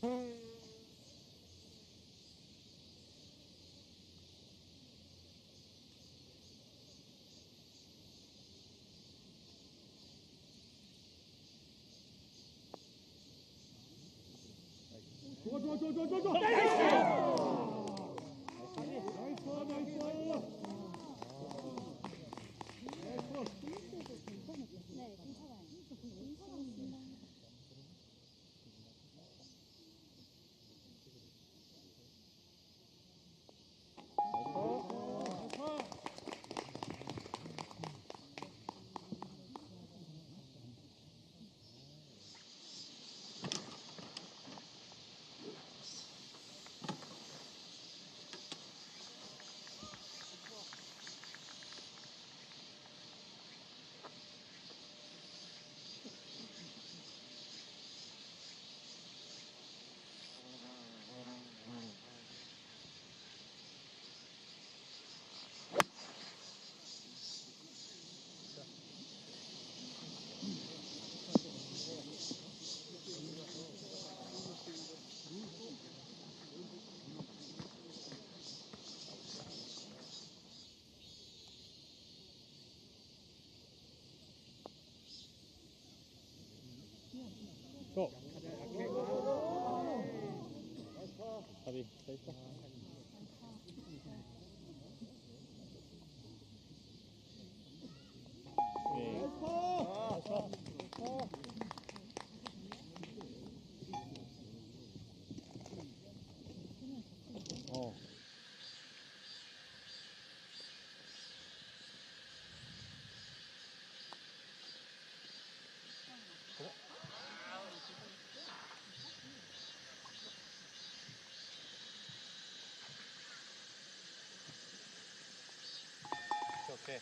좋아 좋아 좋아 좋아 좋아. 고! 가비, 다 있어. 오케이.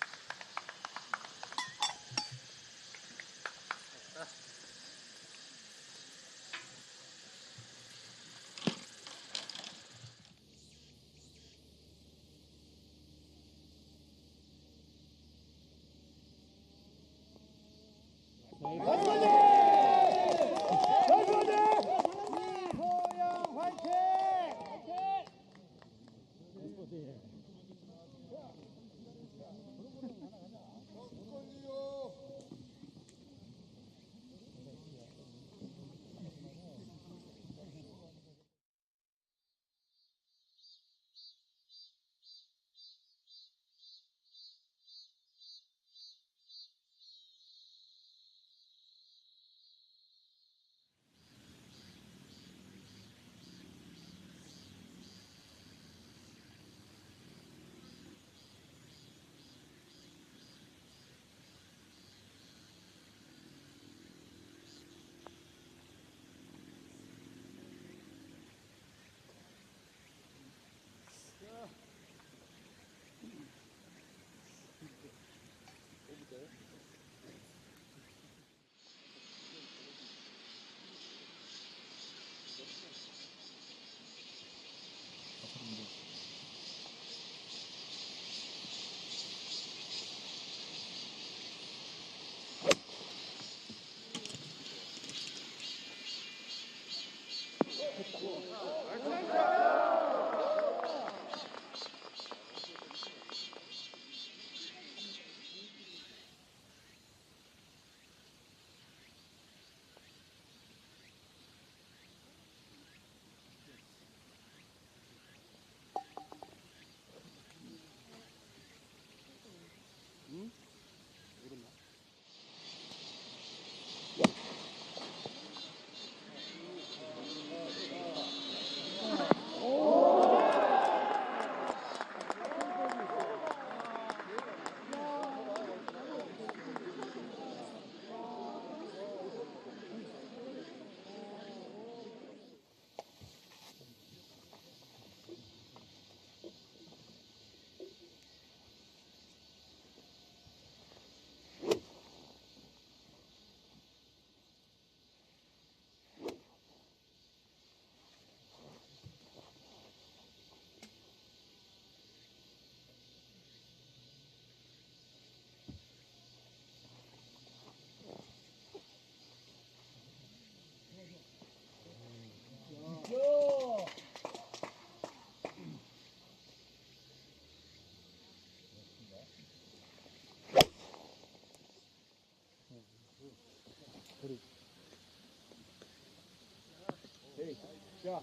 자.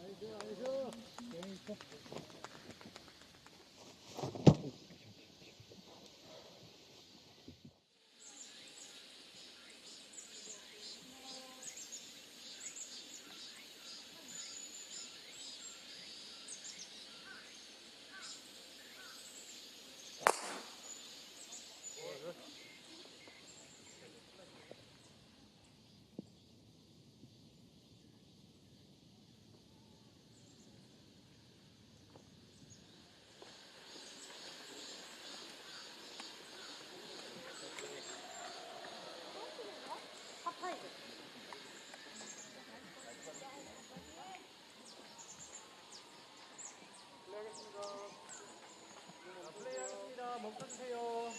플레이하겠습니다. 멈춰주세요.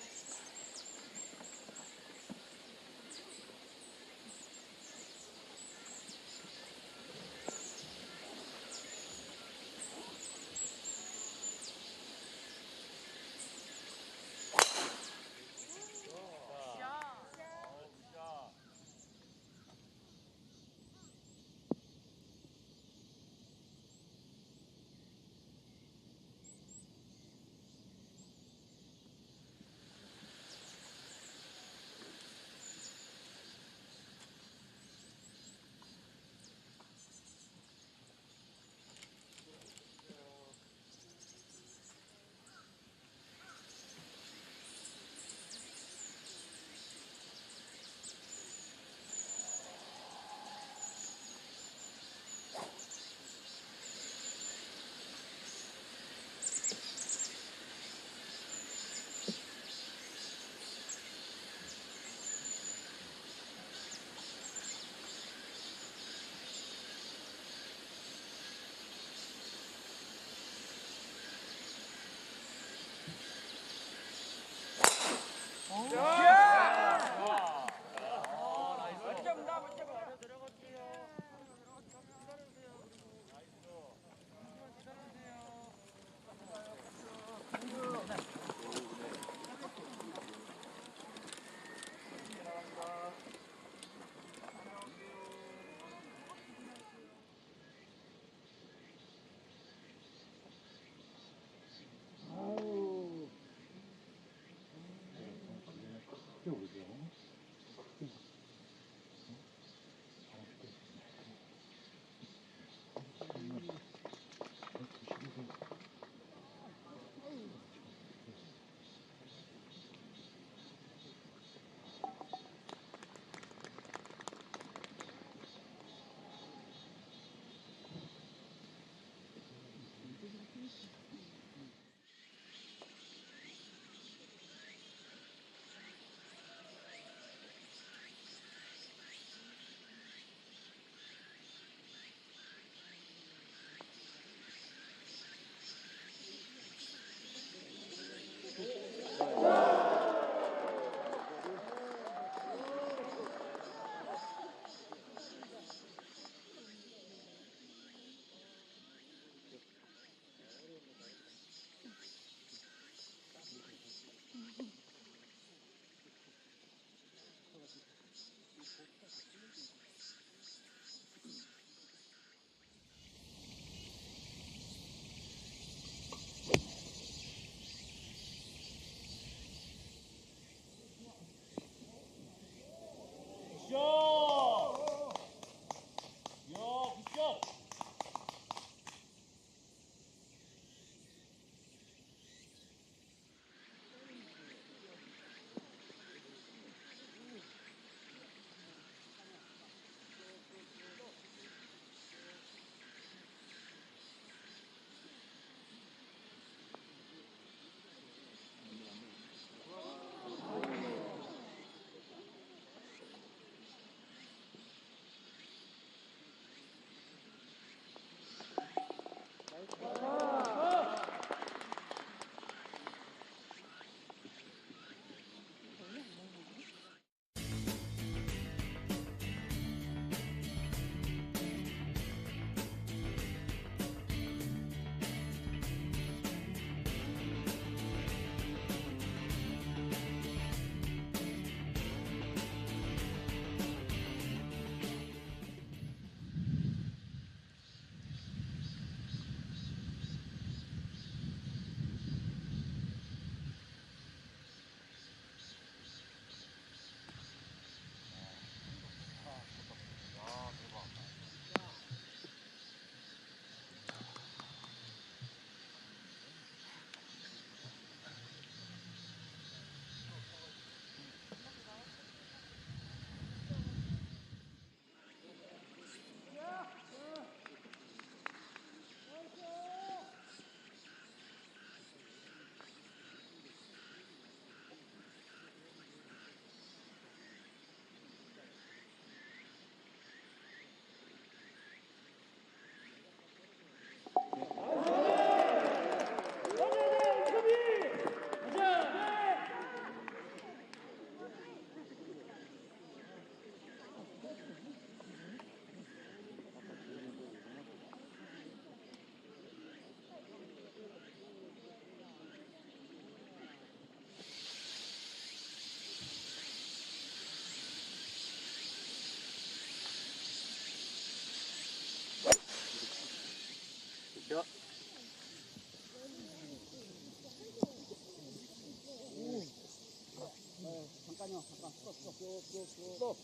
Stop.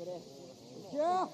그래. 자.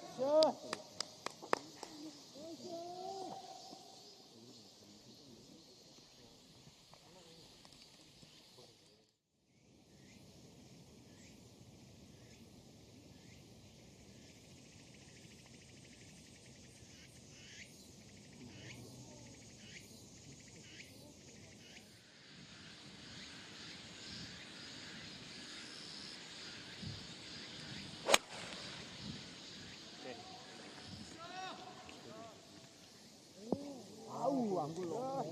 아우 안 굴러.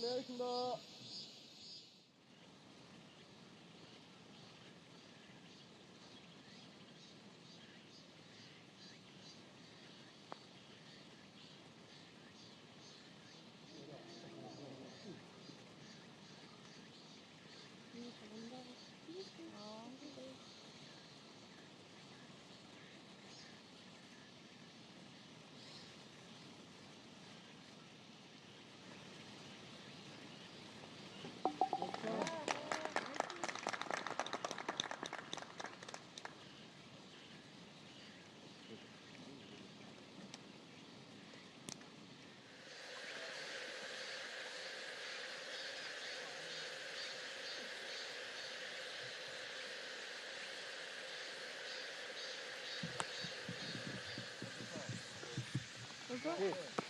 플레이하겠습니다.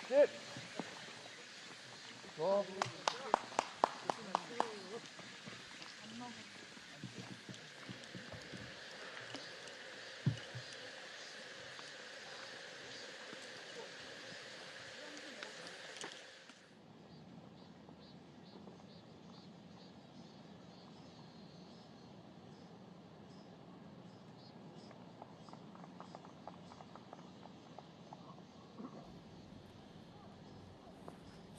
셋.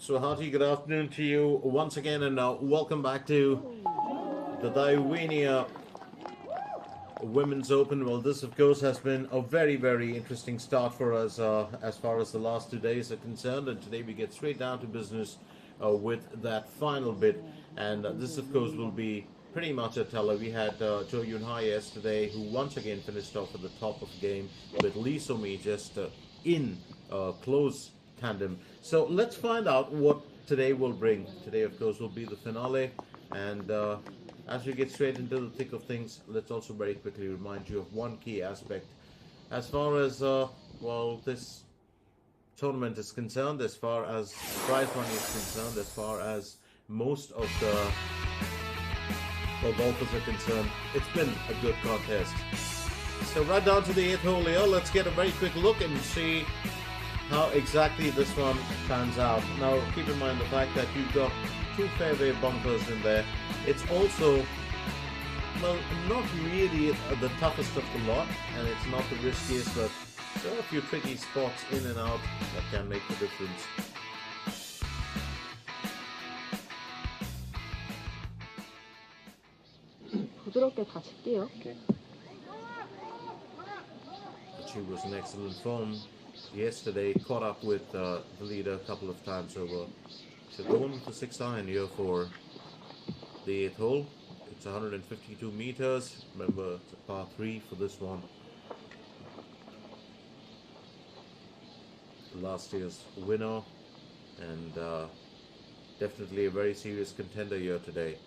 So hearty good afternoon to you once again, and welcome back to the Dayouwinia Women's Open. Well, this of course has been a very, very interesting start for us as far as the last 2 days are concerned, and today we get straight down to business with that final bit, and this of course will be pretty much a teller. We had Dayouwinia yesterday, who once again finished off at the top of the game with Lee So-mi just in close tandem. So let's find out what today will bring. Today of course will be the finale, and as we get straight into the thick of things, let's also very quickly remind you of one key aspect as far as well, this tournament is concerned, as far as prize money is concerned, as far as most of the golfers are concerned, it's been a good contest. So right down to the 8th hole here, let's get a very quick look and see how exactly this one pans out. Now keep in mind the fact that you've got 2 fairway bunkers in there. It's also, well, not really the toughest of the lot, and it's not the riskiest, but there are a few tricky spots in and out that can make the difference. 부드럽게 가실게요. She was in excellent form yesterday, caught up with the leader a couple of times over. So going with the 6 iron here for the 8th hole. It's 152 meters. Remember, it's a par 3 for this one. Last year's winner, and definitely a very serious contender here today.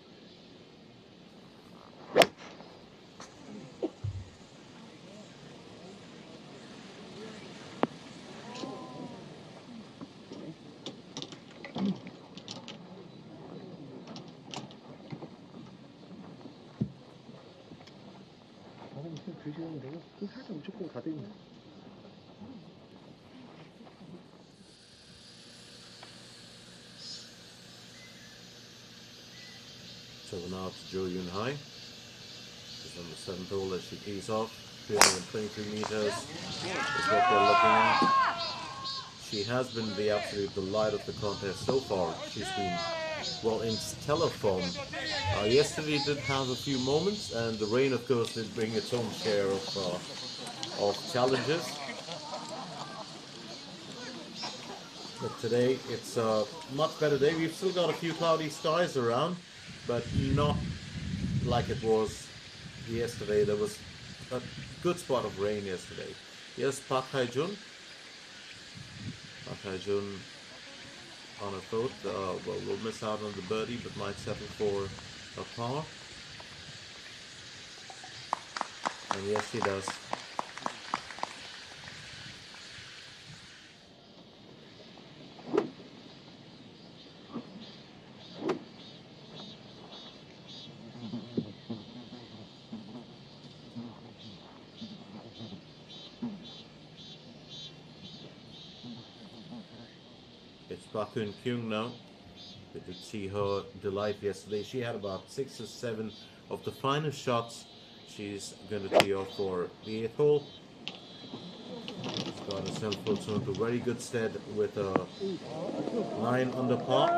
So now to Dayouwinia. She's on the 7th hole as she tees off. 322 meters is what we're looking at. She has been the absolute delight of the contest so far. She's been, well, in stellar form. Yesterday did have a few moments, and the rain, of course, did bring its own share of challenges. But today it's a much better day. We've still got a few cloudy skies around, but not like it was yesterday. There was a good spot of rain yesterday. Here's Park Hae-jun. Park Hae-jun on a boat. Well, we'll miss out on the birdie, but might settle for a par. And yes, she does. It's Park Eun-kyung now. We did see her delight yesterday. She had about 6 or 7 of the finest shots. She's going to tee off for the 8th hole. She's got herself also into very good stead with a 9 under par.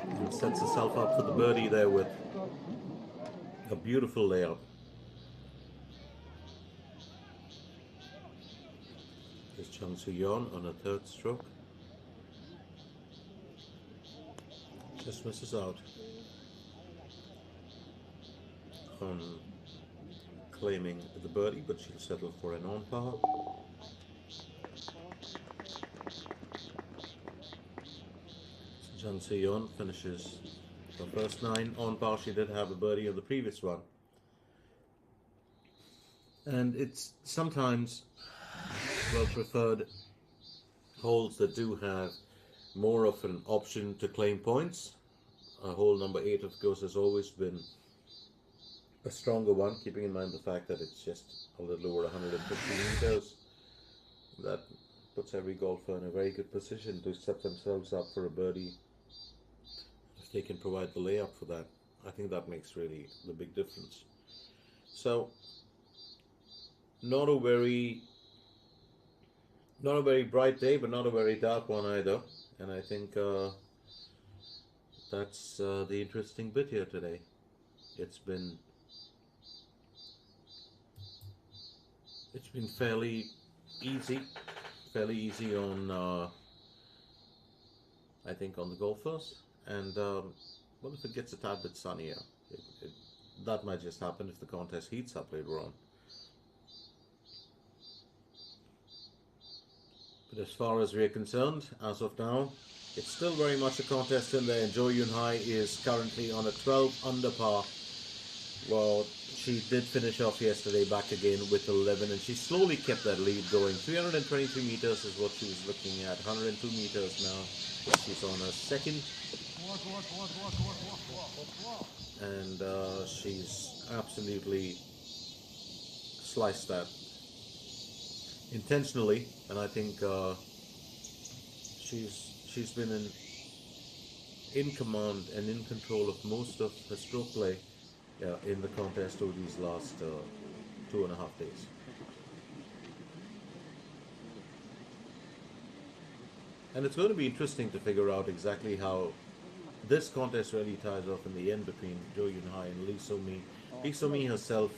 And sets herself up for the birdie there with a beautiful layup. Here's Chung Soo-yeon on a 3rd stroke. Just misses out on claiming the birdie, but she'll settle for an on par. Chung Soo-yeon finishes the first 9 on par. She did have a birdie on the previous one, and it's sometimes well preferred holes that do have more of an option to claim points. Hole number 8, of course, has always been a stronger one, keeping in mind the fact that it's just a little over 150 meters. That puts every golfer in a very good position to set themselves up for a birdie if they can provide the layup for that. I think that makes really the big difference. So, not a very bright day, but not a very dark one either. And I think that's the interesting bit here today. It's been fairly easy on I think on the golfers. And well, if it gets a tad bit sunnier, that might just happen if the contest heats up later on. But as far as we're concerned, as of now, it's still very much a contest in there, and Dayouwinia is currently on a 12 under par Well, she did finish off yesterday back again with 11, and she slowly kept that lead going. 323 meters is what she was looking at. 102 meters now. She's on her second, and she's absolutely sliced that intentionally. And I think she's been in command and in control of most of her stroke play in the contest over these last 2.5 days. And it's going to be interesting to figure out exactly how this contest really ties off in the end between Jo Yun-hai and Lee So-mi. Lee So-mi herself,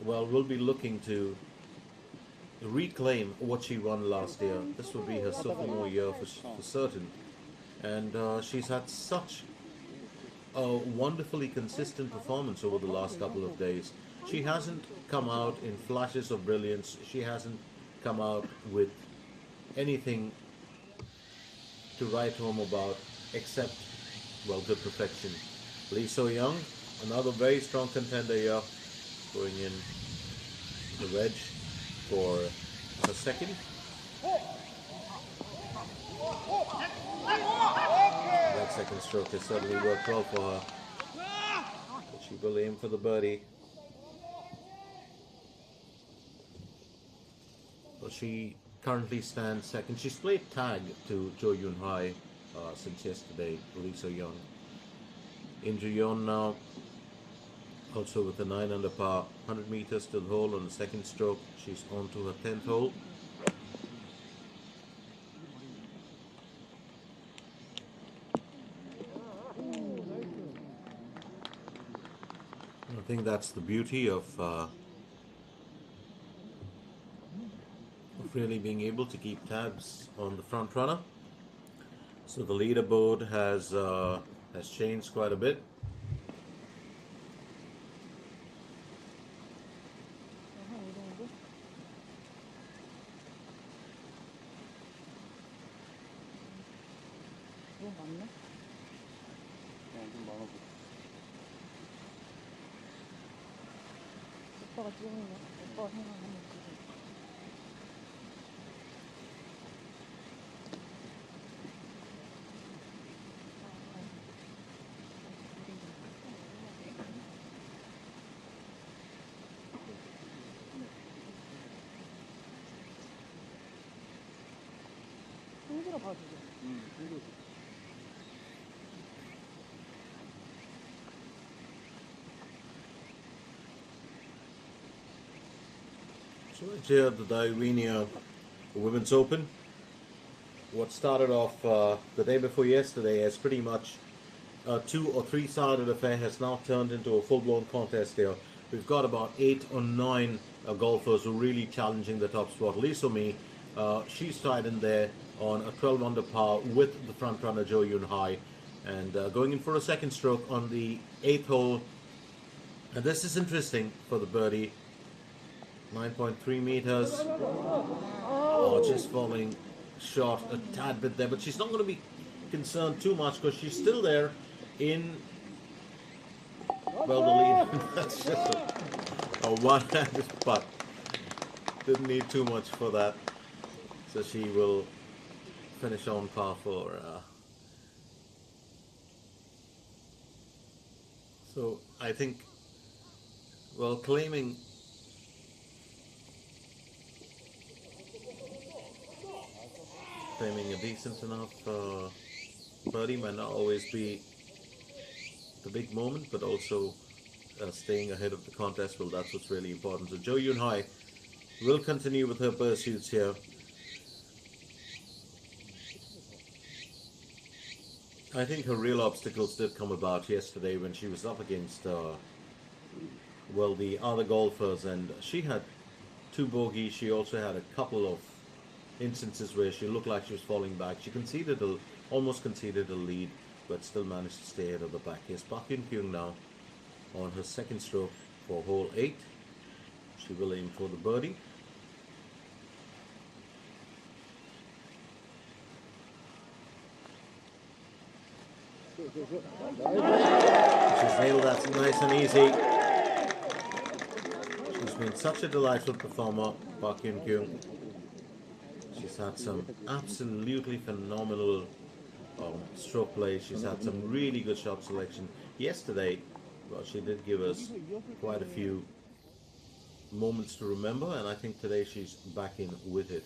well, will be looking to reclaim what she won last year. This will be her sophomore year for certain. And she's had such a wonderfully consistent performance over the last couple of days. She hasn't come out in flashes of brilliance. She hasn't come out with anything to write home about except, well, good perfection. Lee So-young, another very strong contender here, going in the wedge for her second. That second stroke has certainly worked well for her. But she will aim for the birdie. Well, she currently stands second. She's played tag to Jo Yun-hai since yesterday, Lee So-young. In Ju-yeon now, also with a 9 under par, 100 meters to the hole on the second stroke. She's on to her 10th hole. I think that's the beauty of really being able to keep tabs on the front runner. So the leaderboard has changed quite a bit. 오빠가 찍으면 오빠가 생각하면 되지. 형들아 봐주죠. So it's here at the Dayouwinia Women's Open. What started off the day before yesterday as pretty much a 2 or 3 sided affair has now turned into a full-blown contest here. We've got about 8 or 9 golfers who are really challenging the top spot. Lee So-mi, she's tied in there on a 12 under par with the front runner Jo Yun-hai, and going in for a second stroke on the 8th hole. And this is interesting for the birdie. 9.3 meters. Oh, just falling short a tad bit there, but she's not going to be concerned too much because she's still there in, well, the lead. That's just a one-handed putt. Didn't need too much for that. So she will finish on par 4. So I think, well, claiming a decent enough birdie might not always be the big moment, but also staying ahead of the contest, well, that's what's really important. So Jo Yun-hai will continue with her pursuits here. I think her real obstacles did come about yesterday when she was up against, well, the other golfers, and she had 2 bogeys. She also had a couple of instances where she looked like she was falling back. She almost conceded a lead, but still managed to stay out of the back. Here's Park Eun-kyung now on her second stroke for hole 8. She will aim for the birdie. She's nailed that nice and easy. She's been such a delightful performer, Park Yun Kyung. She's had some absolutely phenomenal stroke play. She's had some really good shot selection. Yesterday, well, she did give us quite a few moments to remember, and I think today she's back in with it.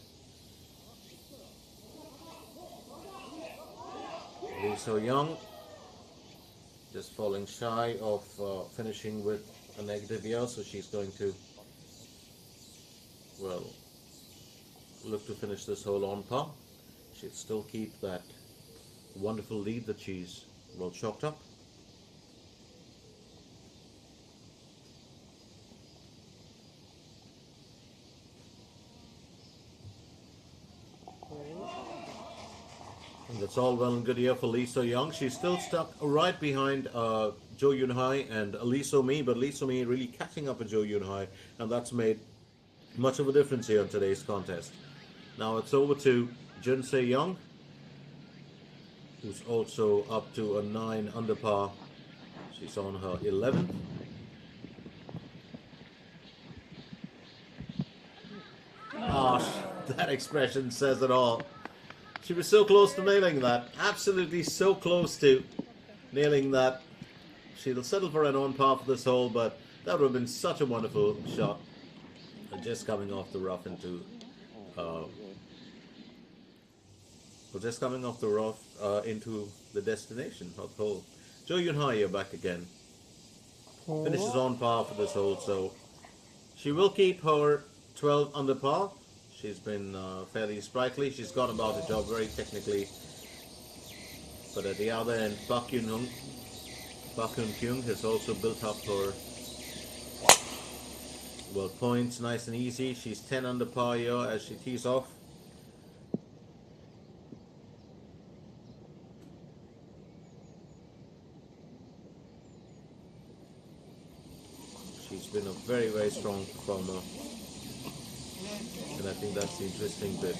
Lee So Young just falling shy of finishing with a negative year, so she's going to, well, look to finish this hole on par. She'll still keep that wonderful lead that she's well chalked up. And that's all well and good here for Lee So Young. She's still stuck right behind Jo Yoon Hai and Lee So Mi, but Lee So Mi really catching up with Jo Yoon Hai, and that's made much of a difference here in today's contest. Now it's over to Jun Se Young, who's also up to a 9 under par. She's on her 11th. That expression says it all. She was so close to nailing that. Absolutely so close to nailing that. She'll settle for an on par for this hole, but that would have been such a wonderful shot. Just coming off the rough into into the destination of the hole. Jo Yoon Hai here back again. Finishes on par for this hole, so she will keep her 12 under par. She's been fairly sprightly. She's gone about her job very technically. But at the other end, Park Yun Kyung has also built up her well points nice and easy. She's 10 under par here as she tees off. She's been a very, very strong performer. And I think that's the interesting bit.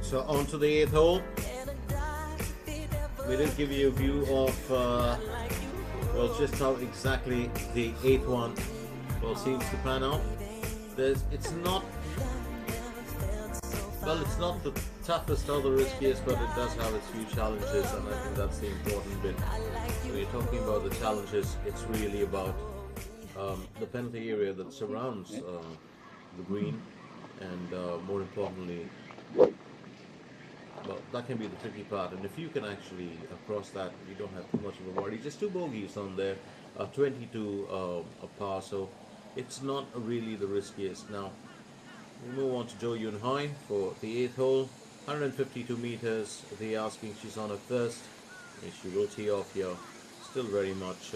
So on to the 8th hole. We did give you a view of well, just how exactly the 8th one well seems to pan out. It's not the toughest or the riskiest, but it does have its few challenges, and I think that's the important bit. When you're talking about the challenges, it's really about the penalty area that surrounds the green, and more importantly, well, that can be the tricky part. And if you can actually cross that, you don't have too much of a worry. Just 2 bogeys on there, 22 a par, so it's not really the riskiest. Now we move on to Jo Yoon Hai for the 8th hole. 152 meters. The asking, she's on her first, and she will tee off here. Still very much,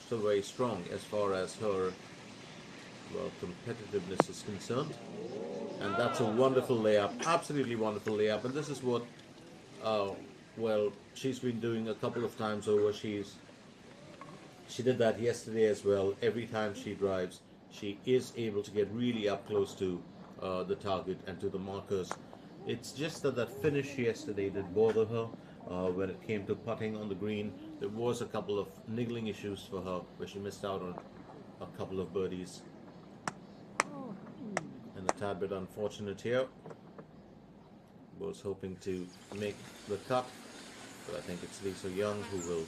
still very strong as far as her well competitiveness is concerned. And that's a wonderful layup, absolutely wonderful layup. And this is what, well, she's been doing a couple of times over. She did that yesterday as well. Every time she drives, she is able to get really up close to the target and to the markers. It's just that finish yesterday did bother her when it came to putting on the green. There was a couple of niggling issues for her where she missed out on a couple of birdies. And a tad bit unfortunate here. Was hoping to make the cut, but I think it's Lee So Young who will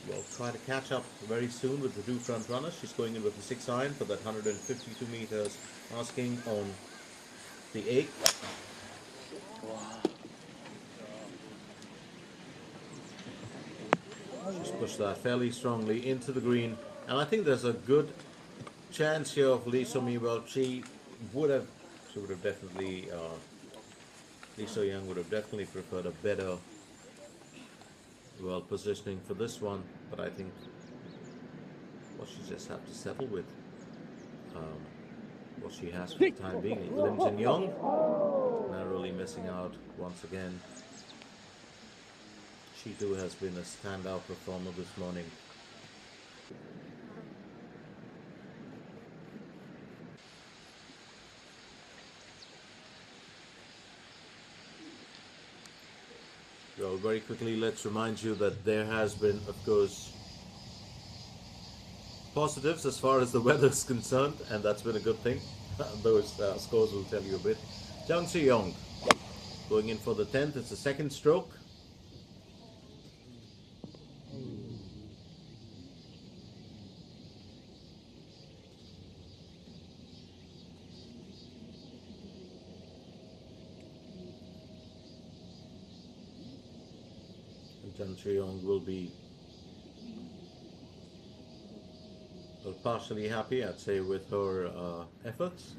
well try to catch up very soon with the 2 front runners. She's going in with the 6 iron for that 152 meters, asking on the 8th. She's pushed that fairly strongly into the green, and I think there's a good chance here of Lee So Mi. Well, she would have definitely, Lee So Young would have definitely preferred a better, well, positioning for this one, but I think what she just have to settle with what she has for the time being. Lim Jin Young narrowly missing out once again. She too has been a standout performer this morning. Well, very quickly, let's remind you that there has been, of course, positives as far as the weather is concerned, and that's been a good thing. Those scores will tell you a bit. Jang Si-young going in for the 10th. It's the second stroke. Jang Si-young will be partially happy, I'd say, with her efforts.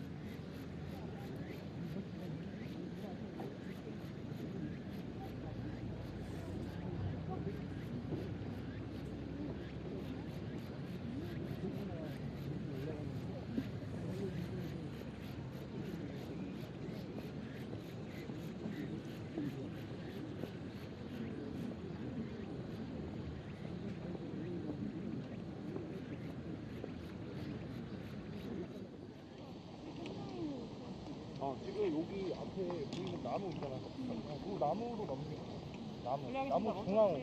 지금 여기 앞에 보이는 나무 있잖아. 그 나무로 넘겨. 나무 중앙.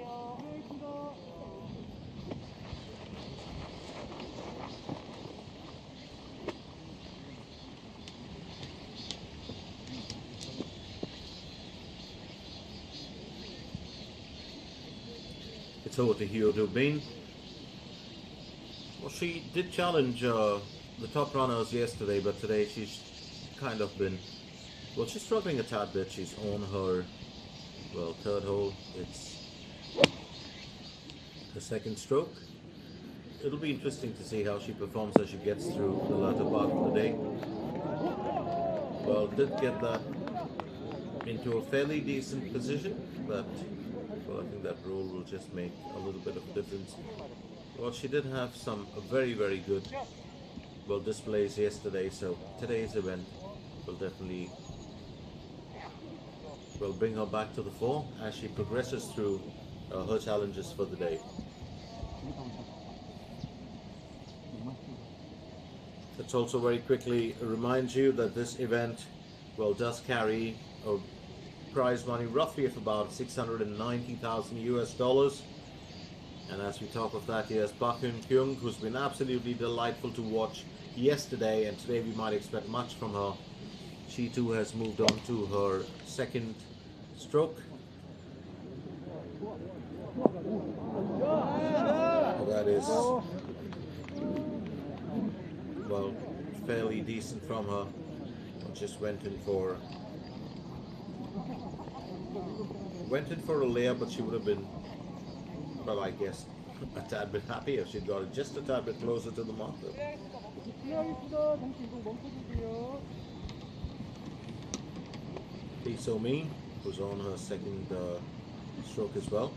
It's over to Hyo Do-bin. Well, she did challenge the top runners yesterday, but today she's kind of been, well, she's struggling a tad bit. She's on her, well, third hole. It's her second stroke. It'll be interesting to see how she performs as she gets through the latter part of the day. Well, did get that into a fairly decent position, but well, I think that roll will just make a little bit of a difference. Well, she did have some very, very good, well, displays yesterday, so today's event will definitely, well, bring her back to the fore as she progresses through her challenges for the day. Let's also very quickly remind you that this event, well, does carry a prize money roughly of about 690,000 US dollars. And as we talk of that, here's Park Hyun-kyung, who's been absolutely delightful to watch yesterday, and today we might expect much from her. She too has moved on to her second stroke. That is, well, fairly decent from her. Just went in for a layup, but she would have been, well, I guess, a tad bit happy if she'd got it just a tad bit closer to the marker. Lee So Mi, who's on her second stroke as well.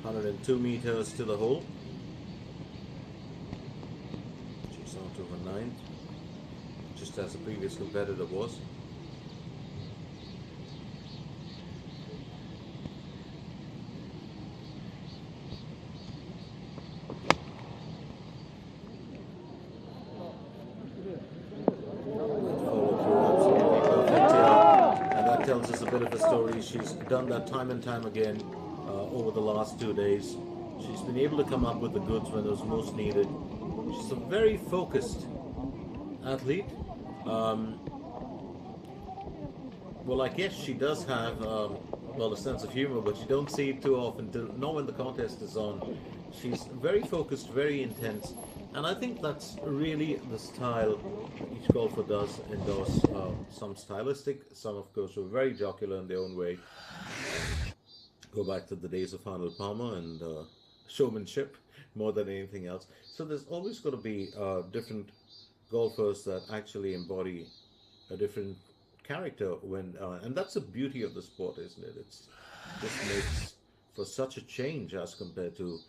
.102 meters to the hole. She's on to her ninth, just as the previous competitor was. Tells us a bit of a story. She's done that time and time again over the last 2 days. She's been able to come up with the goods when it was most needed. She's a very focused athlete. Well, I guess she does have well, a sense of humor, but you don't see it too often, not when the contest is on. She's very focused, very intense, And I think that's really the style each golfer does endorse. Some stylistic, some of course were very jocular in their own way. Go back to the days of Arnold Palmer and showmanship more than anything else. So there's always got to be different golfers that actually embody a different character when, and that's the beauty of the sport, isn't it? It's just makes for such a change as compared to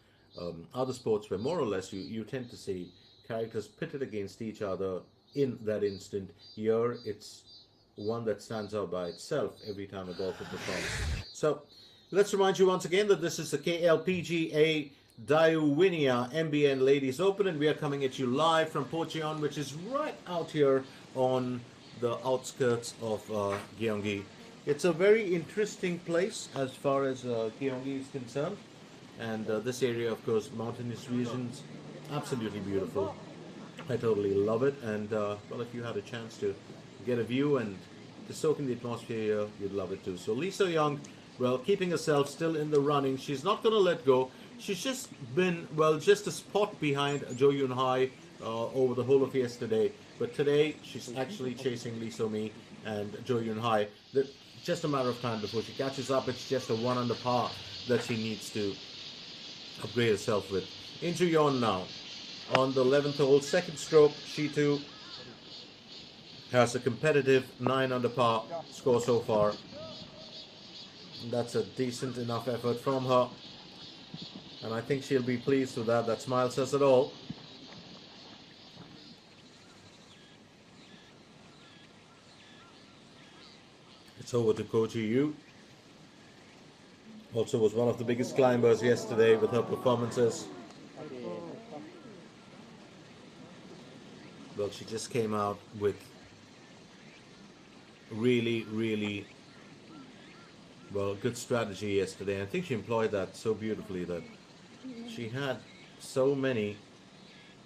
other sports where more or less you tend to see characters pitted against each other in that instant. Here it's one that stands out by itself every time a golfer performs. So let's remind you once again that this is the KLPGA Dayouwinia MBN Ladies Open, and we are coming at you live from Porcheon, which is right out here on the outskirts of Gyeonggi. It's a very interesting place as far as Gyeonggi is concerned, and this area, of course, mountainous regions, absolutely beautiful. I totally love it, and well, if you had a chance to get a view and to soak in the atmosphere here, you'd love it too. So Lee So-young, well, keeping herself still in the running. She's not going to let go. She's just been, well, just a spot behind Jo Yoon-hai over the whole of yesterday. But today, she's actually chasing Lee So-mi and Jo Yoon-hai. Just a matter of time before she catches up. It's just a 1 under par that she needs to upgrade herself with. Into Yeon now. On the 11th hole, second stroke, she too has a competitive 9 under par score so far. That's a decent enough effort from her, and I think she'll be pleased with that. That smile says it all. It's over to Ko Ji-yu. Also was one of the biggest climbers yesterday with her performances. Well, she just came out with really well, good strategy yesterday. I think she employed that so beautifully that she had so many,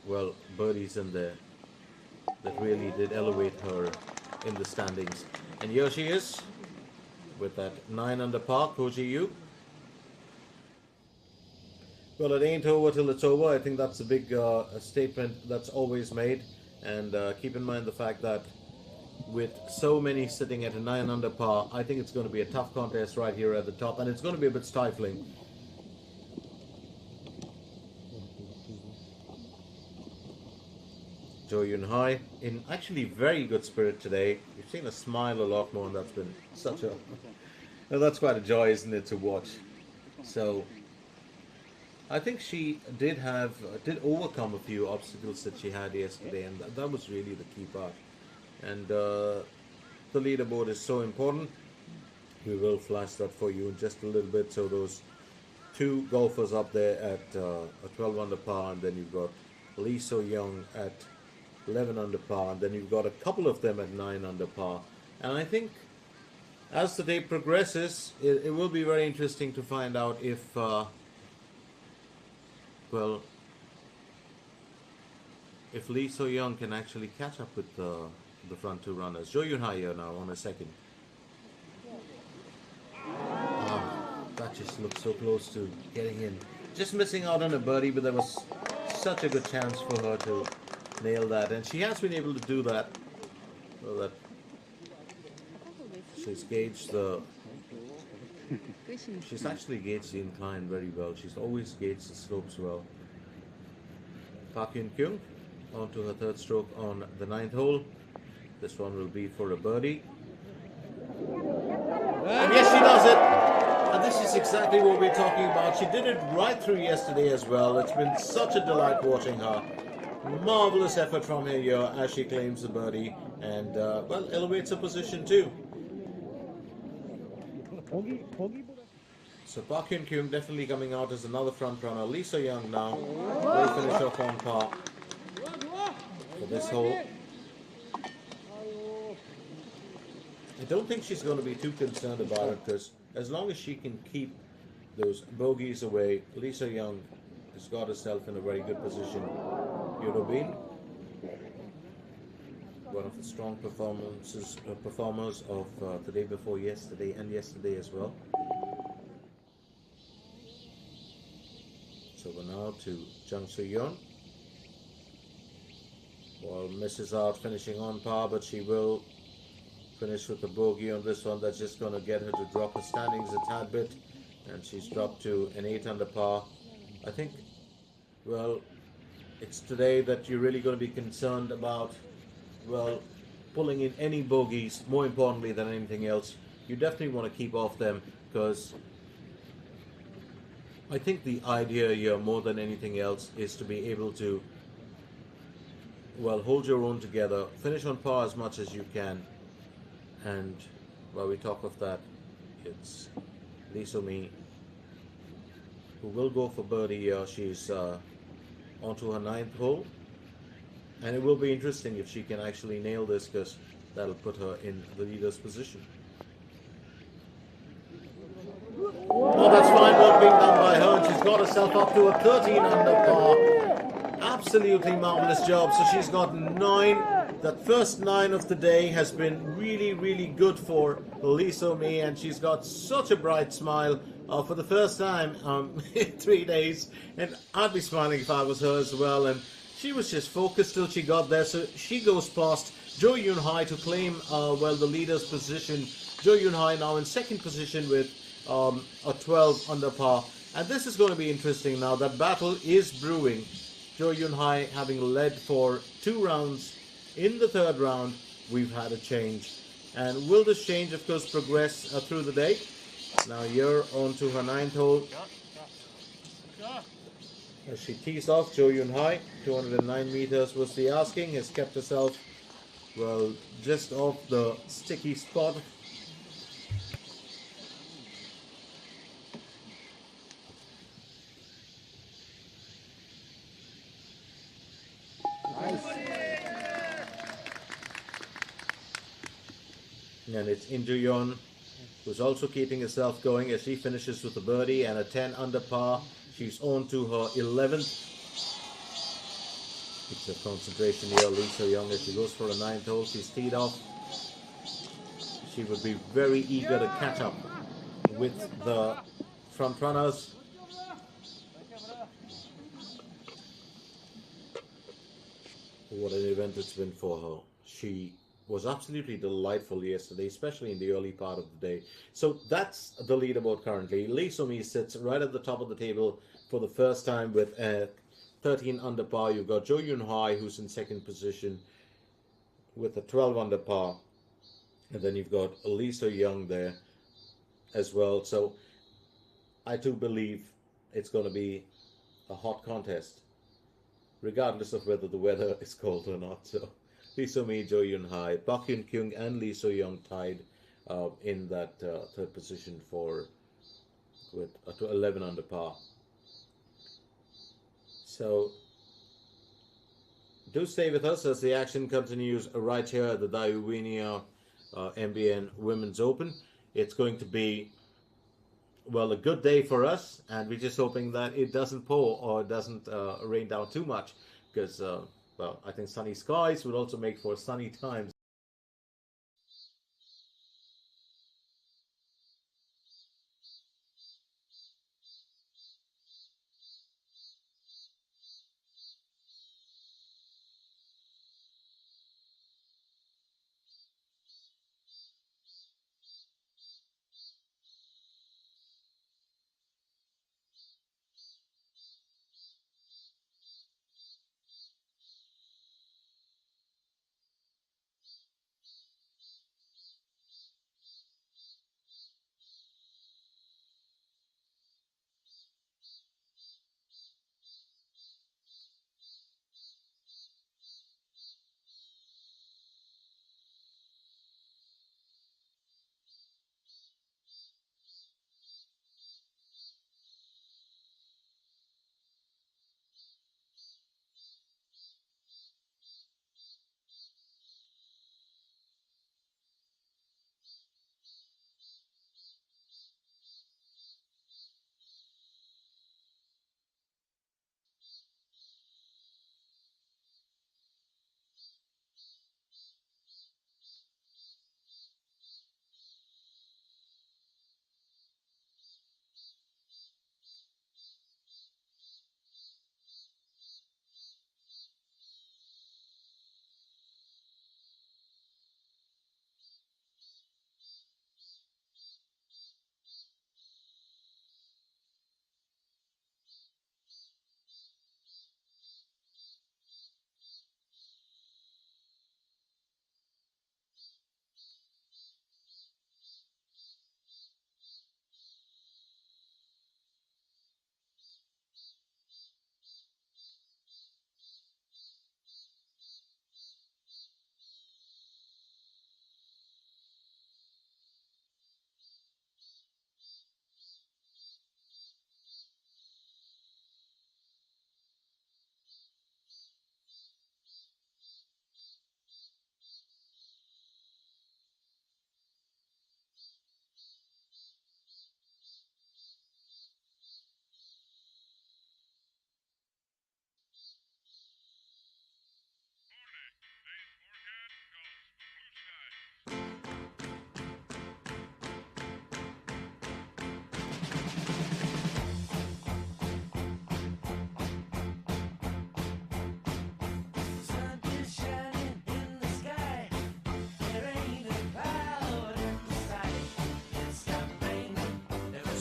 well, birdies in there that really did elevate her in the standings. And here she is with that 9 under par, Ko Ji-yu. Well, it ain't over till it's over. I think that's a big statement that's always made. And keep in mind the fact that with so many sitting at a 9 under par, I think it's going to be a tough contest right here at the top, and it's going to be a bit stifling. Jo Yoon-hai in actually very good spirit today. You've seen her smile a lot more, and that's been such a... Well, that's quite a joy, isn't it, to watch? So I think she did overcome a few obstacles that she had yesterday, and that was really the key part. And the leaderboard is so important. We will flash that for you in just a little bit. So those two golfers up there at a 12 under par, and then you've got Lee So-young at 11 under par, and then you've got a couple of them at 9 under par. And I think as the day progresses, it will be very interesting to find out if, well, if Lee So-young can actually catch up with the front two runners. Jo Yoon-hai here now on a second. That just looks so close to getting in. Just missing out on a birdie, but there was such a good chance for her to nail that, and she has been able to do that. So that she's gauged the... She's actually gauged the incline very well. She's always gauged the slopes well. Park Hyun-kyung onto her third stroke on the 9th hole. This one will be for a birdie. And yes, she does it. And this is exactly what we're talking about. She did it right through yesterday as well. It's been such a delight watching her. Marvelous effort from her here as she claims the birdie and, well, elevates her position too. So Park Hyun-kyung definitely coming out as another front runner. Lee So-young now will finish off on par for this hole. I don't think she's going to be too concerned about it, because as long as she can keep those bogeys away, Lee So-young has got herself in a very good position. Eurobin, one of the strong performers of the day before yesterday and yesterday as well. So we're now to Jung So-yeon. Well, misses out finishing on par, but she will finish with a bogey on this one. That's just going to get her to drop her standings a tad bit, and she's dropped to an 8 under par. I think, well, it's today that you're really going to be concerned about, well, pulling in any bogeys, more importantly than anything else. You definitely want to keep off them, because I think the idea here, more than anything else, is to be able to, well, hold your own together, finish on par as much as you can. And while we talk of that, it's Leaderboard who will go for birdie here. She's onto her 9th hole, and it will be interesting if she can actually nail this, because that'll put her in the leader's position. Oh, that's fine work being done by her, and she's got herself up to a 13 under par. Absolutely marvelous job. So she's got 9. That first 9 of the day has been really, really good for Leaderboard, and she's got such a bright smile for the first time in 3 days. And I'd be smiling if I was her as well. And she was just focused till she got there. So she goes past Jo Yoon Hai to claim, well, the leader's position. Jo Yoon Hai now in 2nd position with a 12 under par. And this is going to be interesting now. That battle is brewing. Jo Yoon Hai having led for 2 rounds. In the 3rd round, we've had a change. And will this change, of course, progress through the day? Now here on to her 9th hole. As she tees off, Jo Yoon Hai, 209 meters was the asking, has kept herself, well, just off the sticky spot. And it's Injuyon, who's also keeping herself going as she finishes with a birdie and a 10 under par. She's on to her 11th. It's a concentration here. Lee So-young, as she goes for a 9th hole, she's teed off. She would be very eager to catch up with the front runners. What an event it's been for her. She was absolutely delightful yesterday, especially in the early part of the day. So that's the leaderboard currently. Lee So-mi sits right at the top of the table for the first time with a 13 under par. You've got Jo Yoon Hai, who's in 2nd position with a 12 under par. And then you've got Lee So-young there as well. So I do believe it's going to be a hot contest, regardless of whether the weather is cold or not. So Lee So-mi, Jo Yoon Hai, Park Hyun Kyung, and Lee So-young tied in that 3rd position with 11 under par. So do stay with us as the action continues right here at the Dayouwinia MBN Women's Open. It's going to be, well, a good day for us, and we're just hoping that it doesn't pour or doesn't rain down too much, because well, I think sunny skies would also make for sunny times.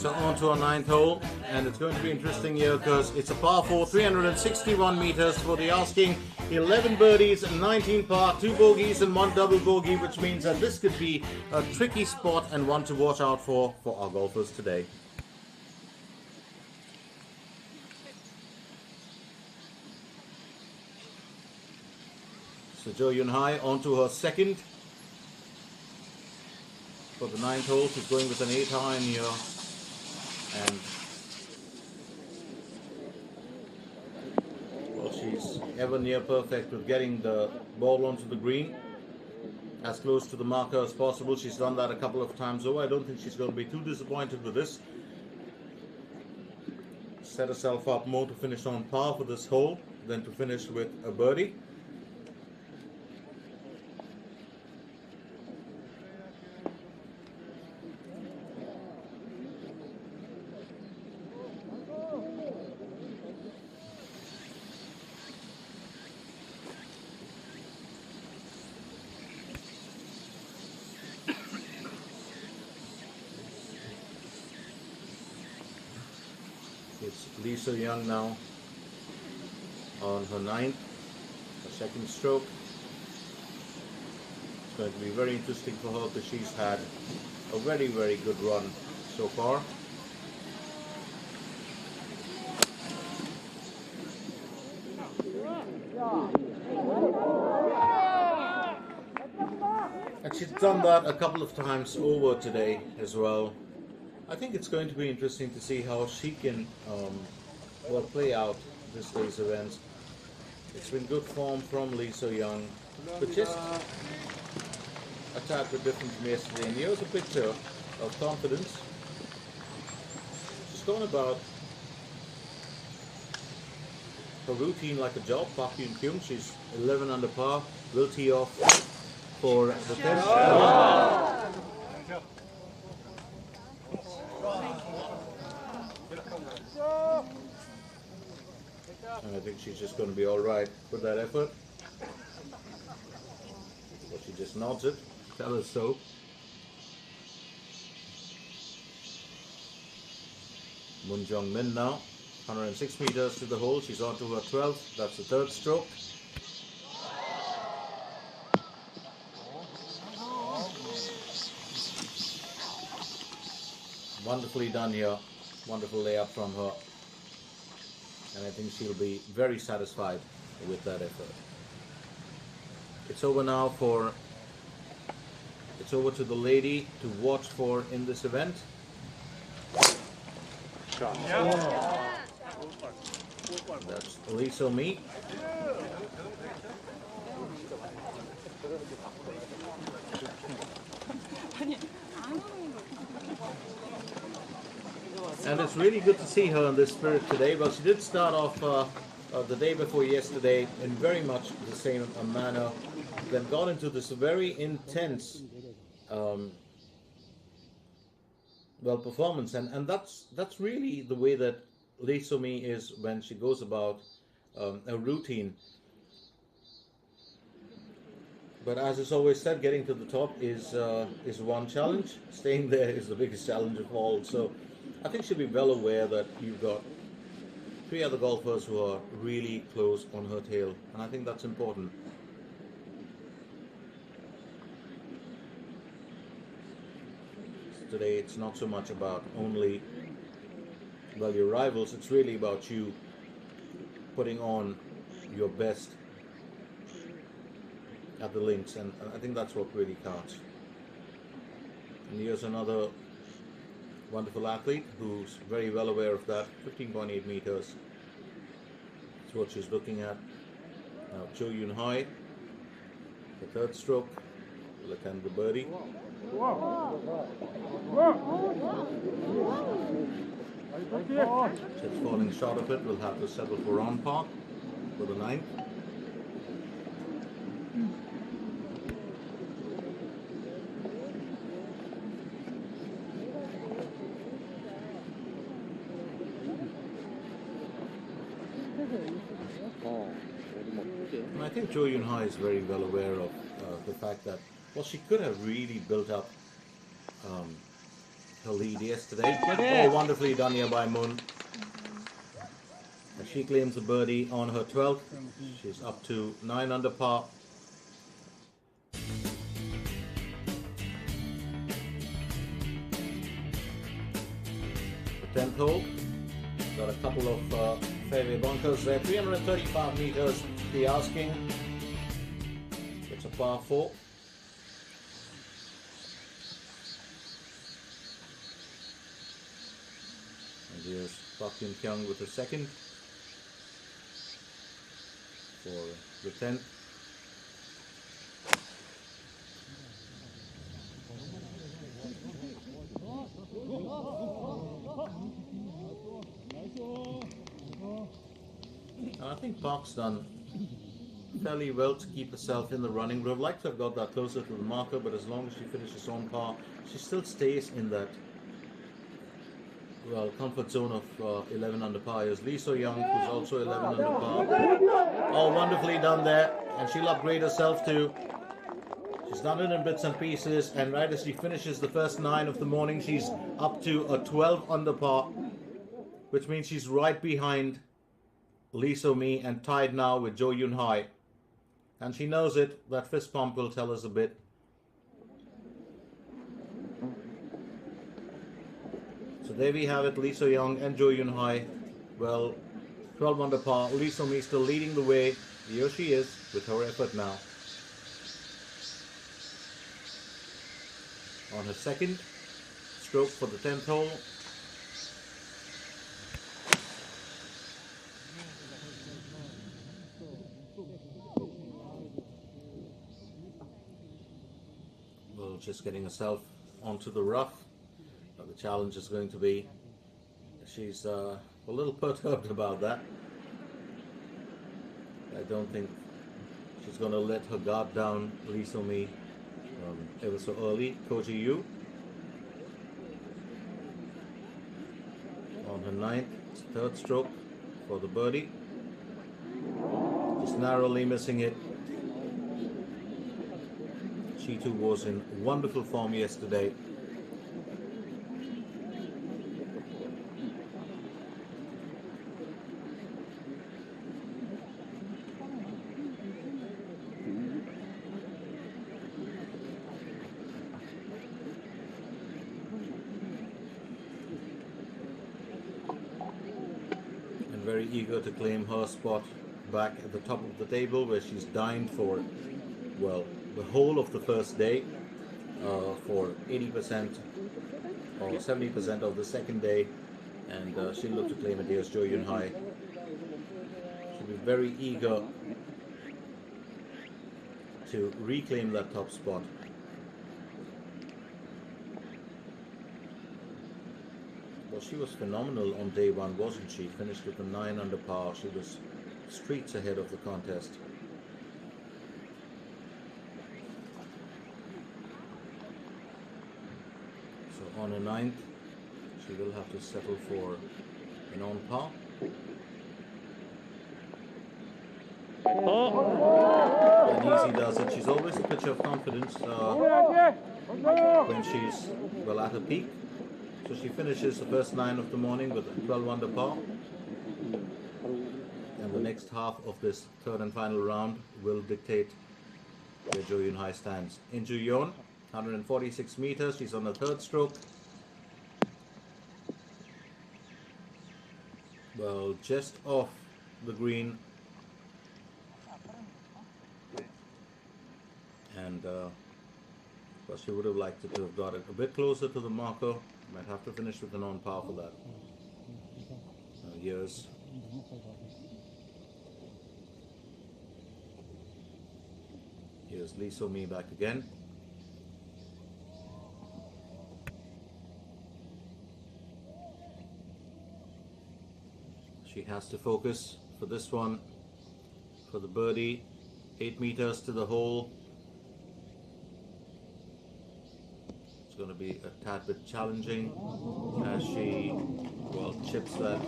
So on to our ninth hole, and it's going to be interesting here because it's a par 4, 361 meters for the asking. 11 birdies, 19 par, 2 bogeys and 1 double bogey, which means that this could be a tricky spot and one to watch out for our golfers today. So Jo Yun Hai onto her second for the ninth hole. She's going with an 8 iron here, and well, she's ever near perfect with getting the ball onto the green as close to the marker as possible. She's done that a couple of times over. I don't think she's going to be too disappointed with this. Set herself up more to finish on par for this hole than to finish with a birdie. It's Lisa Young now on her ninth, her second stroke. It's going to be very interesting for her because she's had a very, very good run so far. And she's done that a couple of times over today as well. I think it's going to be interesting to see how she can well play out this day's events. It's been good form from Lisa Young, but just a tad bit different from yesterday. And here's a picture of confidence. She's gone about her routine like a job. Park Yoon Kyung, she's 11 under par, will tee off for the 10th. And I think she's just going to be all right with that effort. Well, she just nods it. Tell us so. Moon Jong Min now, 106 meters to the hole. She's on to her 12th. That's the third stroke. Wonderfully done here. Wonderful layup from her. And I think she'll be very satisfied with that effort. It's over now it's over to the lady to watch for in this event. That's Lisa Me. And it's really good to see her in this spirit today. Well, she did start off the day before yesterday in very much the same manner, then got into this very intense well, performance, and that's really the way that Lee So-mi is when she goes about a routine. But as is always said, getting to the top is one challenge. Staying there is the biggest challenge of all. So I think she'll be well aware that you've got 3 other golfers who are really close on her tail, and I think that's important. Today it's not so much about only, well, your rivals, it's really about you putting on your best at the links, and I think that's what really counts. And here's another wonderful athlete who's very well aware of that. 15.8 meters is what she's looking at. Now Jo Yun Hai, the third stroke, will attempt the birdie. Just falling short of it, we'll have to settle for on par for the 9th. And I think Jo Yun Hai is very well aware of the fact that, well, she could have really built up her lead yesterday. Oh, wonderfully done here by Moon. And she claims a birdie on her 12th. She's up to 9 under par. The 10th hole. Got a couple of fairway bunkers there. 335 meters, the asking. It's a par 4. And here's Park Yun Kyung with the second for the 10th. And I think Park's done fairly well to keep herself in the running. Would have liked to have got that closer to the marker, but as long as she finishes on par, she still stays in that comfort zone of 11 under par. Here's Lee So Young, who's also 11 under par. Oh, wonderfully done there, and she'll upgrade herself too. She's done it in bits and pieces, and right as she finishes the first 9 of the morning, she's up to a 12 under par, which means she's right behind Lee So Mi and tied now with Jo Yun Hai. And she knows it. That fist pump will tell us a bit. So there we have it, Lee So Young and Jo Yun Hai. Well, 12 under par. Lee So Mi still leading the way. Here she is with her effort now. On her second stroke for the 10th hole. Well, just getting herself onto the rough. The challenge is going to be, she's a little perturbed about that. I don't think she's going to let her guard down, Lee So Mi, ever so early. Koji Yu on her 9th, 3rd stroke for the birdie. Just narrowly missing it. She too was in wonderful form yesterday. Very eager to claim her spot back at the top of the table, where she's dined for, well, the whole of the first day, for 80% or 70% of the second day, and she'll look to claim it. Here's Jo Yun Hai. She'll be very eager to reclaim that top spot. Well, she was phenomenal on day 1, wasn't she? Finished with a 9 under par. She was streets ahead of the contest. So on a 9th, she will have to settle for an on par. And easy does it. She's always a picture of confidence when she's, well, at her peak. So she finishes the first 9 of the morning with a 12 under par. And the next half of this 3rd and final round will dictate where Jo Yun Hai stands. In Ju Yeon, 146 meters. She's on the 3rd stroke. Well, just off the green. And well, she would have liked to have got it a bit closer to the marker. Might have to finish with an on par for that. Here's Lee So Mi back again. She has to focus for this one, for the birdie. 8 meters to the hole. It's going to be a tad bit challenging as she, well, chips that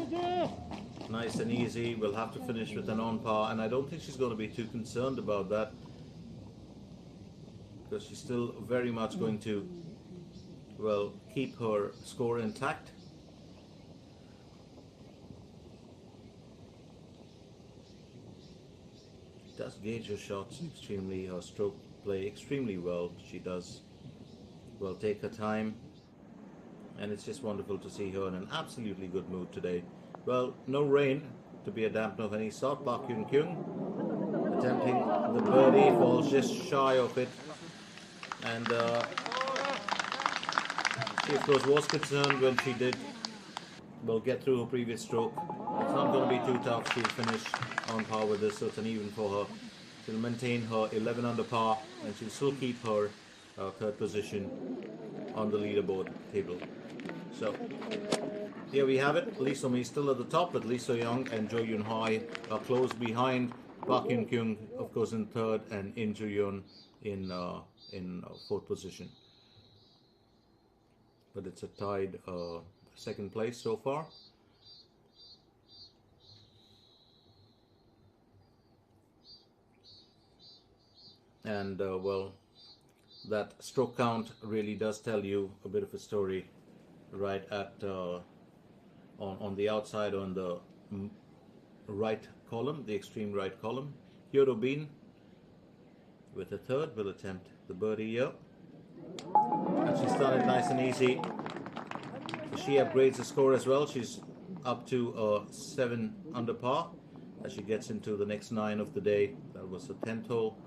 nice and easy. We'll have to finish with an on par, and I don't think she's going to be too concerned about that, because she's still very much going to will keep her score intact. She does gauge her shots extremely, her stroke play extremely well. She does well take her time, and it's just wonderful to see her in an absolutely good mood today. Well, no rain to be a dampener of any sort. Park Yun Kyung attempting the birdie, falls just shy of it, and she of course was concerned when she did well get through her previous stroke. It's not going to be too tough. She'll finish on par with this, so it's an even for her. She'll maintain her 11 under par, and she'll still keep her third position on the leaderboard table. So here we have it. Lee So-mi still at the top, but Lee So-young and Jo Yoon-hai are close behind. Park Yun-kyung, of course, in third, and In Joo-yeon in fourth position. But it's a tied second place so far. And well, that stroke count really does tell you a bit of a story, right at on the outside on the right column, the extreme right column. Hyodo Bin with a third will attempt the birdie here, and she's done it nice and easy. So she upgrades the score as well. She's up to 7 under par as she gets into the next 9 of the day. That was the 10th hole.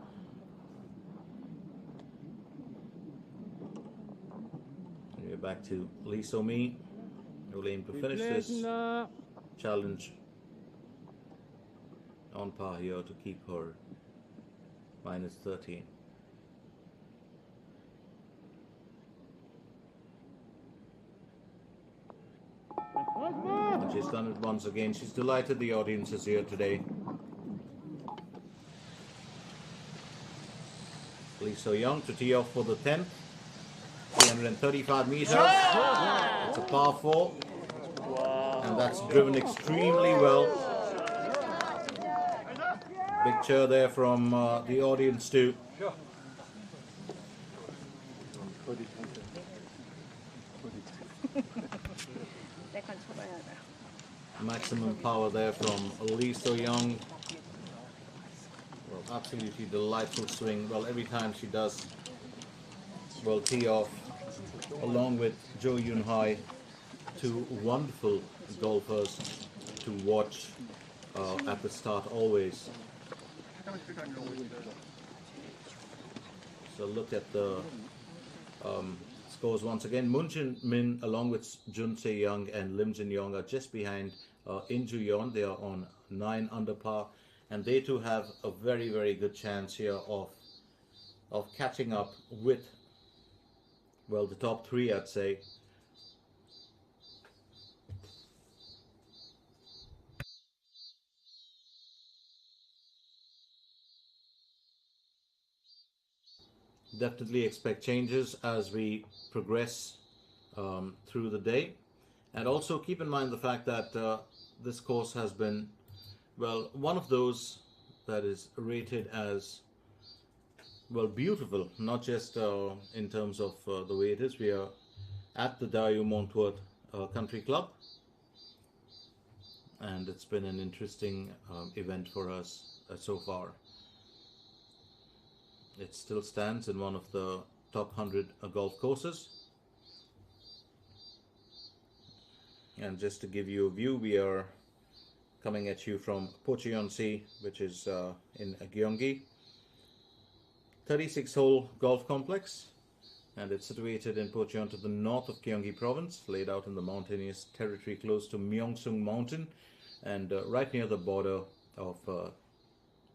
And we're back to Lee So-mi, who will aim to finish this challenge on par here to keep her minus 13. And she's done it once again. She's delighted the audience is here today. Lee So-young to tee off for the 10th. 335 meters. It's a par 4. And that's driven extremely well. Big cheer there from the audience too. Maximum power there from Lee So-young. Well, absolutely delightful swing. Well, every time she does, well, tee off, along with Jo Yoon-hai, two wonderful golfers to watch at the start always. So look at the scores once again. Moon Jin-min along with Jun Se-young and Lim Jin-yong are just behind In Joo-yeon. They are on 9 under par, and they too have a very, very good chance here of catching up with, well, the top 3, I'd say. Definitely expect changes as we progress through the day, and also keep in mind the fact that this course has been, well, one of those that is rated as, well, beautiful, not just in terms of the way it is. We are at the Dayouwinia Country Club, and it's been an interesting event for us so far. It still stands in one of the top 100 golf courses. And just to give you a view, we are coming at you from Pocheon-si, which is in Gyeonggi. 36-hole golf complex, and it's situated in Pocheon to the north of Gyeonggi province, laid out in the mountainous territory close to Myeongsung Mountain, and right near the border of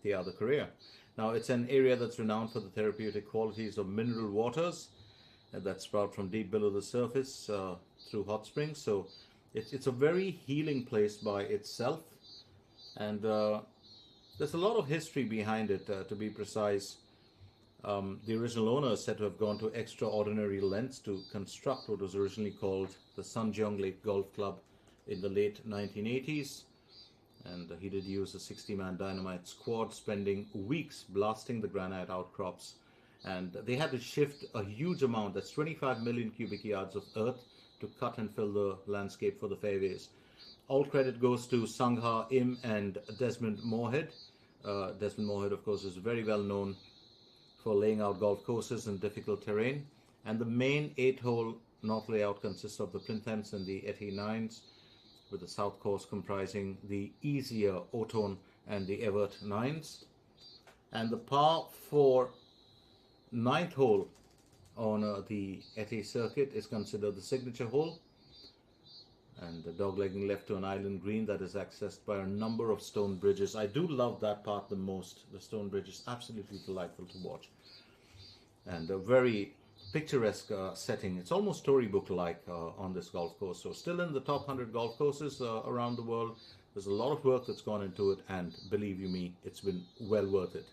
the other Korea. Now, it's an area that's renowned for the therapeutic qualities of mineral waters that sprout from deep below the surface through hot springs. So it's a very healing place by itself, and there's a lot of history behind it. To be precise, the original owner is said to have gone to extraordinary lengths to construct what was originally called the Sanjeong Lake Golf Club in the late 1980s. And he did use a 60-man dynamite squad, spending weeks blasting the granite outcrops And they had to shift a huge amount, that's 25 million cubic yards of earth, to cut and fill the landscape for the fairways. All credit goes to Sangha Im and Desmond Moorhead. Desmond Moorhead, of course, is very well known for laying out golf courses in difficult terrain. And the main 8-hole north layout consists of the Printemps and the Etty 9s, with the south course comprising the easier Oton and the Evert 9s. And the par 4 9th hole on the Etty circuit is considered the signature hole, and the doglegging left to an island green that is accessed by a number of stone bridges. I do love that part the most. The stone bridge is absolutely delightful to watch, and a very picturesque setting. It's almost storybook-like on this golf course. So still in the top 100 golf courses around the world. There's a lot of work that's gone into it, and believe you me, it's been well worth it.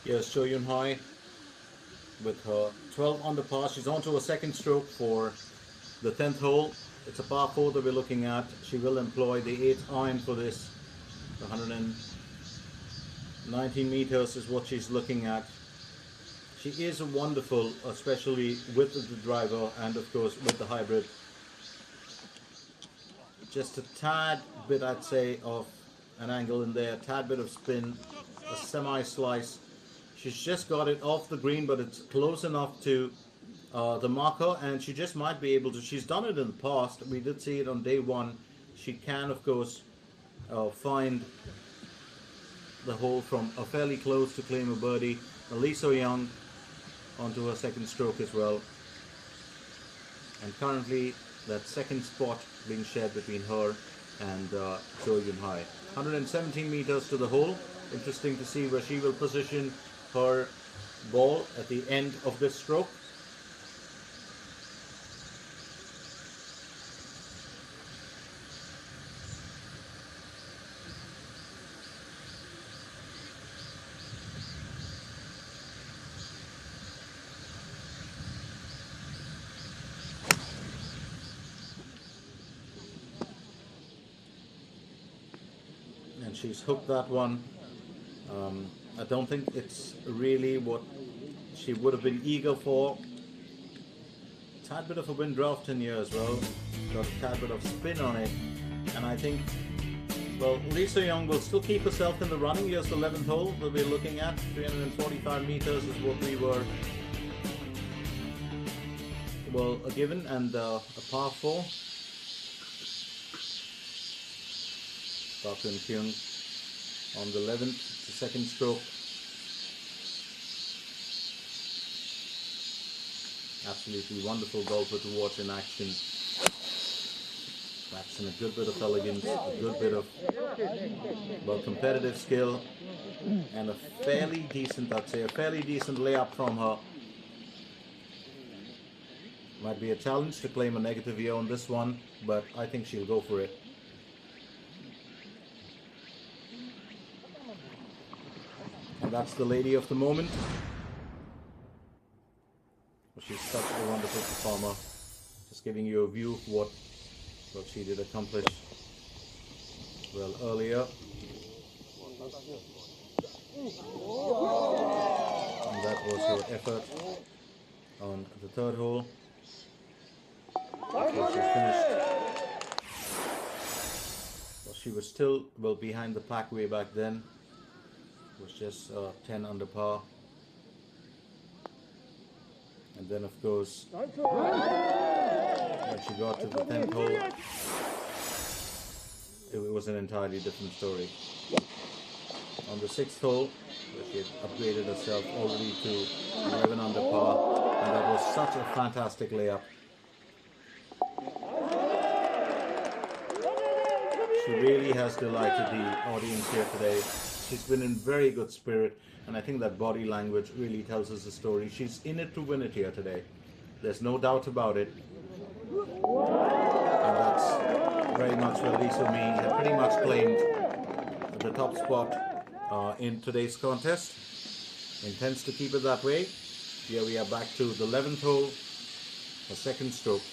Here's Cho Yun Hai with her 12 under par. She's on to a second stroke for the 10th hole. It's a par 4 that we're looking at. She will employ the 8th iron for this. 119 meters is what she's looking at. She is wonderful, especially with the driver and of course with the hybrid. Just a tad bit, I'd say, of an angle in there, a tad bit of spin, a semi-slice. She's just got it off the green, but it's close enough to the marker, and she just might be able to. She's done it in the past. We did see it on day one. She can, of course, find the hole from a fairly close to claim a birdie. Lee So Young onto her second stroke as well. And currently that second spot being shared between her and Cho Yun Hai. 117 meters to the hole. Interesting to see where she will position her ball at the end of this stroke. And she's hooked that one. I don't think it's really what she would have been eager for. Tad bit of a wind draft in here as well. Got a tad bit of spin on it. And I think, well, Lee So Young will still keep herself in the running. Here's the 11th hole that we're looking at. 345 meters is what we were given, and a par 4. Park Eun Kyung on the 11th, the second stroke. Absolutely wonderful golfer to watch in action. That's in a good bit of elegance, a good bit of, well, competitive skill, and a fairly decent, I'd say, a fairly decent layup from her. Might be a challenge to claim a negative year on this one, but I think she'll go for it. And that's the lady of the moment. She's such a wonderful performer. Just giving you a view of what she did accomplish well earlier. And that was her effort on the third hole. So she finished. Well, she was still well behind the pack way back then. It was just 10 under par. And then, of course, when she got to the 10th hole, it was an entirely different story. On the 6th hole, where she had upgraded herself already to 11 under par, and that was such a fantastic layup. She really has delighted the audience here today. She's been in very good spirit, and I think that body language really tells us the story. She's in it to win it here today. There's no doubt about it. And that's very much where Lee So Mi had pretty much claimed the top spot in today's contest. Intends to keep it that way. Here we are back to the 11th hole, a second stroke.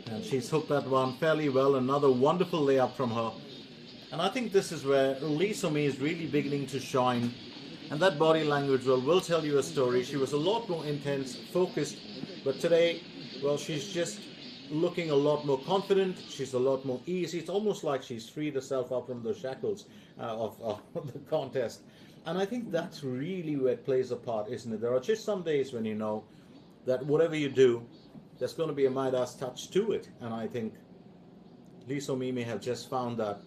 And she's hooked that one fairly well. Another wonderful layup from her. And I think this is where Lee So Mi is really beginning to shine. And that body language will tell you a story. She was a lot more intense, focused. But today, well, she's just looking a lot more confident. She's a lot more easy. It's almost like she's freed herself up from the shackles of the contest. And I think that's really where it plays a part, isn't it? There are just some days when you know that whatever you do, there's going to be a Midas touch to it. And I think Lee So Mi may have just found that.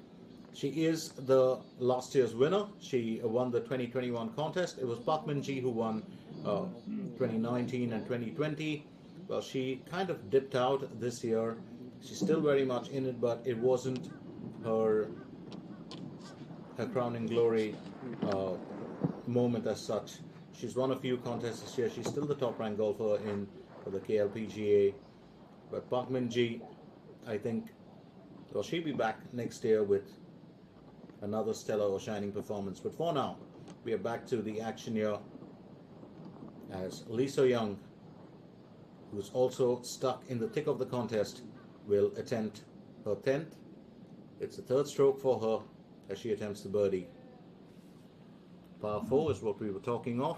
She is the last year's winner. She won the 2021 contest. It was Park Min-ji who won 2019 and 2020. Well, she kind of dipped out this year. She's still very much in it, but it wasn't her crowning glory moment as such. She's won a few contests this year. She's still the top ranked golfer for the KLPGA. But Park Min-ji, I think, well, she'll be back next year with another stellar or shining performance. But for now, we are back to the action here as Lee So Young, who's also stuck in the thick of the contest, will attempt her 10th. It's the third stroke for her as she attempts the birdie. Par 4 is what we were talking of.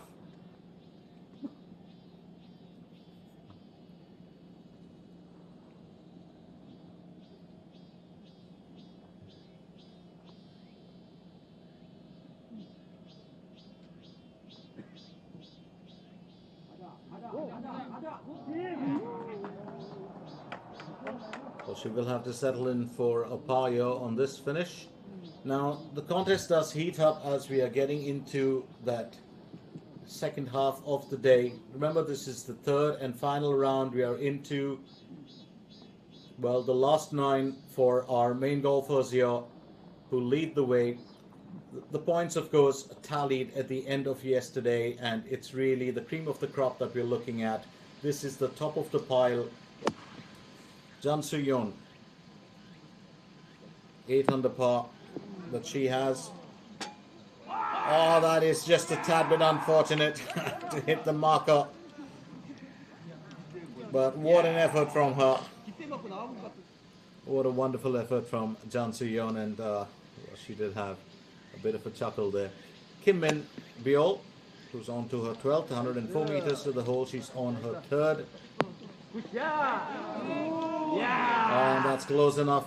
She will have to settle in for a par here on this finish. Now, the contest does heat up as we are getting into that second half of the day. Remember, this is the third and final round. We are into, well, the last 9 for our main golfers here who lead the way. The points, of course, tallied at the end of yesterday, and it's really the cream of the crop that we're looking at. This is the top of the pile. Jang Soo-yeon, 8 under par that she has. Oh, that is just a tad bit unfortunate to hit the marker. But what an effort from her. What a wonderful effort from Jang Soo-yeon, and well, she did have a bit of a chuckle there. Kim Min Biol, who's on to her 12th, 104 meters to the hole. She's on her 3rd. And that's close enough,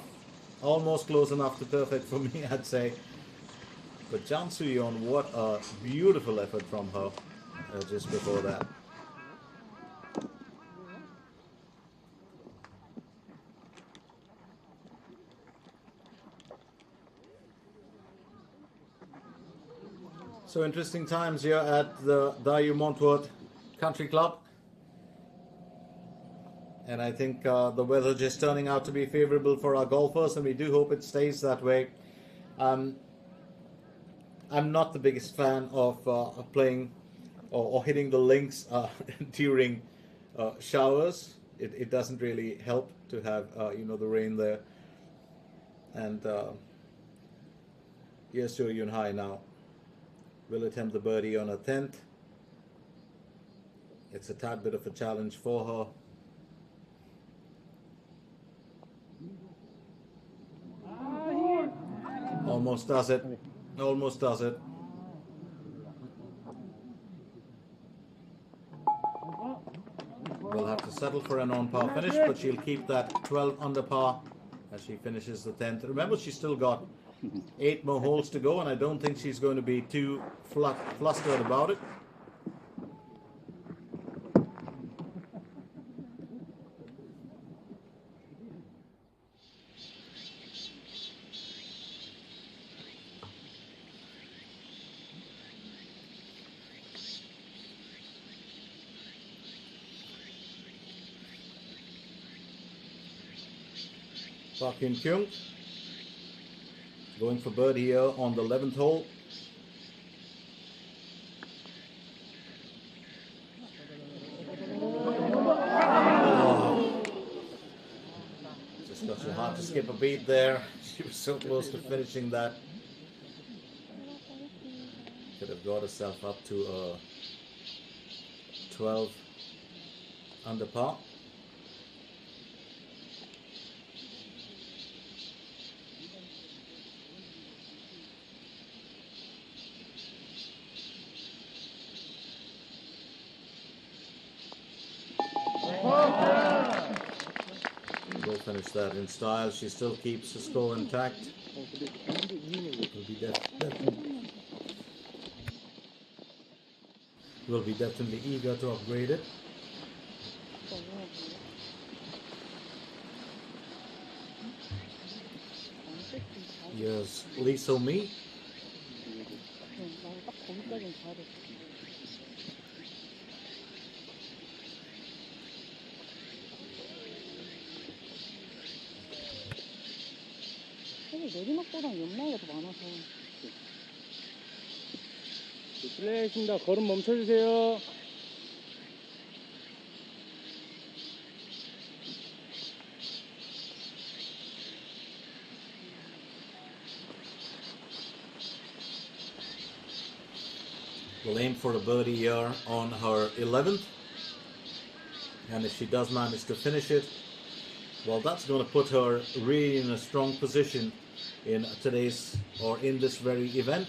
almost close enough to perfect for me, I'd say. But Jang Soo-yeon, what a beautiful effort from her just before that. So interesting times here at the Dayouwinia Country Club. And I think the weather just turning out to be favorable for our golfers, and we do hope it stays that way. I'm not the biggest fan of playing or hitting the links during showers. It doesn't really help to have the rain there. And here's Seo Yoon-hae now. Will attempt the birdie on her 10th. It's a tad bit of a challenge for her. Almost does it. Almost does it. We'll have to settle for an on-par finish, but she'll keep that 12 under par as she finishes the 10th. Remember, she's still got 8 more holes to go, and I don't think she's going to be too flustered about it. Park Hyun-kyung going for birdie here on the 11th hole. Oh. Just got so hard to skip a beat there. She was so close to finishing that. Could have got herself up to a 12 under par. We'll finish that in style. She still keeps the score intact. Will be definitely eager to upgrade it. Here's Lee So-mi. 내리막보다 옆나이가 더 많아서. 실례하겠습니다. 걸음 멈춰주세요. Will aim for a birdie here on her 11th, and if she does manage to finish it, well, that's going to put her really in a strong position in today's, or in this very event.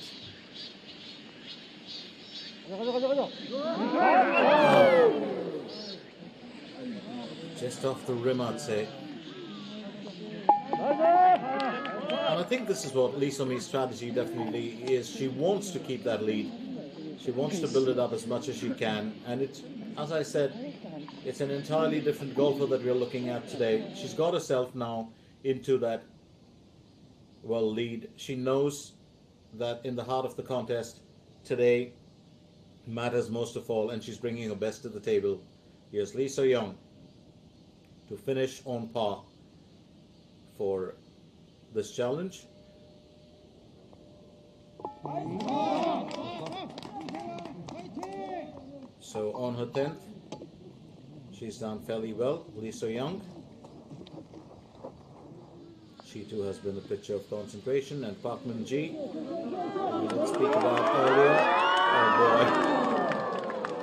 Just off the rim, I'd say. And I think this is what Lee So-mi's strategy definitely is. She wants to keep that lead. She wants to build it up as much as she can. And it's, as I said, It's an entirely different golfer that we're looking at today. She's got herself now into that, well, lead. She knows that in the heart of the contest today matters most of all, and she's bringing her best to the table. Here's Lee So-young to finish on par for this challenge. So on her 10th, she's done fairly well, Lee So-young. She too has been a picture of concentration. And Park Min-ji, we didn't speak about earlier. Oh boy,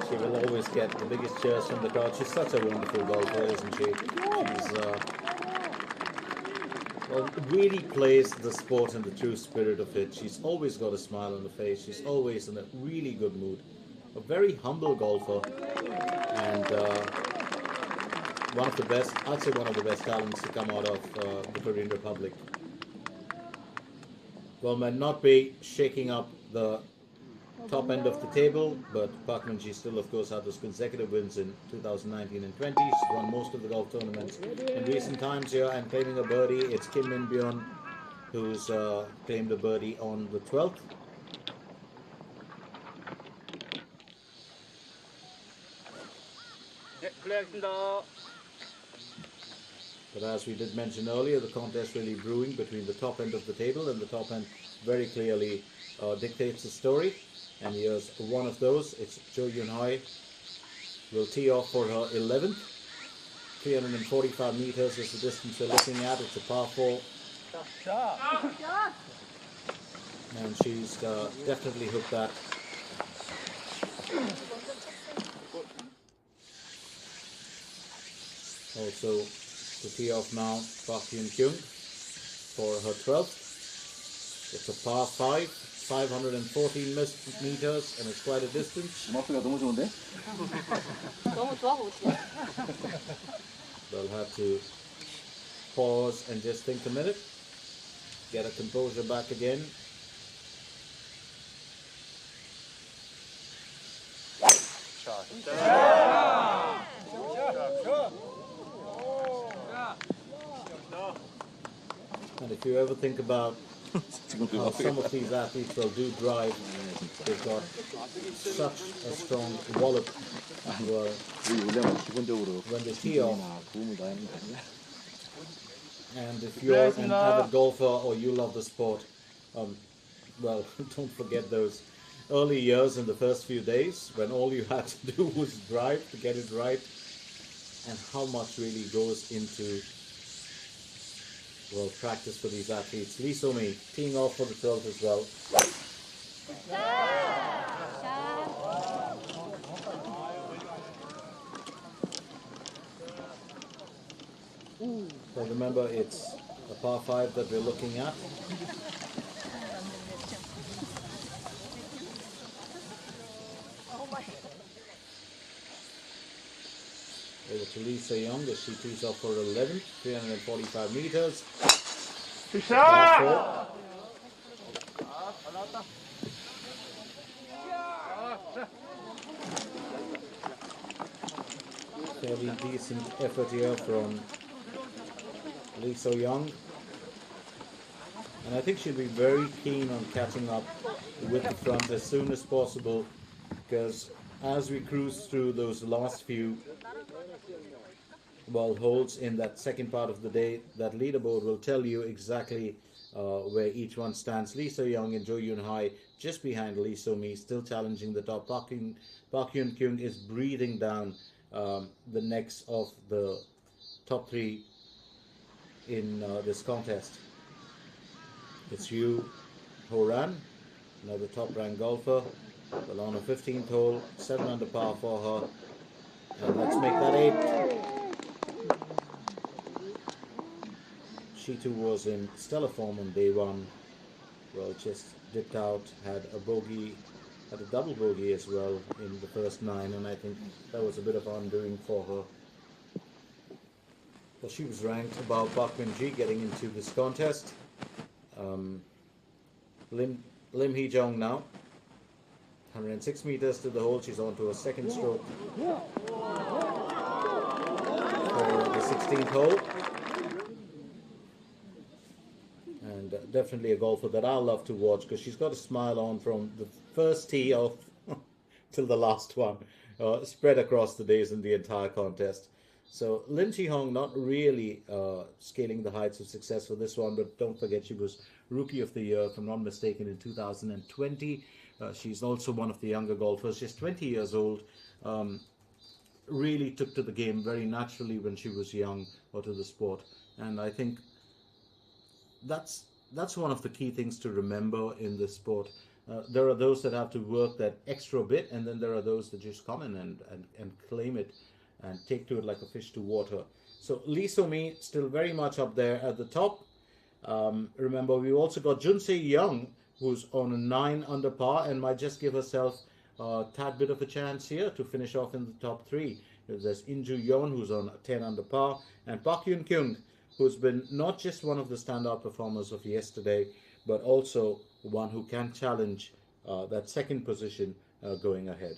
she will always get the biggest cheers from the crowd. She's such a wonderful golfer, isn't she? She's well, really plays the sport in the true spirit of it. She's always got a smile on her face. She's always in a really good mood. A very humble golfer, and one of the best, I'd say one of the best talents to come out of the Korean Republic. Well, might not be shaking up the top end of the table, but Park Min-ji still, of course, had those consecutive wins in 2019 and 20. She's won most of the golf tournaments in recent times here, and claiming a birdie, it's Kim Min-byun who's claimed a birdie on the 12th. But as we did mention earlier, the contest really brewing between the top end of the table, and the top end very clearly dictates the story. And here's one of those. It's Jo Yoon-hae. Will tee off for her 11th. 345 meters is the distance we're looking at. It's a par 4. And she's definitely hooked that. Also to tee off now, Park Hyun-kyung for her 12th. It's a par 5, 514 meters, and it's quite a distance. 너무 좋은데? 너무 좋아 보이시죠? They'll have to pause and just think a minute, get her composure back again. And if you ever think about how some of these athletes will do drive, they've got such a strong wallop when they tee off. And if you're an avid golfer or you love the sport, well, don't forget those early years in the first few days when all you had to do was drive to get it right, and how much really goes into, well, practice for these athletes. Lee So-mi teeing off for the 12th as well. So remember, it's a par 5 that we're looking at. Over to Lee So-young as she tees off for 11, 345 meters. Par 4. Fairly decent effort here from Lee So-young, and I think she'll be very keen on catching up with the front as soon as possible, because as we cruise through those last few, well, holes in that second part of the day, that leaderboard will tell you exactly where each one stands. Lee So-young and Jo Yoon-hae just behind Lee So-mi, still challenging the top. Park Hyun-kyung is breathing down the necks of the top 3 in this contest. It's Yu Ho-ran, another top-ranked golfer, well, on a 15th hole, 7 under par for her, and let's make that 8. She too was in stellar form on day 1. Well, just dipped out, had a bogey, had a double bogey as well in the first 9, and I think that was a bit of undoing for her. Well, she was ranked above Park Min-ji getting into this contest. Lim Hee-jung now, 106 meters to the hole. She's on to her second stroke. 16th hole. And definitely a golfer that I love to watch because she's got a smile on from the first tee off till the last one, spread across the days in the entire contest. So Lin Chi Hong not really scaling the heights of success for this one, but don't forget she was Rookie of the Year, if I'm not mistaken, in 2020. She's also one of the younger golfers. She's 20 years old. Really took to the game very naturally when she was young, or to the sport. And I think that's one of the key things to remember in this sport. There are those that have to work that extra bit, and then there are those that just come in and claim it and take to it like a fish to water. So Lee So-mi still very much up there at the top. Remember, we've also got Jun Se-young, who's on a 9 under par and might just give herself a tad bit of a chance here to finish off in the top 3. There's In-ju Yeon, who's on 10 under par, and Park Hyun-kyung, who's been not just one of the standout performers of yesterday, but also one who can challenge that second position going ahead.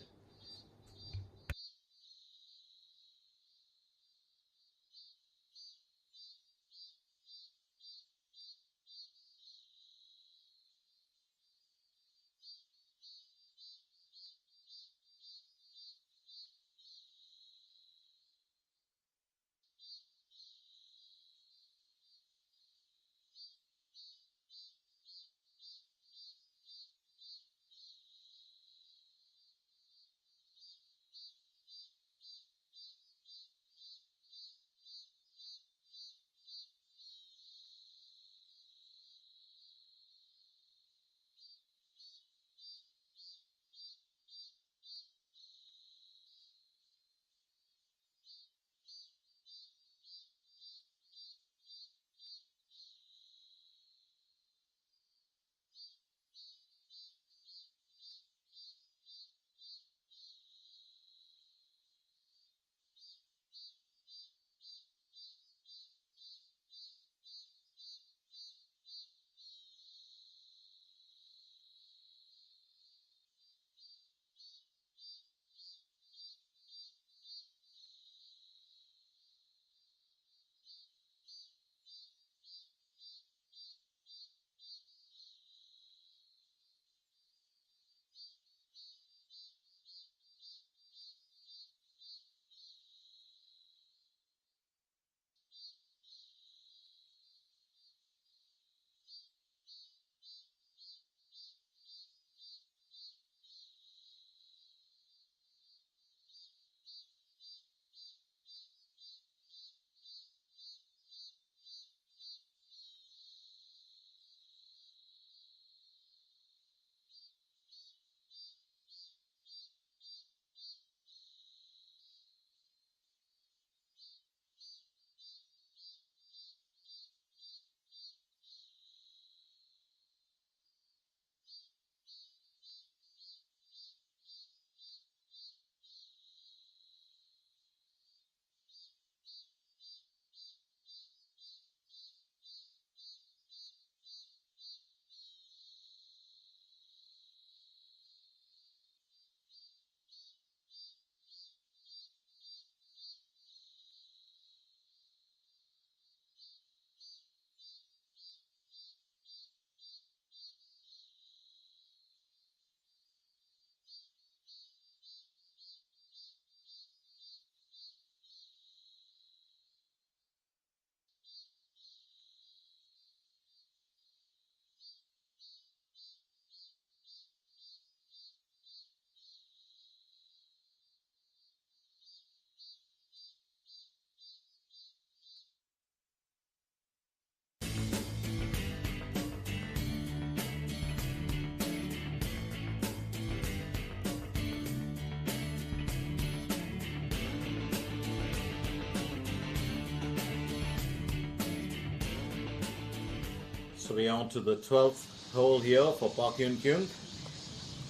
So we're on to the 12th hole here for Park Hyun-kyung,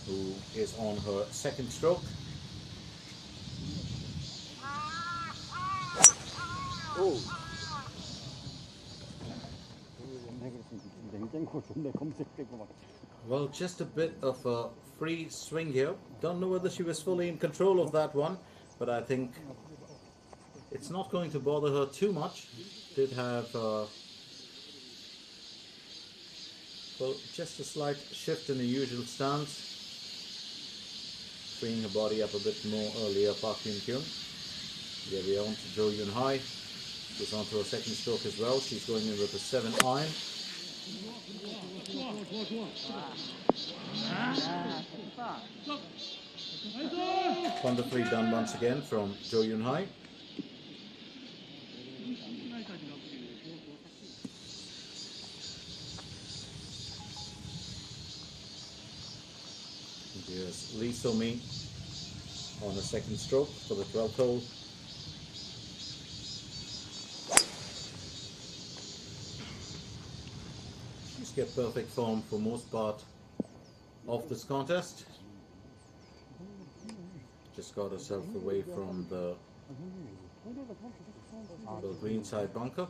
who is on her second stroke. 오. Well, just a bit of a free swing here. Don't know whether she was fully in control of that one, but I think It's not going to bother her too much. Did have well, just a slight shift in the usual stance, freeing her body up a bit more earlier. Park Hyun Kyung. Here we are on to Jo Yun Hai. She's on to her second stroke as well. She's going in with a 7 iron. Wonderfully done once again from Jo Yun Hai. Here's Lee So-mi on the second stroke for the 12th hole. She's kept perfect form for most part of this contest. Just got herself away from the green side bunker.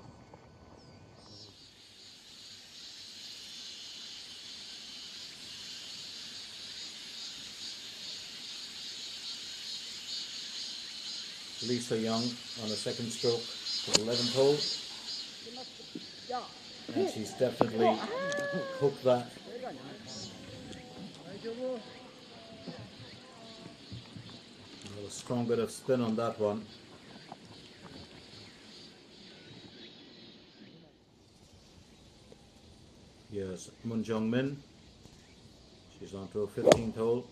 Lisa Young on the second stroke for the 11th hole. And she's definitely hooked that. A strong bit of spin on that one. Here's Moon Jong Min. She's on to her 15th hole.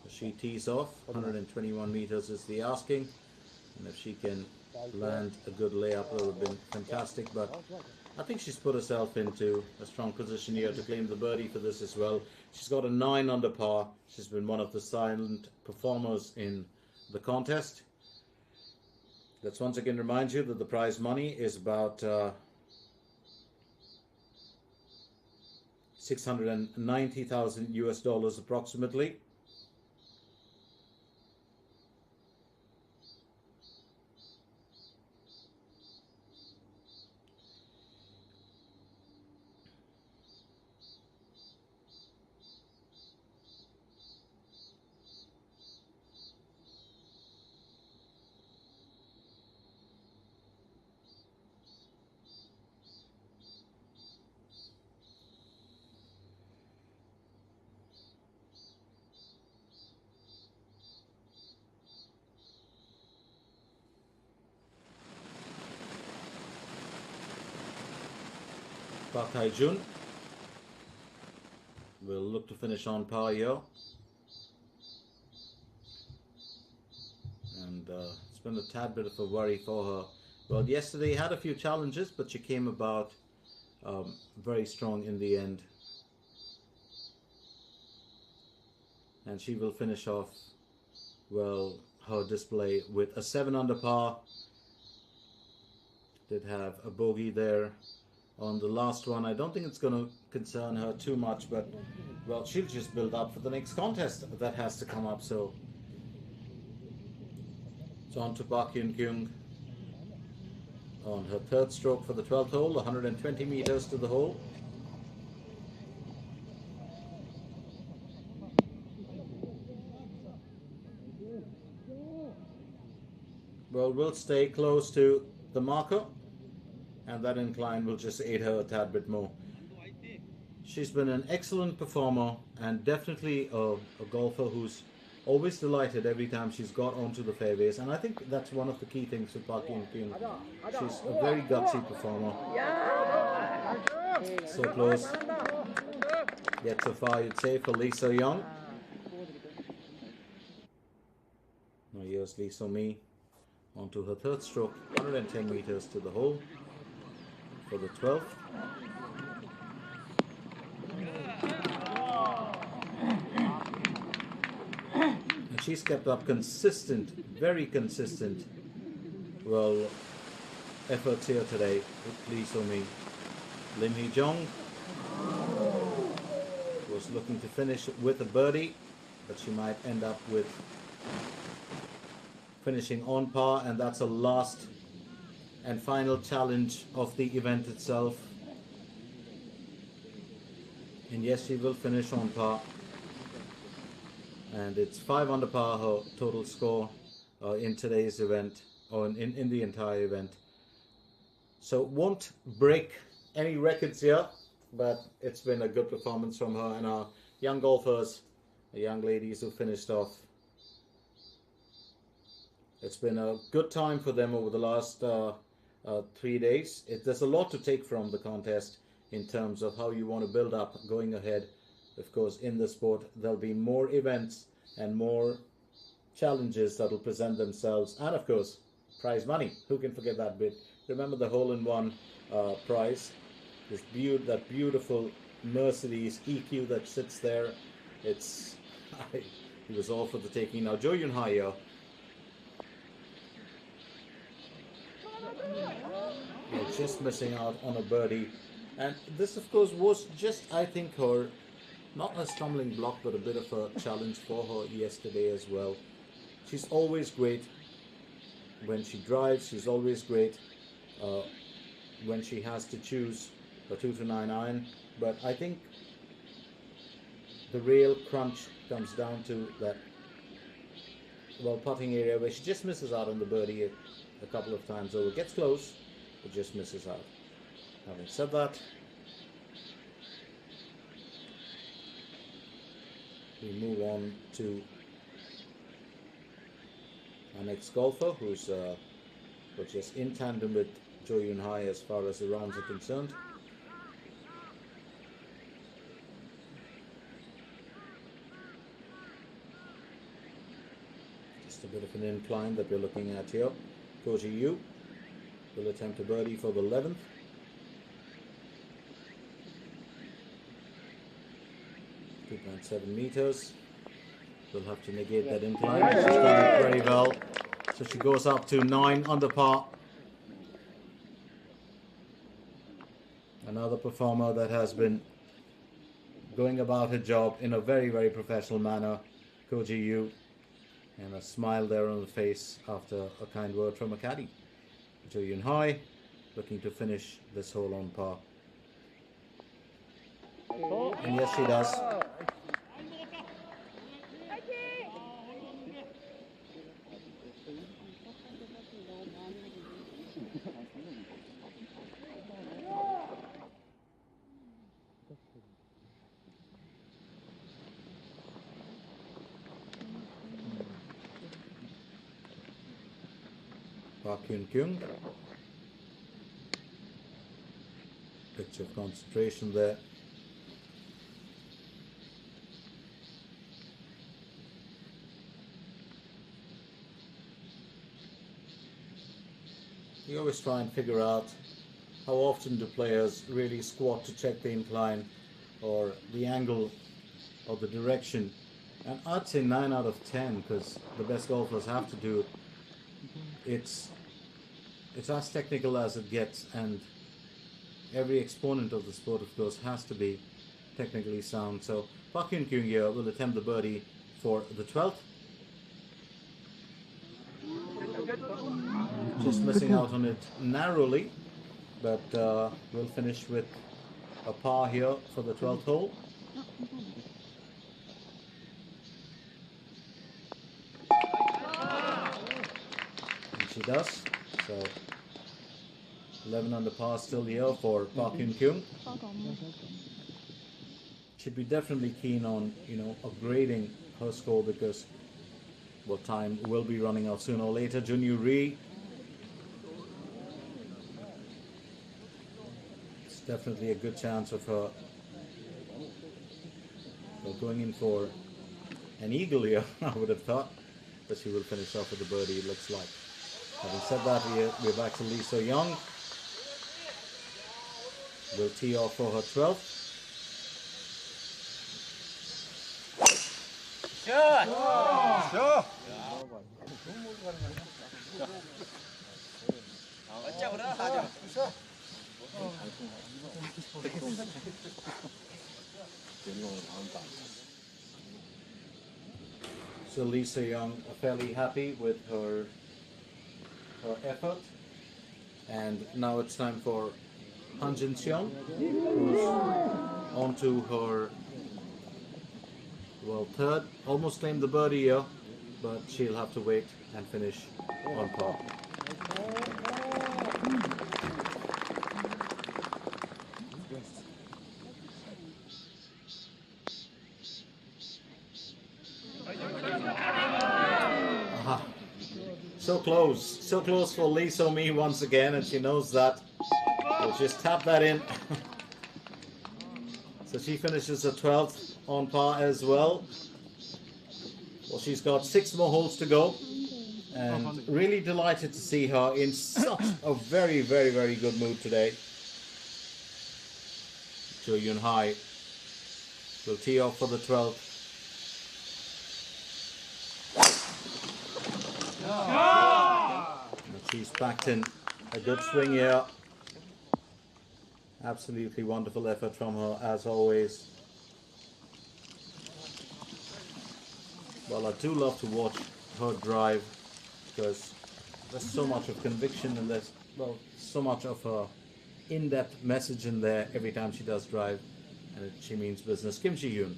She tees off. 121 meters is the asking. And if she can land a good layup, that would have been fantastic. But I think she's put herself into a strong position here to claim the birdie for this as well. She's got a 9 under par. She's been one of the silent performers in the contest. Let's once again remind you that the prize money is about 690,000 US dollars approximately. Park Hae-jun will look to finish on par here. And it's been a tad bit of a worry for her. Well, yesterday had a few challenges, but she came about very strong in the end. And she will finish off, well, her display with a 7 under par. Did have a bogey there on the last one. I don't think it's going to concern her too much, but well, she'll just build up for the next contest that has to come up. So it's on to Park Hyun Kyung on her 3rd stroke for the 12th hole, 120 meters to the hole. Well, we'll stay close to the marker, and that incline will just aid her a tad bit more. She's been an excellent performer and definitely a golfer who's always delighted every time she's got onto the fairways, and I think that's one of the key things with Park Hyun Kyung. She's a very gutsy performer. So close, yet so far you'd say for Lee So-young. Now here's Lee So-mi onto her 3rd stroke, 110 meters to the hole for the 12th. And she's kept up consistent, very consistent, well, efforts here today with Lee So-mi. Lim Hee-jong was looking to finish with a birdie, but she might end up with finishing on par, and that's a last and final challenge of the event itself. And yes, she will finish on par, and it's 5 under par her total score in today's event. in the entire event. So won't break any records here, but it's been a good performance from her and our young golfers, the young ladies who finished off. It's been a good time for them over the last 3 days. There's a lot to take from the contest in terms of how you want to build up going ahead. Of course, in the sport, there'll be more events and more challenges that will present themselves, and of course, prize money. Who can forget that bit? Remember the hole-in-one prize? That beautiful Mercedes EQ that sits there. It was all for the taking. Now, Jo Yun Hai here. Just missing out on a birdie, and this of course was just, I think, her not a stumbling block but a bit of a challenge for her yesterday as well. She's always great when she drives. She's always great when she has to choose a 2 to 9 iron, but I think the real crunch comes down to that putting area where she just misses out on the birdie a couple of times over. Gets close but just misses out. Having said that, we move on to our next golfer, who's just in tandem with Jo Yun Hai as far as the rounds are concerned. Just a bit of an incline that we're looking at here. Koji Yu will attempt a birdie for the 11th. .7 meters. We'll have to negate that incline. She's done it very well. So she goes up to 9 under par. Another performer that has been going about her job in a very, very professional manner. Koji Yu. And a smile there on the face after a kind word from a caddy. Jo Yun Hai looking to finish this hole on par. And yes, she does. Park Hyun Kyung. Picture of concentration there. You always try and figure out how often do players really squat to check the incline or the angle or the direction. And I'd say 9 out of 10, because the best golfers have to do it. It's as technical as it gets, and every exponent of the sport, of course, has to be technically sound. So Park Hyun Kyung here will attempt the birdie for the 12th. Just missing out on it narrowly, but we'll finish with a par here for the 12th hole. And she does. So 11 under par still here for Park Hyun Kyung. Should be definitely keen on, upgrading her score, because time will be running out sooner or later. Junyu Ri. It's definitely a good chance of her going in for an eagle here, I would have thought, but she will finish off with the birdie, it looks like. Having said that, we're back to Lee So-young. Will tee off for her 12th. So Lee So-young fairly happy with her effort, and now it's time for Han Jin-seong, who's on to her third. Almost claimed the birdie here, but she'll have to wait and finish on par. Aha. So close for Lee So-mi once again, and she knows that. We'll just tap that in. So she finishes at 12th on par as well. Well, she's got 6 more holes to go, and really delighted to see her in such a very, very, very good mood today. Jo Yoon-hai will tee off for the 12th. And she's packed in a good swing here. Absolutely wonderful effort from her as always. Well, I do love to watch her drive because there's so much of conviction and there's, well, so much of her in-depth message in there every time she does drive, and she means business. Kim Ji-yoon,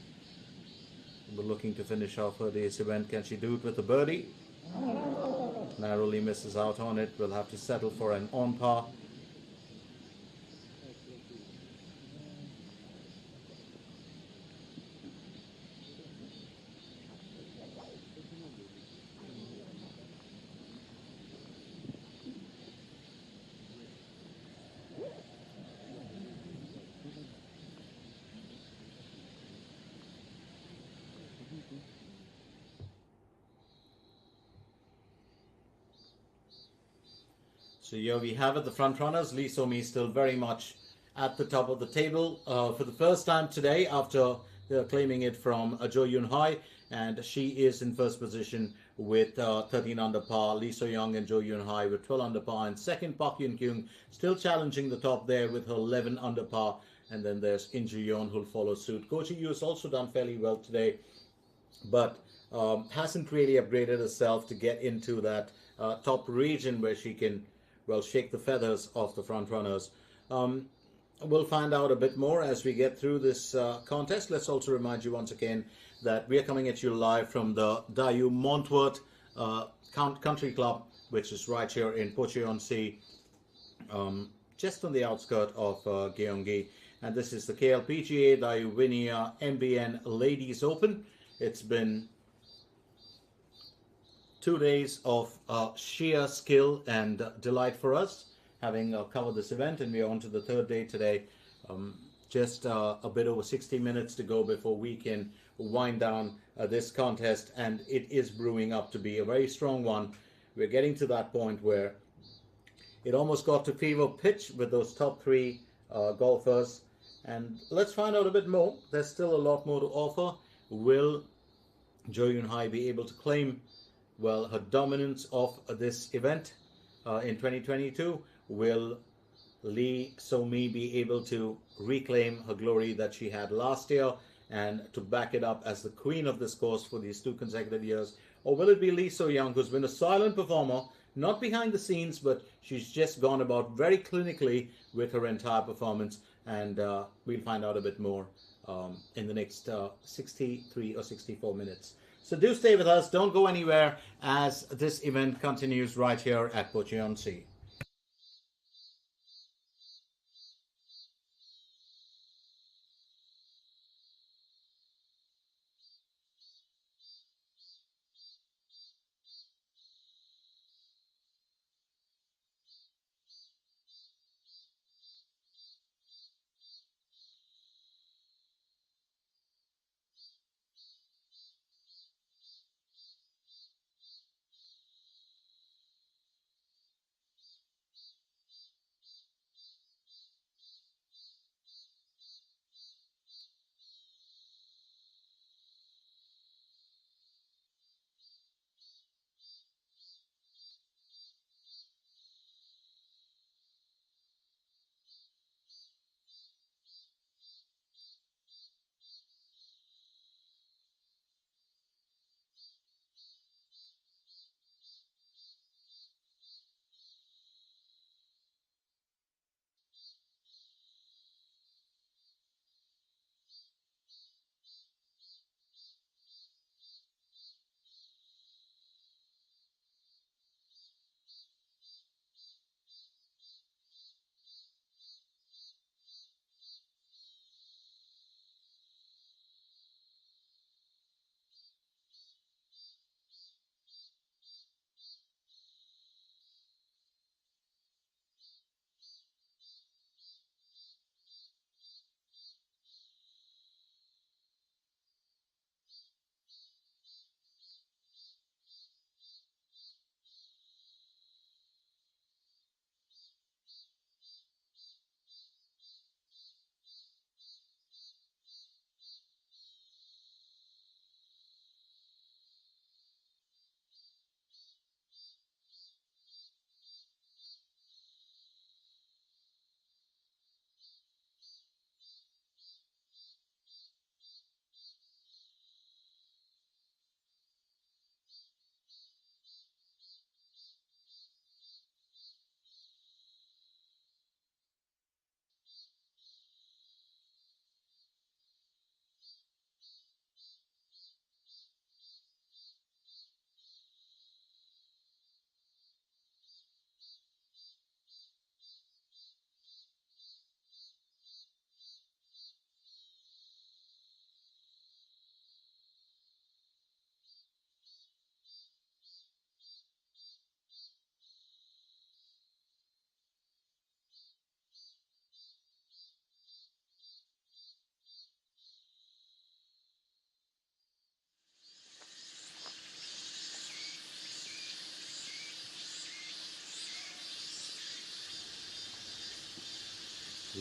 we're looking to finish off her day's event. Can she do it with a birdie? Narrowly misses out on it. We'll have to settle for an on par. So here we have it, the front runners. Lee So-mi still very much at the top of the table for the first time today after claiming it from Jo Yoon-hai, and she is in first position with 13 under par. Lee So-young and Jo Yoon-hai with 12 under par, and second Park Yoon-kyung still challenging the top there with her 11 under par, and then there's In Ju-yeon who'll follow suit. Ko Ji-yoo has also done fairly well today, but hasn't really upgraded herself to get into that top region where she can, well, shake the feathers off the front runners. We'll find out a bit more as we get through this contest. Let's also remind you once again that we are coming at you live from the Daewoo Montworth Country Club, which is right here in Pocheon-si, just on the outskirts of Gyeonggi. And this is the KLPGA Dayouwinia MBN Ladies Open. It's been 2 days of sheer skill and delight for us, having covered this event, and we're on to the 3rd day today. Just a bit over 60 minutes to go before we can wind down this contest, and it is brewing up to be a very strong one. We're getting to that point where it almost got to fever pitch with those top 3 golfers, and let's find out a bit more. There's still a lot more to offer. Will Jo Yoon-hai be able to claim, well, her dominance of this event in 2022? Will Lee So-mi be able to reclaim her glory that she had last year and to back it up as the queen of this course for these 2 consecutive years? Or will it be Lee So-young, who's been a silent performer, not behind the scenes, but she's just gone about very clinically with her entire performance? And we'll find out a bit more in the next 63 or 64 minutes. So do stay with us, don't go anywhere as this event continues right here at Pocheon-si.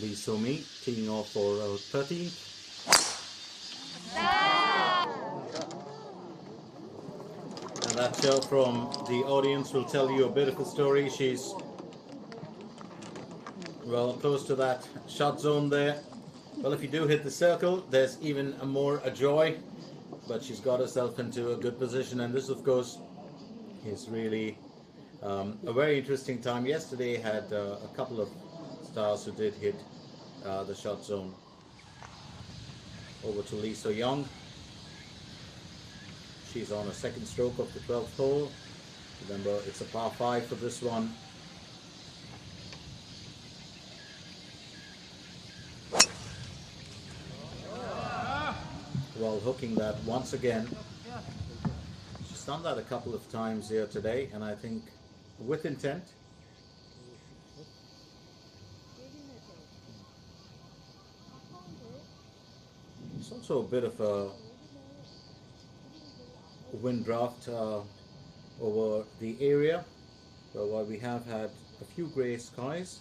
Lee So-mi teeing off for 13th. And that show from the audience will tell you a bit of a story. She's, well, close to that shot zone there. Well, if you do hit the circle, there's even more a joy. But she's got herself into a good position. And this, of course, is really a very interesting time. Yesterday had a couple of stars who did hit the shot zone. Over to Lee So-young. She's on a second stroke of the 12th hole. Remember, it's a par 5 for this one. Well, hooking that once again. She's done that a couple of times here today, and I think with intent. It's also a bit of a wind draft over the area. So while we have had a few grey skies,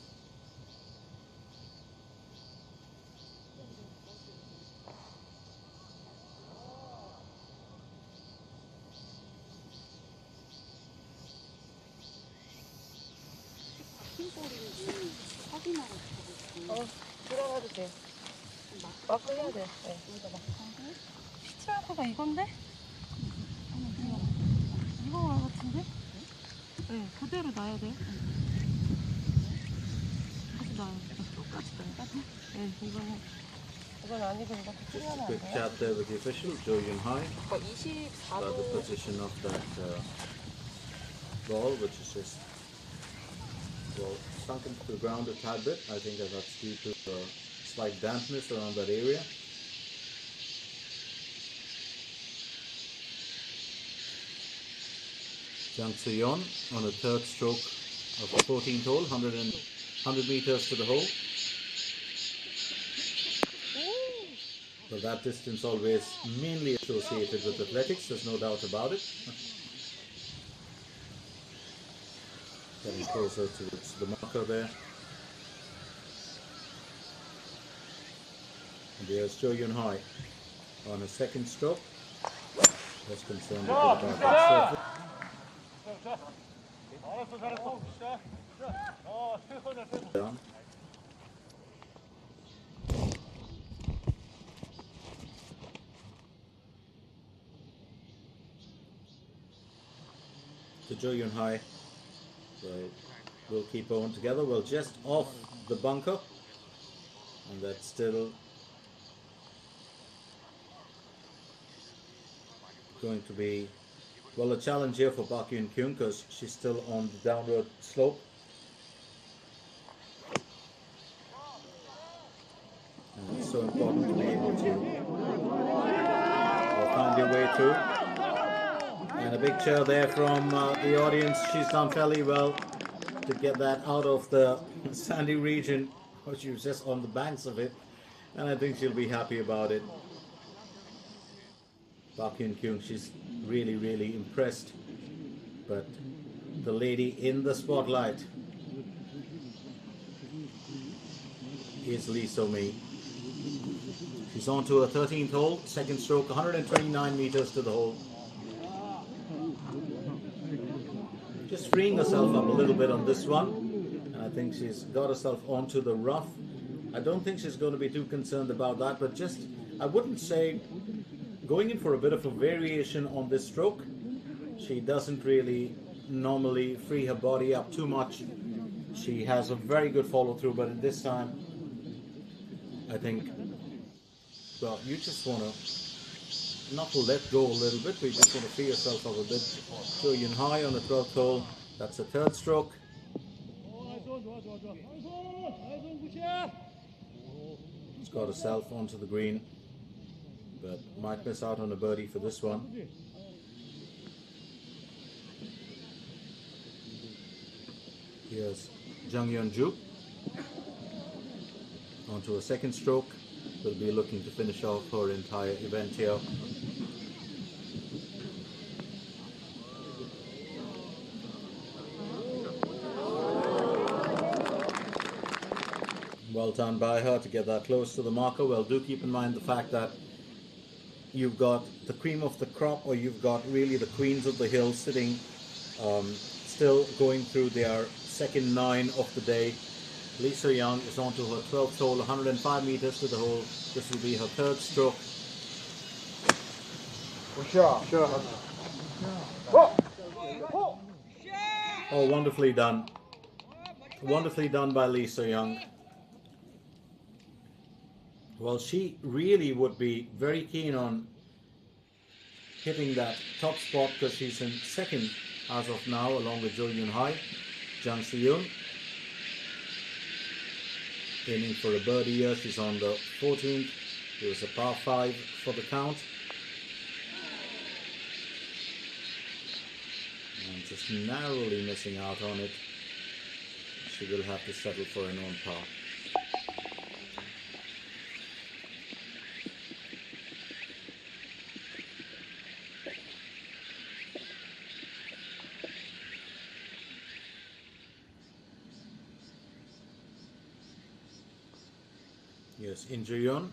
들어가도 돼. 막 끌려야 돼. 네, 여기다가. 피트라크가 이건데? 이거 같은데? 네, 그대로 놔야 돼. 같이 놔요. 똑같이. 네, 이건 아니고 이거 틀려면 안 quick 돼요. chat there with the official, Jo Yun-hai, 24도. about the position of that ball, which is just, well, sunk into the ground a tad bit. I think that's due to slight dampness around that area. Jang So-yeon on a third stroke of the 14th hole, 100 meters to the hole. Well, that distance always mainly associated with athletics, there's no doubt about it. Getting closer to the marker there. And there's Jo Yun-hai on a second stroke. Was concerned a bit about that surface. Down. To Jo Yun-hai. So we'll keep on together. Well, just off the bunker, and that's still going to be, well, a challenge here for Park Yoon-kyung because she's still on the downward slope. And it's so important to be able to find your way through. And a big cheer there from the audience. She's done fairly well to get that out of the sandy region. She was just on the banks of it, and I think she'll be happy about it. Park Yoon-kyung, she's really, really impressed. But the lady in the spotlight is Lee So-mi. She's on to her 13th hole, second stroke, 129 meters to the hole. Just freeing herself up a little bit on this one, and I think she's got herself onto the rough. I don't think she's going to be too concerned about that, but just, I wouldn't say, going in for a bit of a variation on this stroke. She doesn't really normally free her body up too much. She has a very good follow through, but at this time, I think, well, you just want to not to let go a little bit, but you just want to free yourself up a bit. Jo Yun-hai on the 12th hole, that's a third stroke. She's got herself onto the green, but might miss out on a birdie for this one. Here's Jung Yeon-ju onto a second stroke. Will be looking to finish off her entire event here. Well done by her to get that close to the marker. Well, do keep in mind the fact that you've got the cream of the crop, or you've got really the queens of the hill sitting, still going through their second 9 of the day. Lisa Young is on to her 12th hole, 105 meters to the hole. This will be her 3rd stroke. Oh, wonderfully done. Wonderfully done by Lisa Young. Well, she really would be very keen on hitting that top spot because she's in 2nd as of now, along with Jo Yun Hai. Jang Si Yoon aiming for a birdie here. She's on the 14th. It was a par 5 for the count. And just narrowly missing out on it. She will have to settle for an on par. Yes, In Ju-yeon.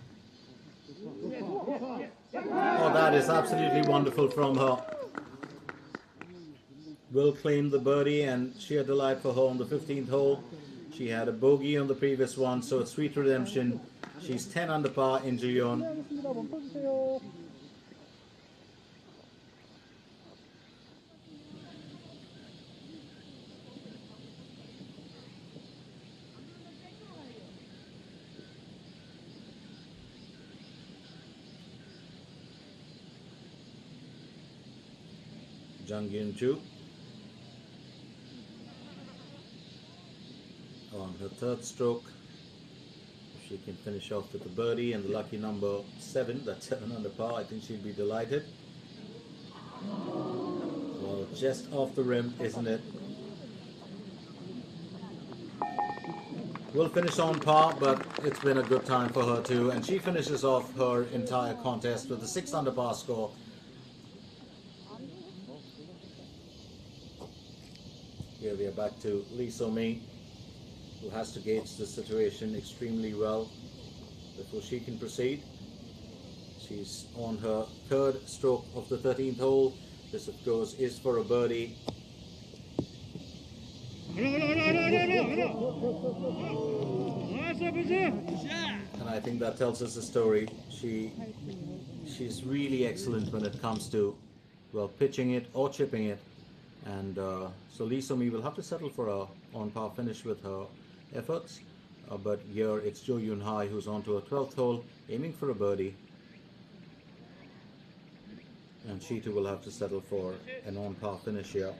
Oh, that is absolutely wonderful from her. Will claim the birdie, and sheer delight for her on the 15th hole. She had a bogey on the previous one, so it's sweet redemption. She's 10 under par, In Ju-yeon. Jang Hyun-ju on her 3rd stroke. If she can finish off with the birdie and the lucky number 7, that's 7 under par, I think she'd be delighted. Well, just off the rim, isn't it? Will finish on par, but it's been a good time for her too, and she finishes off her entire contest with a 6 under par score. Here we are back to Lee So-mi, who has to gauge the situation extremely well before she can proceed. She's on her 3rd stroke of the 13th hole. This, of course, is for a birdie. And I think that tells us the story. She's really excellent when it comes to, well, pitching it or chipping it. And so Lee So-mi will have to settle for a on-par finish with her efforts. But here it's Jo Yun Hai who's on to her 12th hole, aiming for a birdie. And she too will have to settle for an on-par finish here.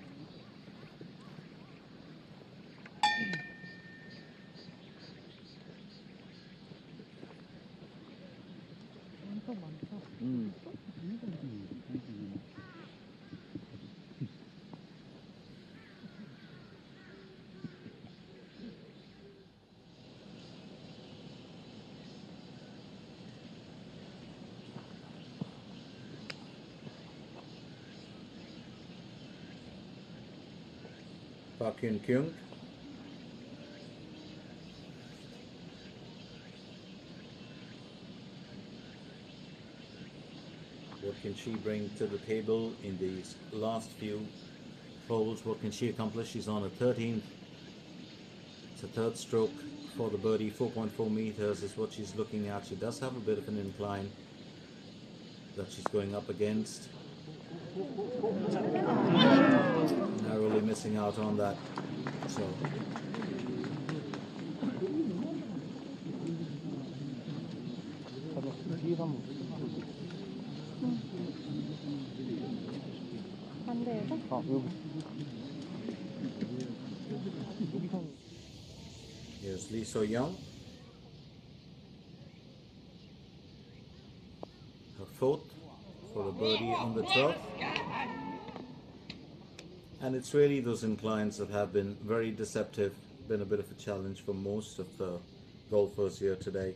Park Hyun Kyung. What can she bring to the table in these last few holes? What can she accomplish? She's on a 13th. It's a 3rd stroke for the birdie. 4.4 meters is what she's looking at. She does have a bit of an incline that she's going up against. Narrowly missing out on that. So here's Lee So-young. Her 4th for a birdie on the 12th. And it's really those inclines that have been very deceptive, been a bit of a challenge for most of the golfers here today.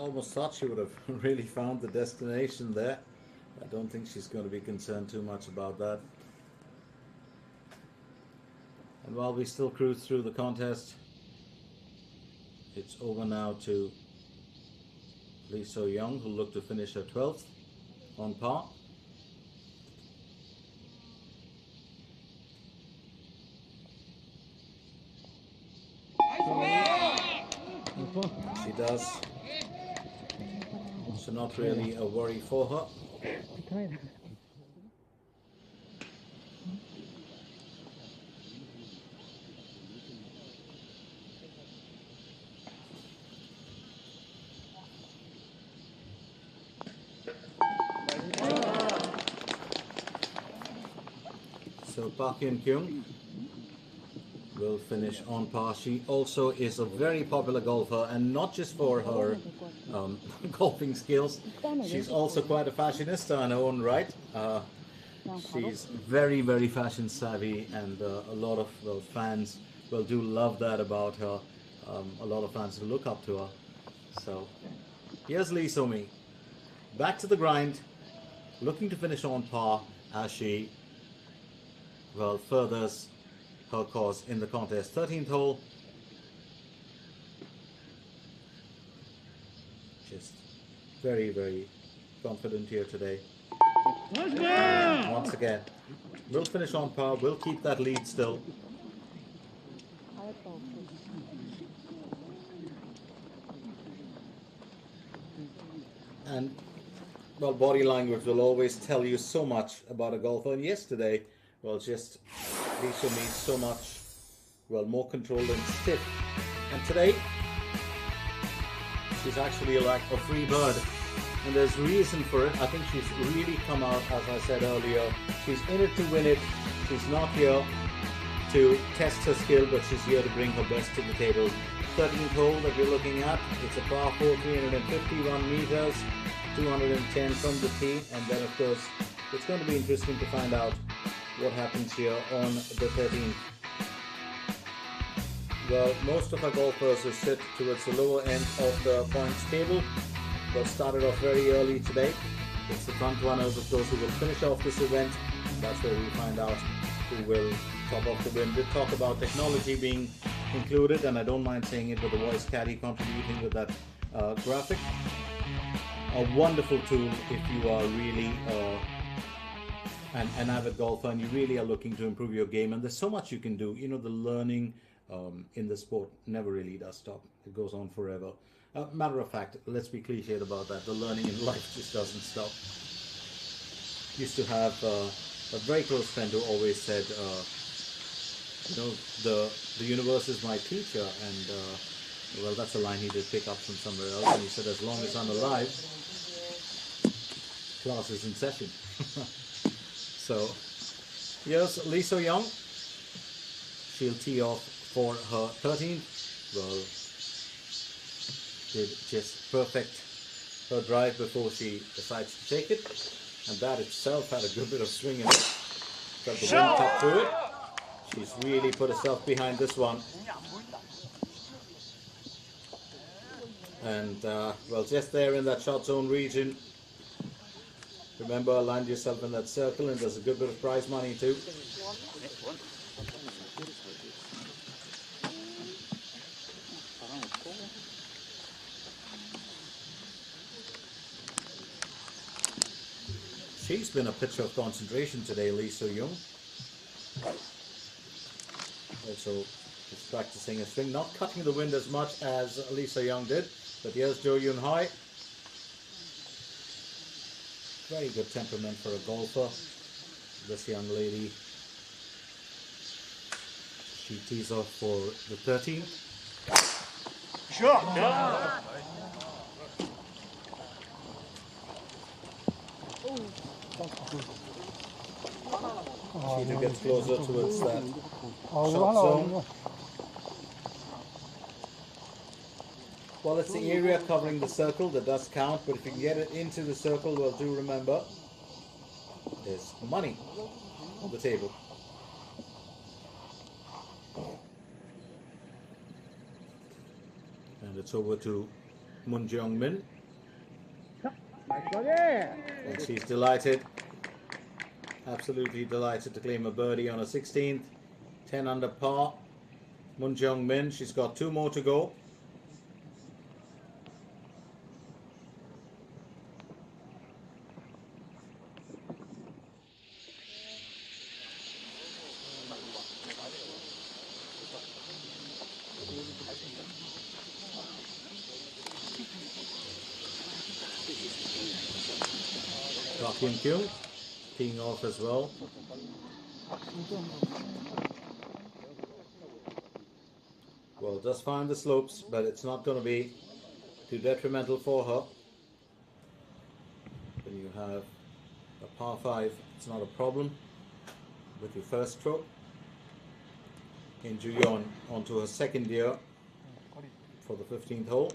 almost thought she would have really found the destination there. I don't think she's going to be concerned too much about that. And while we still cruise through the contest, it's over now to Lee So Young, who looked to finish her 12th on par. She does. So not really a worry for her. So Park Hyun Kyung will finish on par. She also is a very popular golfer, and not just for her golfing skills. She's also quite a fashionista in her own right. She's very, very fashion savvy, and a lot of fans do love that about her. A lot of fans who look up to her. So here's Lee So-mi, back to the grind, looking to finish on par as she furthers her cause in the contest. 13th hole. Just very, very confident here today. And once again, we'll finish on par. We'll keep that lead still. And well, body language will always tell you so much about a golfer. And yesterday, just Lee So-mi so much, more controlled and stiff. And today, she's actually like a free bird. And there's reason for it. I think she's really come out, as I said earlier. She's in it to win it. She's not here to test her skill, but she's here to bring her best to the table. 13th hole that we're looking at. It's a par 4, 351 meters, 210 from the tee. And then, of course, it's going to be interesting to find out what happens here on the 13th. Well, most of our golfers will sit towards the lower end of the points table, but started off very early today. It's the front runners, of course, who will finish off this event. That's where we find out who will top off the win. We'll talk about technology being included, and I don't mind saying it with the voice caddy contributing with that graphic. A wonderful tool if you are really an avid golfer and you really are looking to improve your game, and there's so much you can do. You know, the learning in the sport never really does stop. It goes on forever. Matter of fact, let's be cliched about that. The learning in life just doesn't stop. Used to have a very close friend who always said, the universe is my teacher, and that's a line he did pick up from somewhere else, and he said, as long as I'm alive, class is in session. So here's Lee So Young. She'll tee off for her 13th. Well, did just perfect her drive before she decides to take it, and that itself had a good bit of swing in it. Got the wind cut through it. She's really put herself behind this one. And just there in that shot zone region. Remember, land yourself in that circle, and there's a good bit of prize money too. She's been a picture of concentration today, Lee So Young. Also, just practicing a swing, not cutting the wind as much as Lee So Young did. But here's Jo Yoon Hai. Very good temperament for a golfer. This young lady. She tees off for the 13th. Sure. She gets closer towards that shot zone. Well, it's the area covering the circle that does count, but if you can get it into the circle, well, do remember, there's money on the table. And it's over to Moon Jung-min. And she's delighted, absolutely delighted to claim a birdie on a 16th, 10 under par. Moon Jung Min, she's got 2 more to go. Kim Kyung teeing off as well. Well, just find the slopes, but it's not going to be too detrimental for her. When you have a par 5, it's not a problem with your first stroke. In Juyeon onto her second year for the 15th hole.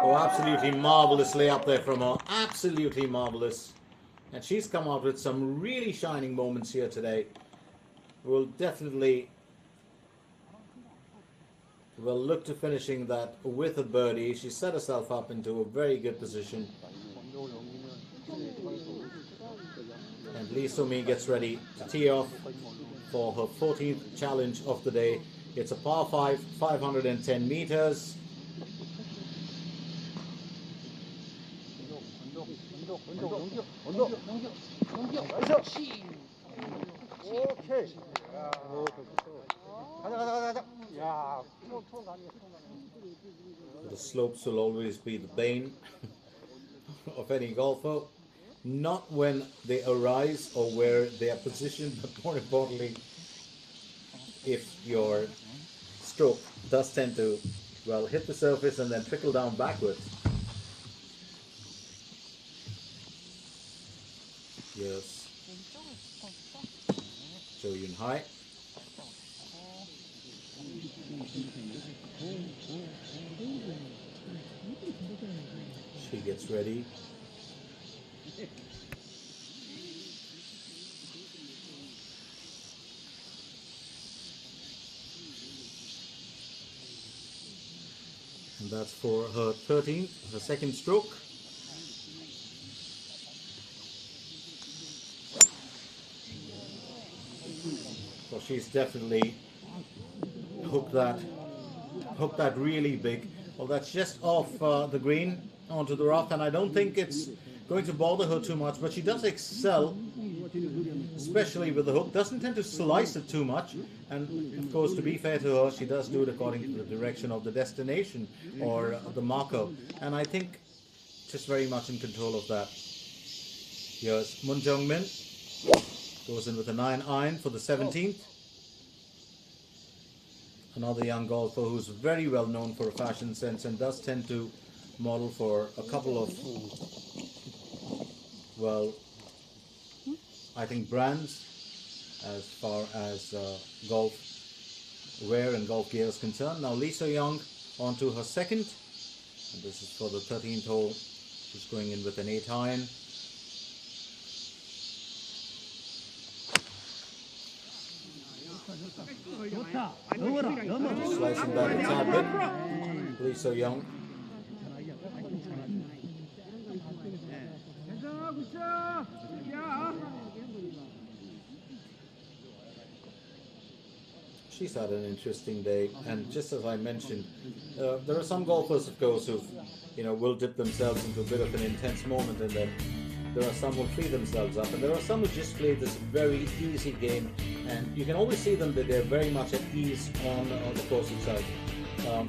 Oh, absolutely marvelous layup there from her. Absolutely marvelous. And she's come out with some really shining moments here today. We'll definitely look to finishing that with a birdie. She set herself up into a very good position. And Lee So-mi gets ready to tee off for her 14th challenge of the day. It's a par 5, 510 meters. The slopes will always be the bane of any golfer. Not when they arise or where they are positioned, but more importantly, if your stroke does tend to, well, hit the surface and then trickle down backwards. Yes. Jo Yun Hai. She gets ready. And that's for her 13th, her second stroke. So she's definitely hooked that really big. Well, that's just off the green onto the rough, and I don't think it's going to bother her too much, but she does excel, especially with the hook. Doesn't tend to slice it too much, and of course, to be fair to her, she does do it according to the direction of the destination or the marker, and I think just very much in control of that. Here's Moon Jung Min, goes in with a 9 iron for the 17th. Another young golfer who's very well known for a fashion sense and does tend to model for a couple of, well, I think brands as far as golf wear and golf gear is concerned. Now Lee So-young on to her second, and this is for the 13th hole. She's going in with an 8 iron. Just slicing that a tad bit. Lee So-young. She's had an interesting day, and just as I mentioned, there are some golfers, of course, who, will dip themselves into a bit of an intense moment, and then there are some who free themselves up, and there are some who just play this very easy game, and you can always see them that they're very much at ease on the course itself.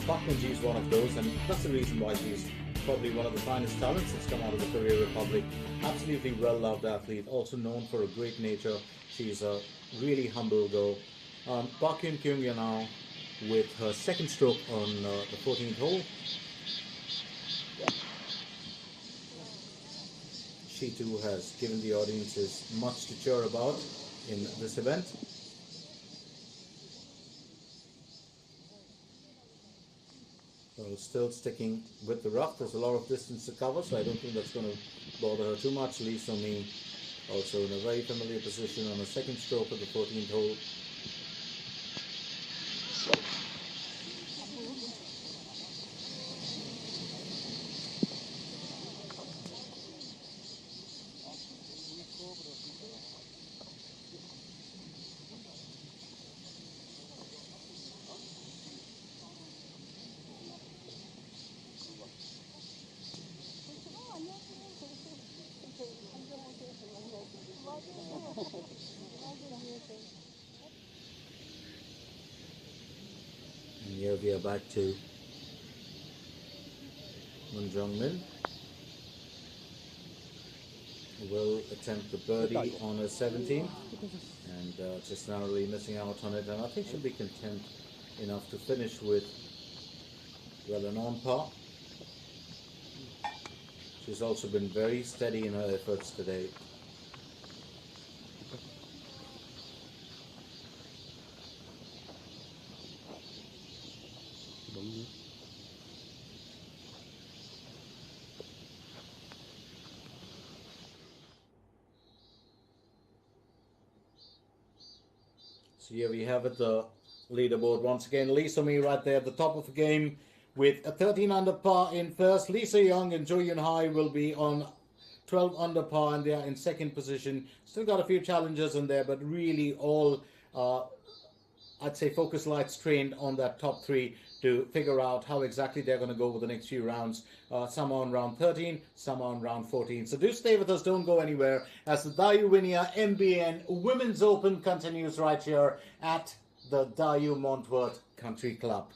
Park Min-ji is one of those, and that's the reason why she's probably one of the finest talents that's come out of the Korea Republic. Absolutely well-loved athlete, also known for a great nature. She's a really humble girl. Park Hyun-kyung now with her second stroke on the 14th hole. She too has given the audiences much to cheer about in this event. Well, still sticking with the rough. There's a lot of distance to cover, so I don't think that's going to bother her too much. Lee So-mi also in a very familiar position on a second stroke of the 14th hole. And here we are back to Moon Jong-min, who will attempt the birdie on her 17th, and just narrowly missing out on it, and I think she'll be content enough to finish with, well, an on par. She's also been very steady in her efforts today. So here we have it, the leaderboard once again. Lee So-mi right there at the top of the game with a 13 under par in first. Lee Se-young and Jo Yun-hai will be on 12 under par, and they are in second position. Still got a few challenges in there, but really all, I'd say, focus lights trained on that top three to figure out how exactly they're going to go over the next few rounds. Some on round 13, some on round 14. So do stay with us, don't go anywhere, as the Dayouwinia MBN Women's Open continues right here at the Dayu Montworth Country Club.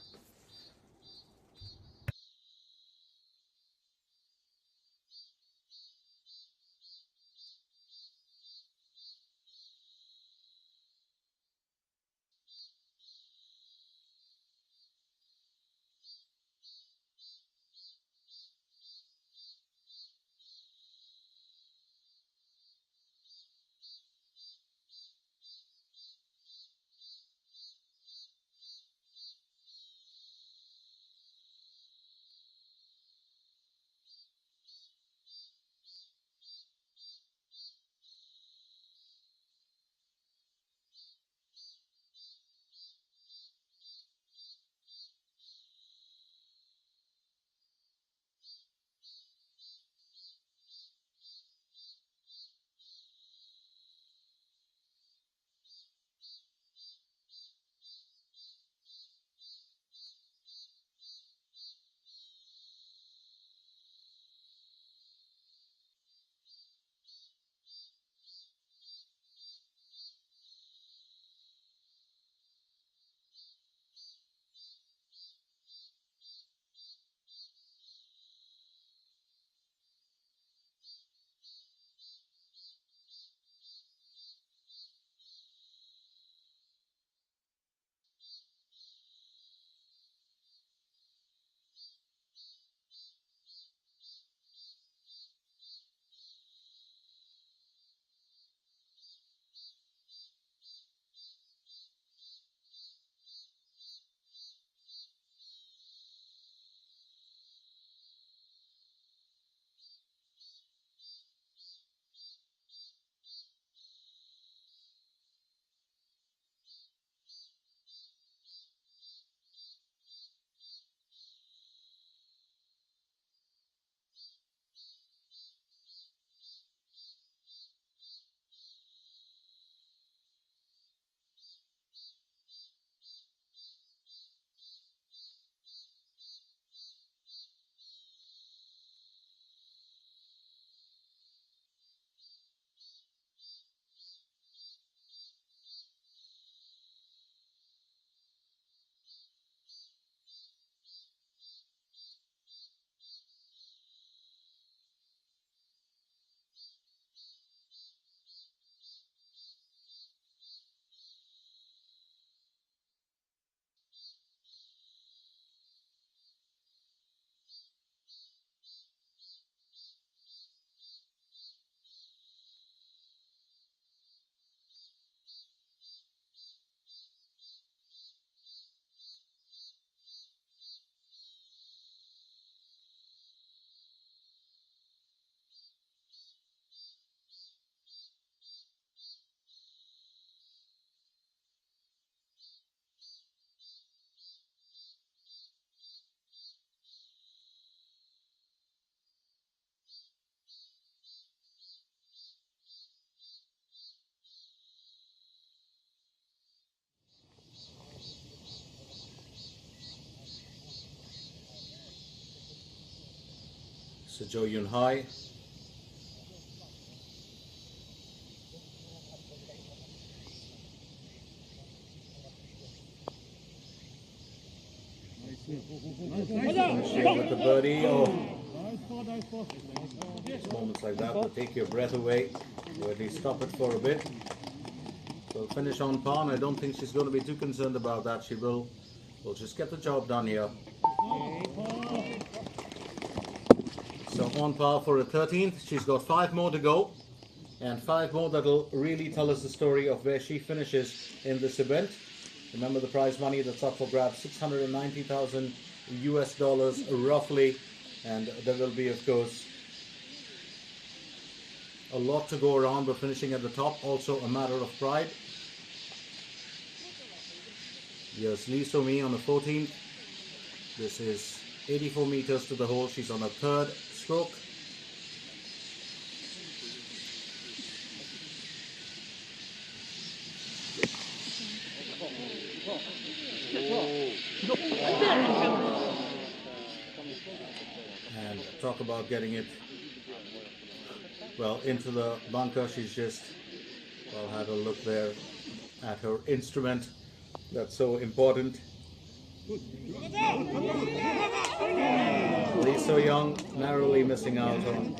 So Jo Yun-hai, With the birdie. Oh, it's moments like that will take your breath away, or at least stop it for a bit. So finish on par, and I don't think she's going to be too concerned about that. She will just get the job done here. So on par for a 13th. She's got 5 more to go, and 5 more that'll really tell us the story of where she finishes in this event. Remember the prize money that's up for grabs, $690,000 US roughly, and there will be, of course, a lot to go around, but finishing at the top also a matter of pride. Here's Dayouwinia on the 14th. This is 84 meters to the hole. She's on her 3rd stroke. And talk about getting it well into the bunker. She's just had a look there at her instrument. That's so important. Lisa Young narrowly missing out on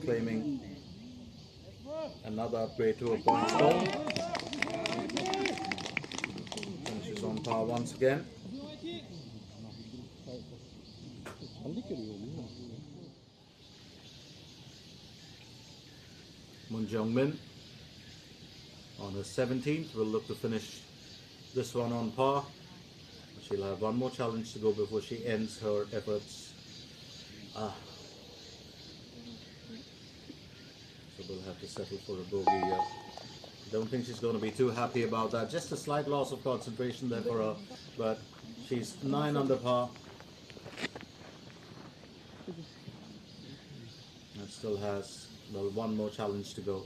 claiming another upgrade to a point score. Finishes on par once again. Moon Jung-min on her 17th will look to finish this one on par. She'll have one more challenge to go before she ends her efforts. So we'll have to settle for a bogey here. Don't think she's going to be too happy about that. Just a slight loss of concentration there for her, but she's 9 under par. And still has one more challenge to go.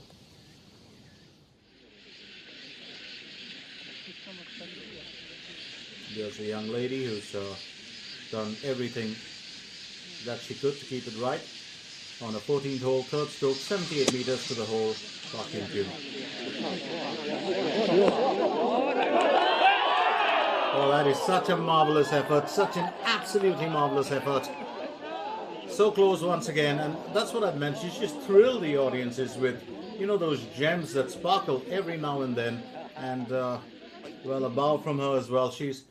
There's a young lady who's done everything that she could to keep it right. On a 14th hole, 3rd stroke, 78 meters to the hole, back in June. Oh, that is such a marvelous effort, such an absolutely marvelous effort. So close once again, and that's what I've meant. She's just thrilled the audiences with, you know, those gems that sparkle every now and then. And, a bow from her as well. She's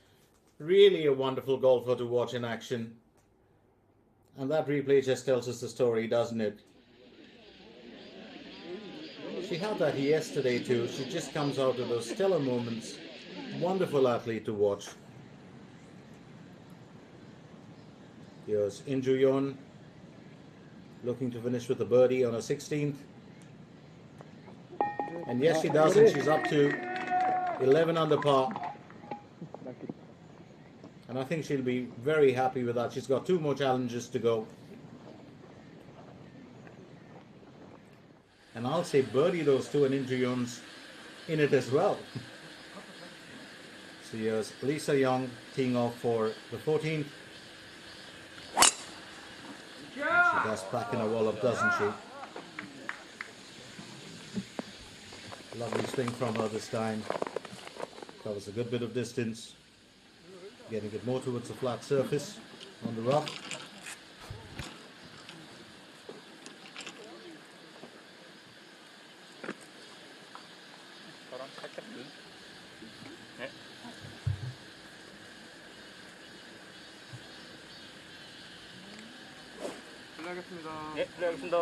really a wonderful golfer to watch in action. And that replay just tells us the story, doesn't it? She had that yesterday too. She just comes out of those stellar moments. Wonderful athlete to watch. Here's In Ju-yeon looking to finish with a birdie on her 16th. And yes, she does, and she's up to 11 under par. And I think she'll be very happy with that. She's got 2 more challenges to go. And I'll say birdie those 2 and In Ju-yeon's in it as well. So here's Lisa Young teeing off for the 14th. She does back in a wallop, doesn't she? Lovely swing from her this time. Covers a good bit of distance. Getting it more towards the flat surface on the rough. 네, 실례하겠습니다.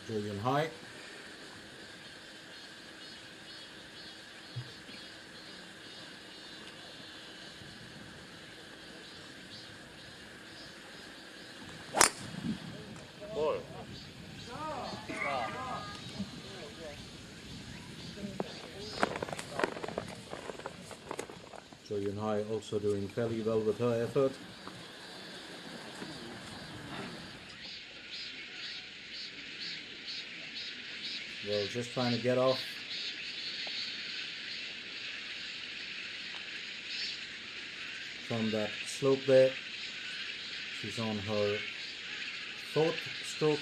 Julian High. 볼. Julian High also doing fairly well with her effort. Well, just trying to get off. From that slope there. She's on her 4th stroke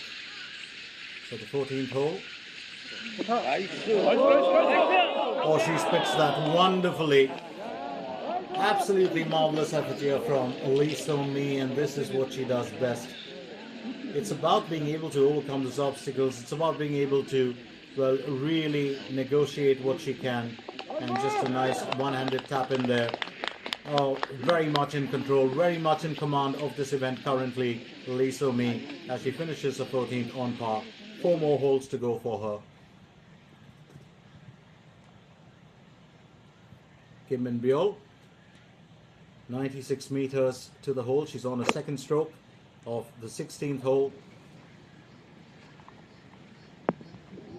for the 14th hole. Oh, she's pitched that wonderfully. Absolutely marvelous effort here from Lee So-mi, and this is what she does best. It's about being able to overcome those obstacles. It's about being able to, well, really negotiate what she can. And just a nice one-handed tap in there. Oh, very much in control, very much in command of this event currently, Lee So-mi, as she finishes the 14th on par. 4 more holes to go for her. Kim Min-byul, 96 meters to the hole. She's on a second stroke of the 16th hole.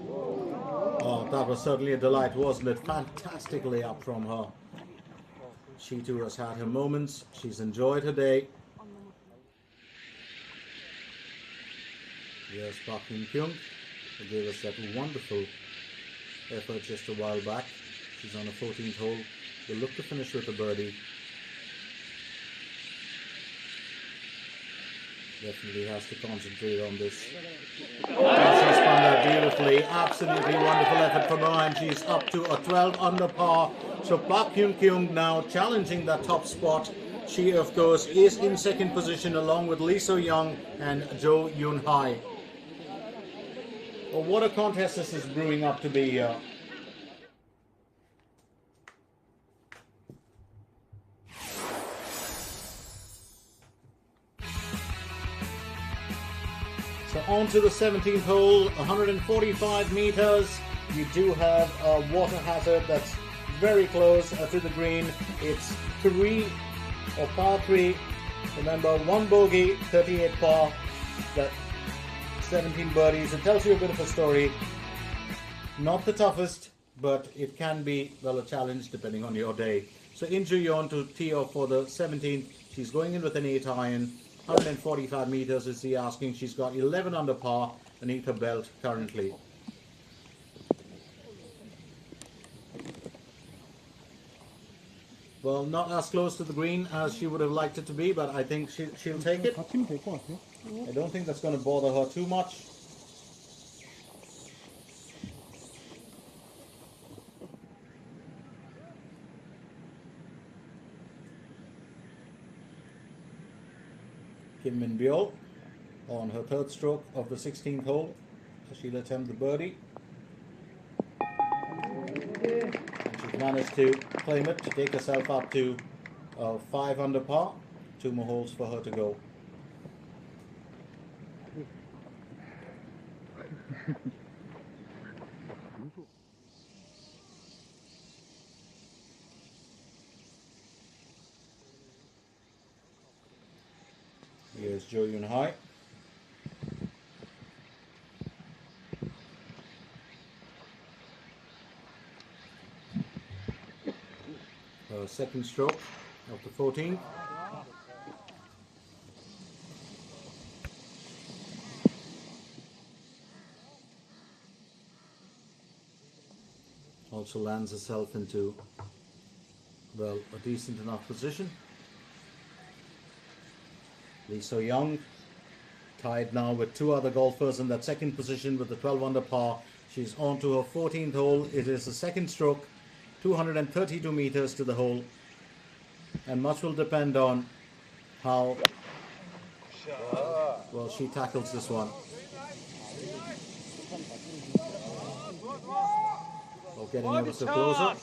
Oh, that was certainly a delight, wasn't it? Fantastic layup from her. She too has had her moments. She's enjoyed her day. Here's Park Hyun-kyung, who gave us that wonderful effort just a while back. She's on a 14th hole. Will look to finish with a birdie. Definitely has to concentrate on this. And she spun that beautifully. Absolutely wonderful effort from her, and she's up to a 12 under par. So Park Hyun-kyung now challenging that top spot. She, of course, is in second position along with Lee So-young and Jo Yoon-hai. Well, what a contest this is brewing up to be here. So on to the 17th hole, 145 meters. You do have a water hazard that's very close to the green. It's 3 or par 3. Remember, 1 bogey, 38 par, that 17 birdies. It tells you a bit of a story. Not the toughest, but it can be, well, a challenge depending on your day. So In Ju-yeon to tee off for the 17th. She's going in with an 8 iron. 145 meters is the asking. She's got 11 under par beneath her belt currently. Well, not as close to the green as she would have liked it to be, but I think she'll take it. I don't think that's going to bother her too much. Kim Min-byul on her 3rd stroke of the 16th hole. She'll attempt the birdie. And she's managed to claim it to take herself up to 5 under par. 2 more holes for her to go. Here's Jo Yoon-hai. Her 2nd stroke of the 14th. Also lands herself into, well, a decent enough position. Lee So-young tied now with 2 other golfers in that 2nd position with the 12 under par. She's on to her 14th hole. It is the 2nd stroke, 232 meters to the hole, and much will depend on how well she tackles this one. Oh, getting ever so closer.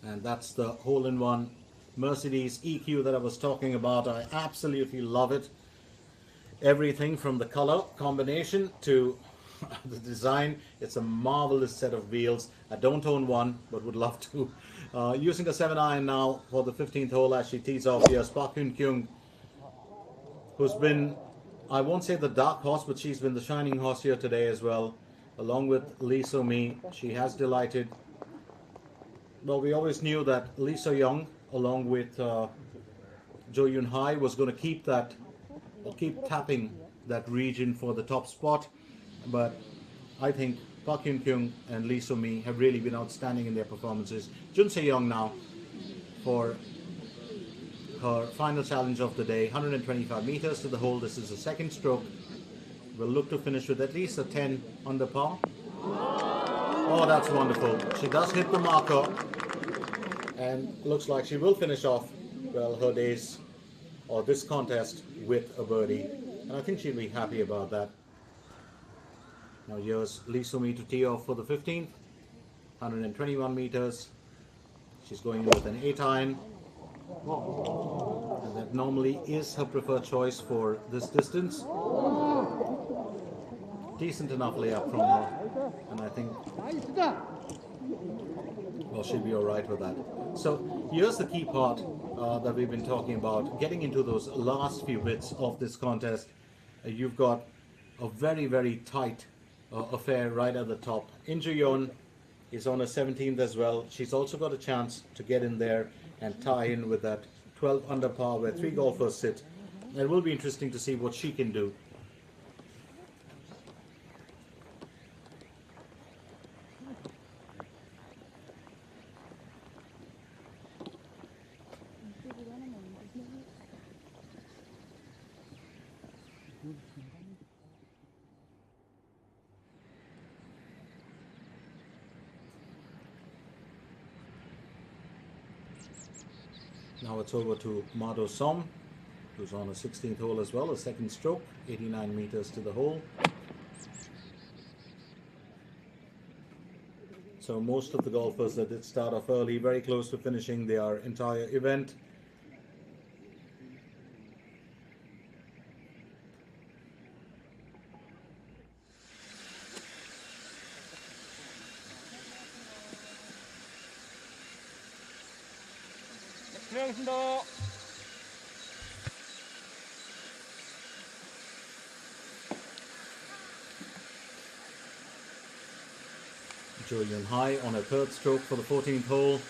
And that's the hole-in-one Mercedes EQ that I was talking about. I absolutely love it. Everything from the color combination to the design. It's a marvelous set of wheels. I don't own one, but would love to. Using a 7 iron now for the 15th hole as she tees off here. Park Hyun-kyung, who's been, I won't say the dark horse, but she's been the shining horse here today as well. Along with Lee So-mi, she has delighted. Well, we always knew that Lee So-young, along with Jo Yoon-hai, was going to keep tapping that region for the top spot. But I think Park Hyun-kyung and Lee So-mi have really been outstanding in their performances. Jun Se-young now for her final challenge of the day, 125 meters to the hole. This is the second stroke. We'll look to finish with at least a 10 under par. Oh, that's wonderful. She does hit the marker and looks like she will finish off, well, her days or this contest with a birdie. And I think she'll be happy about that. Now here's Leaderboard to tee off for the 15th. 121 meters. She's going in with an 8 iron. And that normally is her preferred choice for this distance. Decent enough layup from her. And I think, well, she'll be alright with that. So here's the key part that we've been talking about. Getting into those last few bits of this contest. You've got a very, very tight affair right at the top. Injuyon is on her 17th as well. She's also got a chance to get in there and tie in with that 12 under par where 3 golfers sit. It will be interesting to see what she can do. Now it's over to Mado Som, who's on a 16th hole as well, a second stroke, 89 meters to the hole. So most of the golfers that did start off early, very close to finishing their entire event. 들어가겠습니다. Julian High on a third stroke for the 14th hole,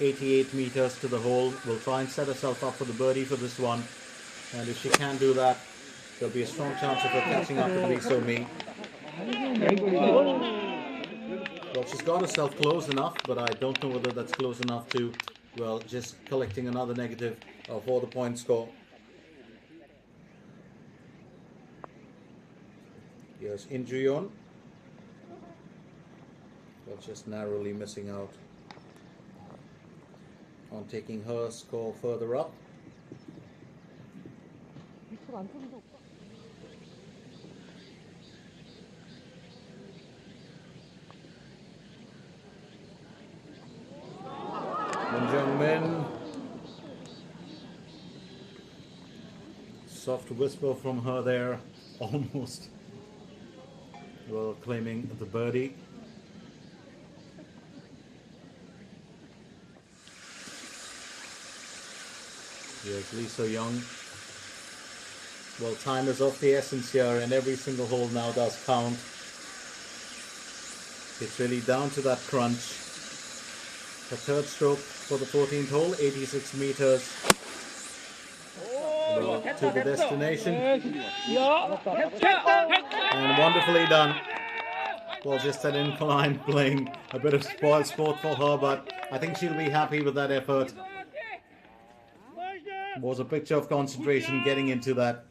88 meters to the hole. Will try and set herself up for the birdie for this one, and if she can do that, there'll be a strong chance of her catching up with Lisa Me. Well, she's got herself close enough, but I don't know whether that's close enough to, well, just collecting another negative for the point score. Here's Injuyon. Well, just narrowly missing out on taking her score further up. Min. Soft whisper from her there, almost, well, claiming the birdie. Here's Lisa Young. Well, time is of the essence here, and every single hole now does count. It's really down to that crunch. The third stroke for the 14th hole, 86 meters to the destination. And wonderfully done. Well, just an incline playing a bit of spoil sport for her, but I think she'll be happy with that effort. It was a picture of concentration getting into that.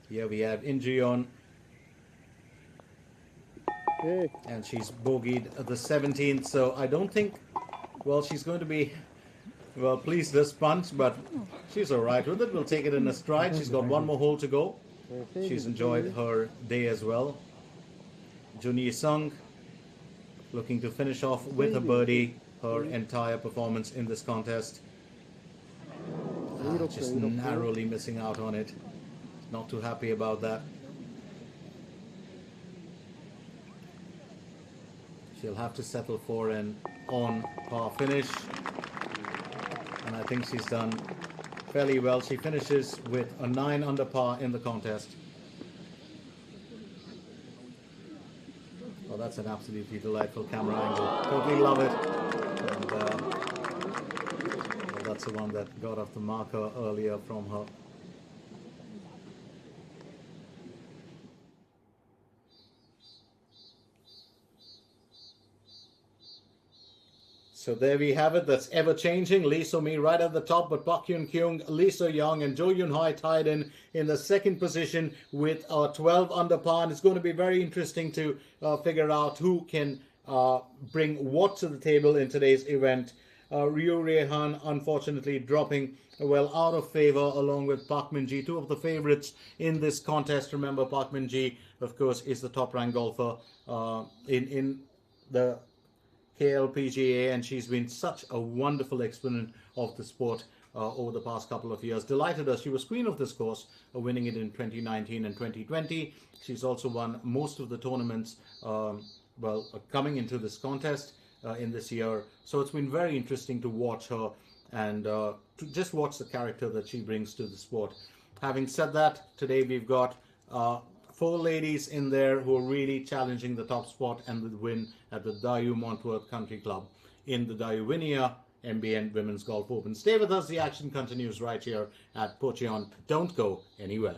Here we have Injuyon. And she's bogeyed the 17th, so I don't think, well, she's going to be, well, pleased this punch, but she's alright with it. We'll take it in a stride. She's got one more hole to go. She's enjoyed her day as well. Junhee Sung looking to finish off with a birdie her entire performance in this contest. Just narrowly missing out on it. Not too happy about that. She'll have to settle for an on-par finish, and I think she's done fairly well. She finishes with a 9 under par in the contest. Well, that's an absolutely delightful camera angle. Totally love it. And well, that's the one that got off the marker earlier from her. So there we have it. That's ever changing. Lee So Mi right at the top, but Park Hyun Kyung, Lee So Young, and Jo Yun Hai tied in the second position with 12 under par. And it's going to be very interesting to figure out who can bring what to the table in today's event. Ryu Rehan unfortunately dropping well out of favor along with Park Min Ji, two of the favorites in this contest. Remember, Park Min Ji, of course, is the top ranked golfer in the KLPGA, and she's been such a wonderful exponent of the sport over the past couple of years. Delighted her. She was queen of this course, winning it in 2019 and 2020. She's also won most of the tournaments coming into this contest in this year. So it's been very interesting to watch her and to just watch the character that she brings to the sport. Having said that, today we've got 4 ladies in there who are really challenging the top spot and the win at the Dayu Montworth Country Club in the Dayouwinia MBN Women's Golf Open. Stay with us. The action continues right here at Pocheon. Don't go anywhere.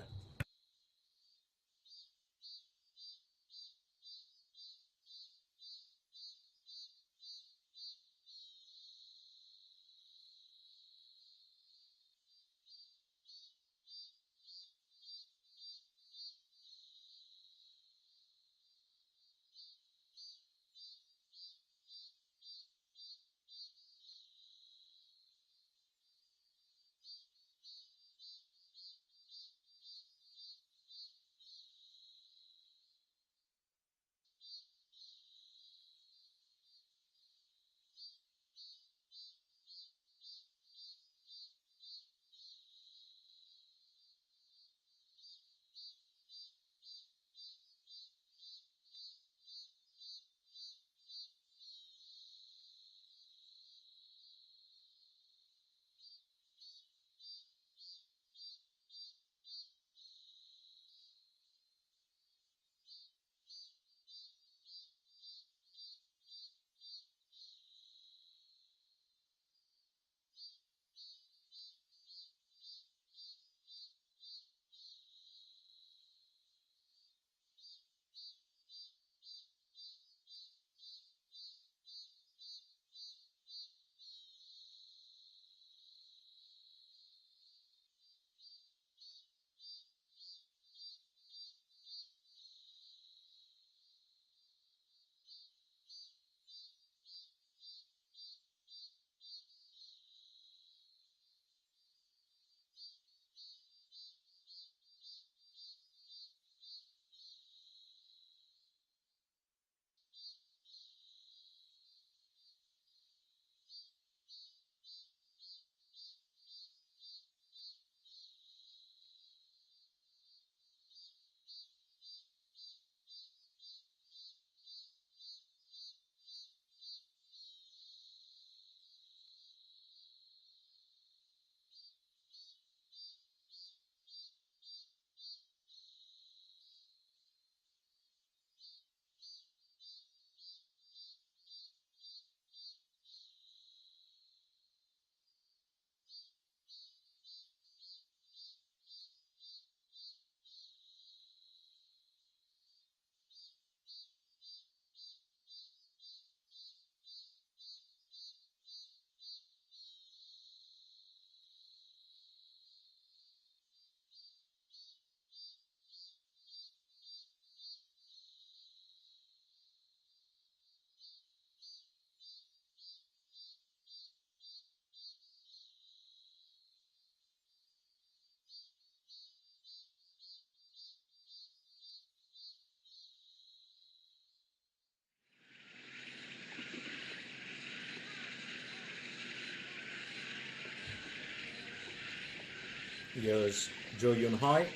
Here's Jo Yun Hai.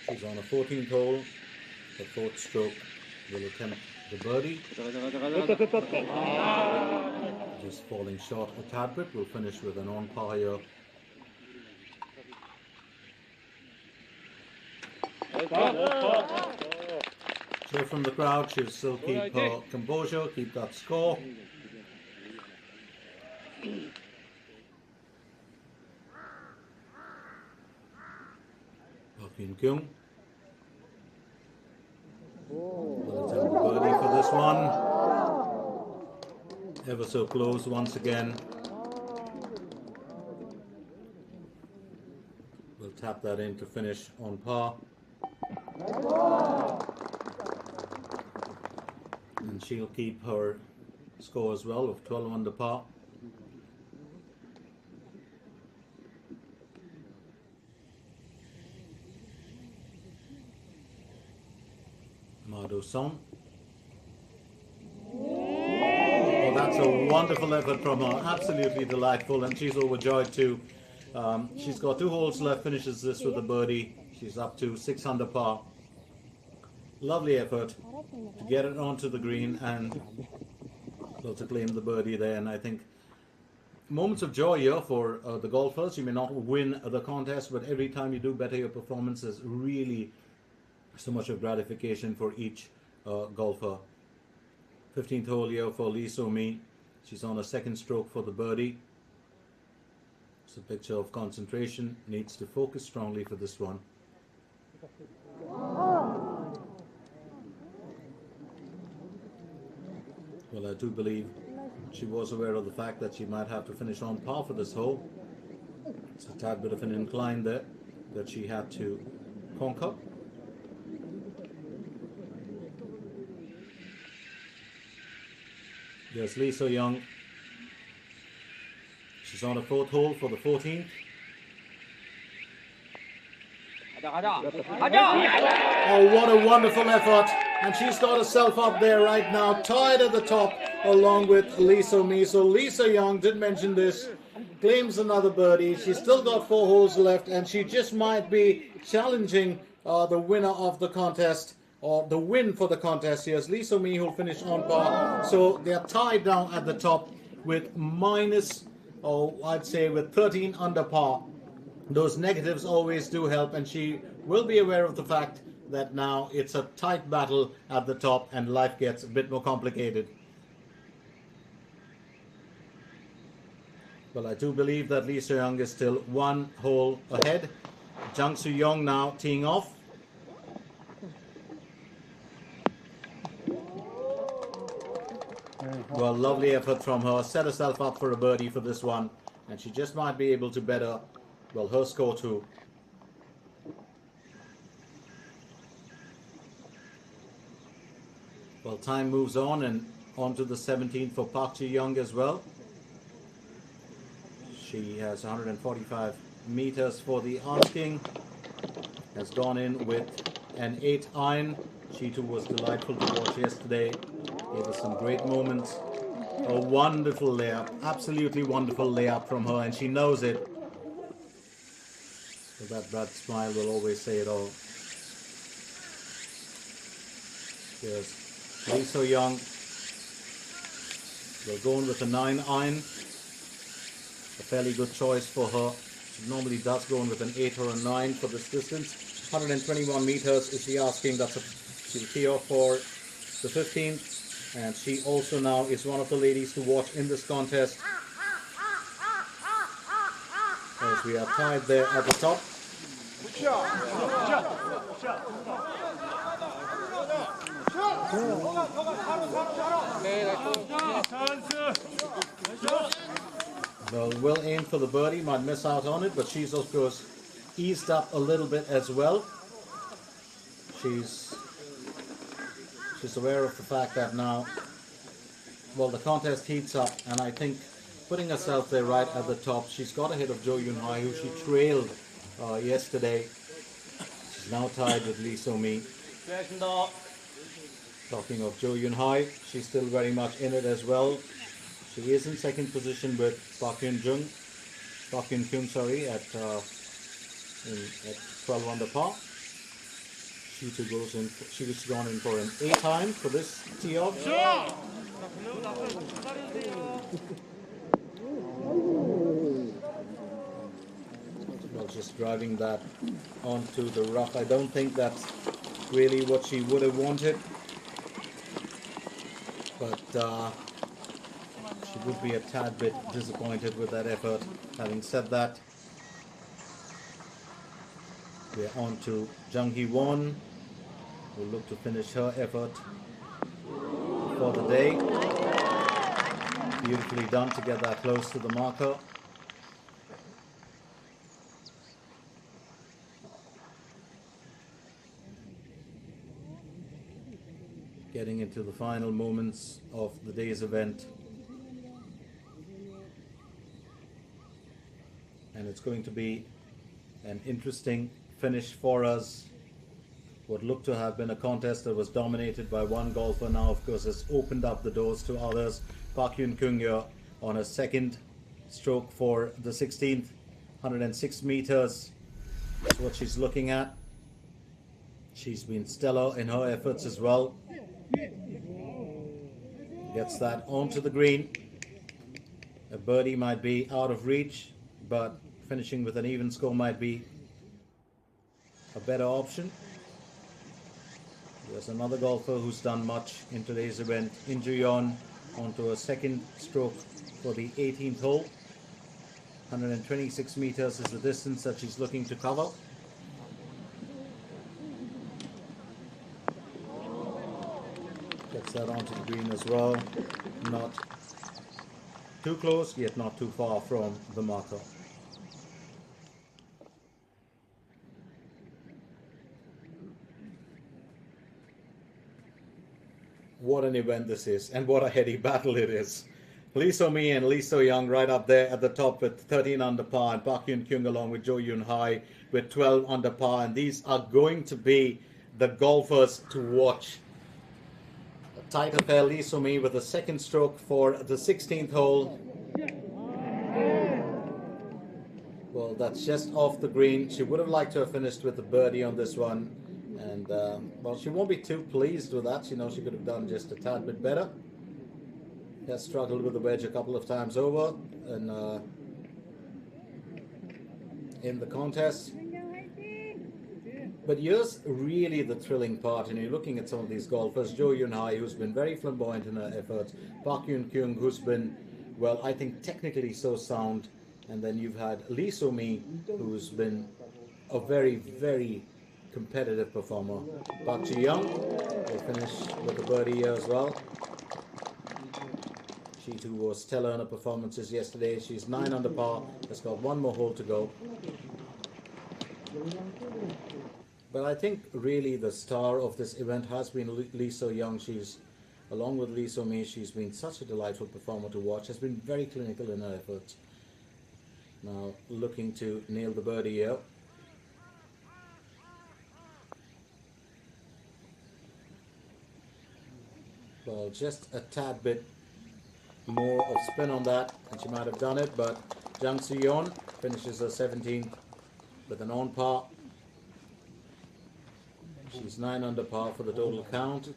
She's on a 14th hole. The 4th stroke will attempt the birdie. Just falling short a tad bit. We'll finish with an on par here. So from the crowd, she'll still keep her composure, keep that score. Hyun Kyung will attempt the birdie for this one. Ever so close once again. We'll tap that in to finish on par. And she'll keep her score as well of 12 under par. Son. Oh, that's a wonderful effort from her. Absolutely delightful, and she's overjoyed too. She's got 2 holes left, finishes this with a birdie. She's up to 6 under par. Lovely effort to get it onto the green and well, to claim the birdie there. And I think moments of joy here for the golfers. You may not win the contest, but every time you do better your performance is really so much of gratification for each golfer. 15th hole here for Lee So-mi. She's on a 2nd stroke for the birdie. It's a picture of concentration. Needs to focus strongly for this one. Well, I do believe she was aware of the fact that she might have to finish on par for this hole. It's a tad bit of an incline there that she had to conquer. There's Lee So-young. She's on a 4th hole for the 14th. Oh, what a wonderful effort. And she's got herself up there right now, tied at the top, along with Lee So-mi. So Lee So-young did mention this, claims another birdie. She's still got 4 holes left, and she just might be challenging the winner of the contest, or the win for the contest. Here's Lee So-mi, who'll finish on par. So they're tied down at the top with minus, or I'd say with 13 under par. Those negatives always do help, and she will be aware of the fact that now it's a tight battle at the top and life gets a bit more complicated. Well, I do believe that Lee So-young is still 1 hole ahead. Jung Soo-young now teeing off. Well, lovely effort from her. Set herself up for a birdie for this one, and she just might be able to better, well, her score too. Well, time moves on, and on to the 17th for Park Ji-young as well. She has 145 meters for the asking. Has gone in with an 8 iron. She too was delightful to watch yesterday. Gave us some great moments. A wonderful layup, absolutely wonderful layup from her, and she knows it. So that bright smile will always say it all. Here's Lee So-young. We're going with a 9 iron. A fairly good choice for her. She normally does go in with an 8 or a 9 for this distance. 121 meters is the asking. That's she'll tee off for the 15th. And she also now is one of the ladies to watch in this contest, as we are tied there at the top. Well, will aim for the birdie, might miss out on it, but she's of course eased up a little bit as well. She's aware of the fact that now, well, the contest heats up, and I think putting herself there right at the top, she's got ahead of Jo Yoon-hai, who she trailed yesterday. She's now tied with Lee So-mi. Talking of Jo Yoon-hai, she's still very much in it as well. She is in 2nd position with Park Hyun-kyung, sorry, at 12 under par. She too goes in. She's gone in for an 8 iron for this tee off. Well, just driving that onto the rough. I don't think that's really what she would have wanted, but she would be a tad bit disappointed with that effort. Having said that, we're on to Jung Hee-won. We'll look to finish her effort for the day. Beautifully done to get that close to the marker. Getting into the final moments of the day's event. And it's going to be an interesting finish for us. What looked to have been a contest that was dominated by one golfer now, of course, has opened up the doors to others. Park Yoon Keung here on a second stroke for the 16th, 106 meters. That's what she's looking at. She's been stellar in her efforts as well. Gets that onto the green. A birdie might be out of reach, but finishing with an even score might be a better option. There's another golfer who's done much in today's event, In Ju-yeon, onto a second stroke for the 18th hole. 126 meters is the distance that she's looking to cover. Gets that onto the green as well. Not too close, yet not too far from the marker. What an event this is, and what a heady battle it is. Lee So-mi and Lee So-young right up there at the top with 13 under par, and Park Yoon Keung along with Jo Yoon-hai with 12 under par, and these are going to be the golfers to watch. A tight affair, Lee So-mi with a second stroke for the 16th hole. Well, that's just off the green. She would have liked to have finished with a birdie on this one. And, well, she won't be too pleased with that. She knows she could have done just a tad bit better. Has struggled with the wedge a couple of times over and, in the contest. But here's really the thrilling part. And you're looking at some of these golfers. Jo Yoon-hai, who's been very flamboyant in her efforts. Park Yoon Keung, who's been, well, I think technically so sound. And then you've had Lee So-mi, who's been a very, very competitive performer. Park Ji-young will finish with a birdie here as well. She too was stellar in her performances yesterday. She's 9 under par, has got one more hole to go. But I think really the star of this event has been Lee So-young. She's, along with Lee So-mi, she's been such a delightful performer to watch. Has been very clinical in her efforts. Now looking to nail the birdie here. Well, just a tad bit more of spin on that and she might have done it, but Jang Soo-yeon finishes her 17th with an on par. She's 9 under par for the total count.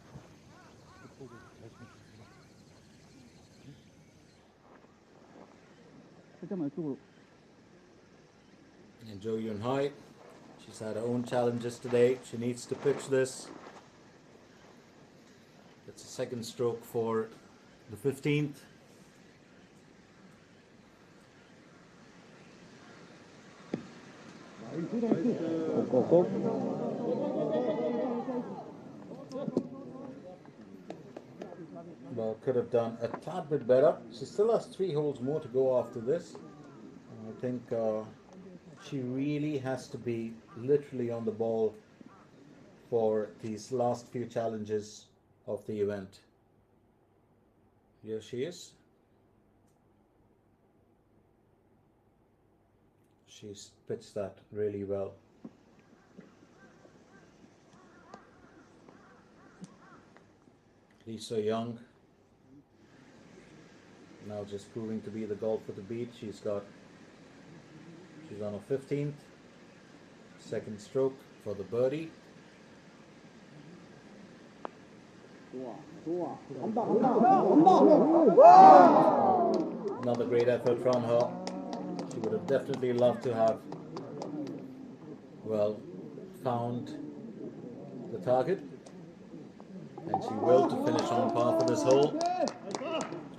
And Jo Yoon-hai, she's had her own challenges today. She needs to pitch this. It's a second stroke for the 15th. Well, could have done a tad bit better. She still has 3 holes more to go after this. I think she really has to be literally on the ball for these last few challenges of the event. Here she is. She's pitched that really well. Lee So-young now just proving to be the golfer to beat. She's on her 15th, second stroke for the birdie. Another great effort from her. She would have definitely loved to have, well, found the target, and she will to finish on par for this hole.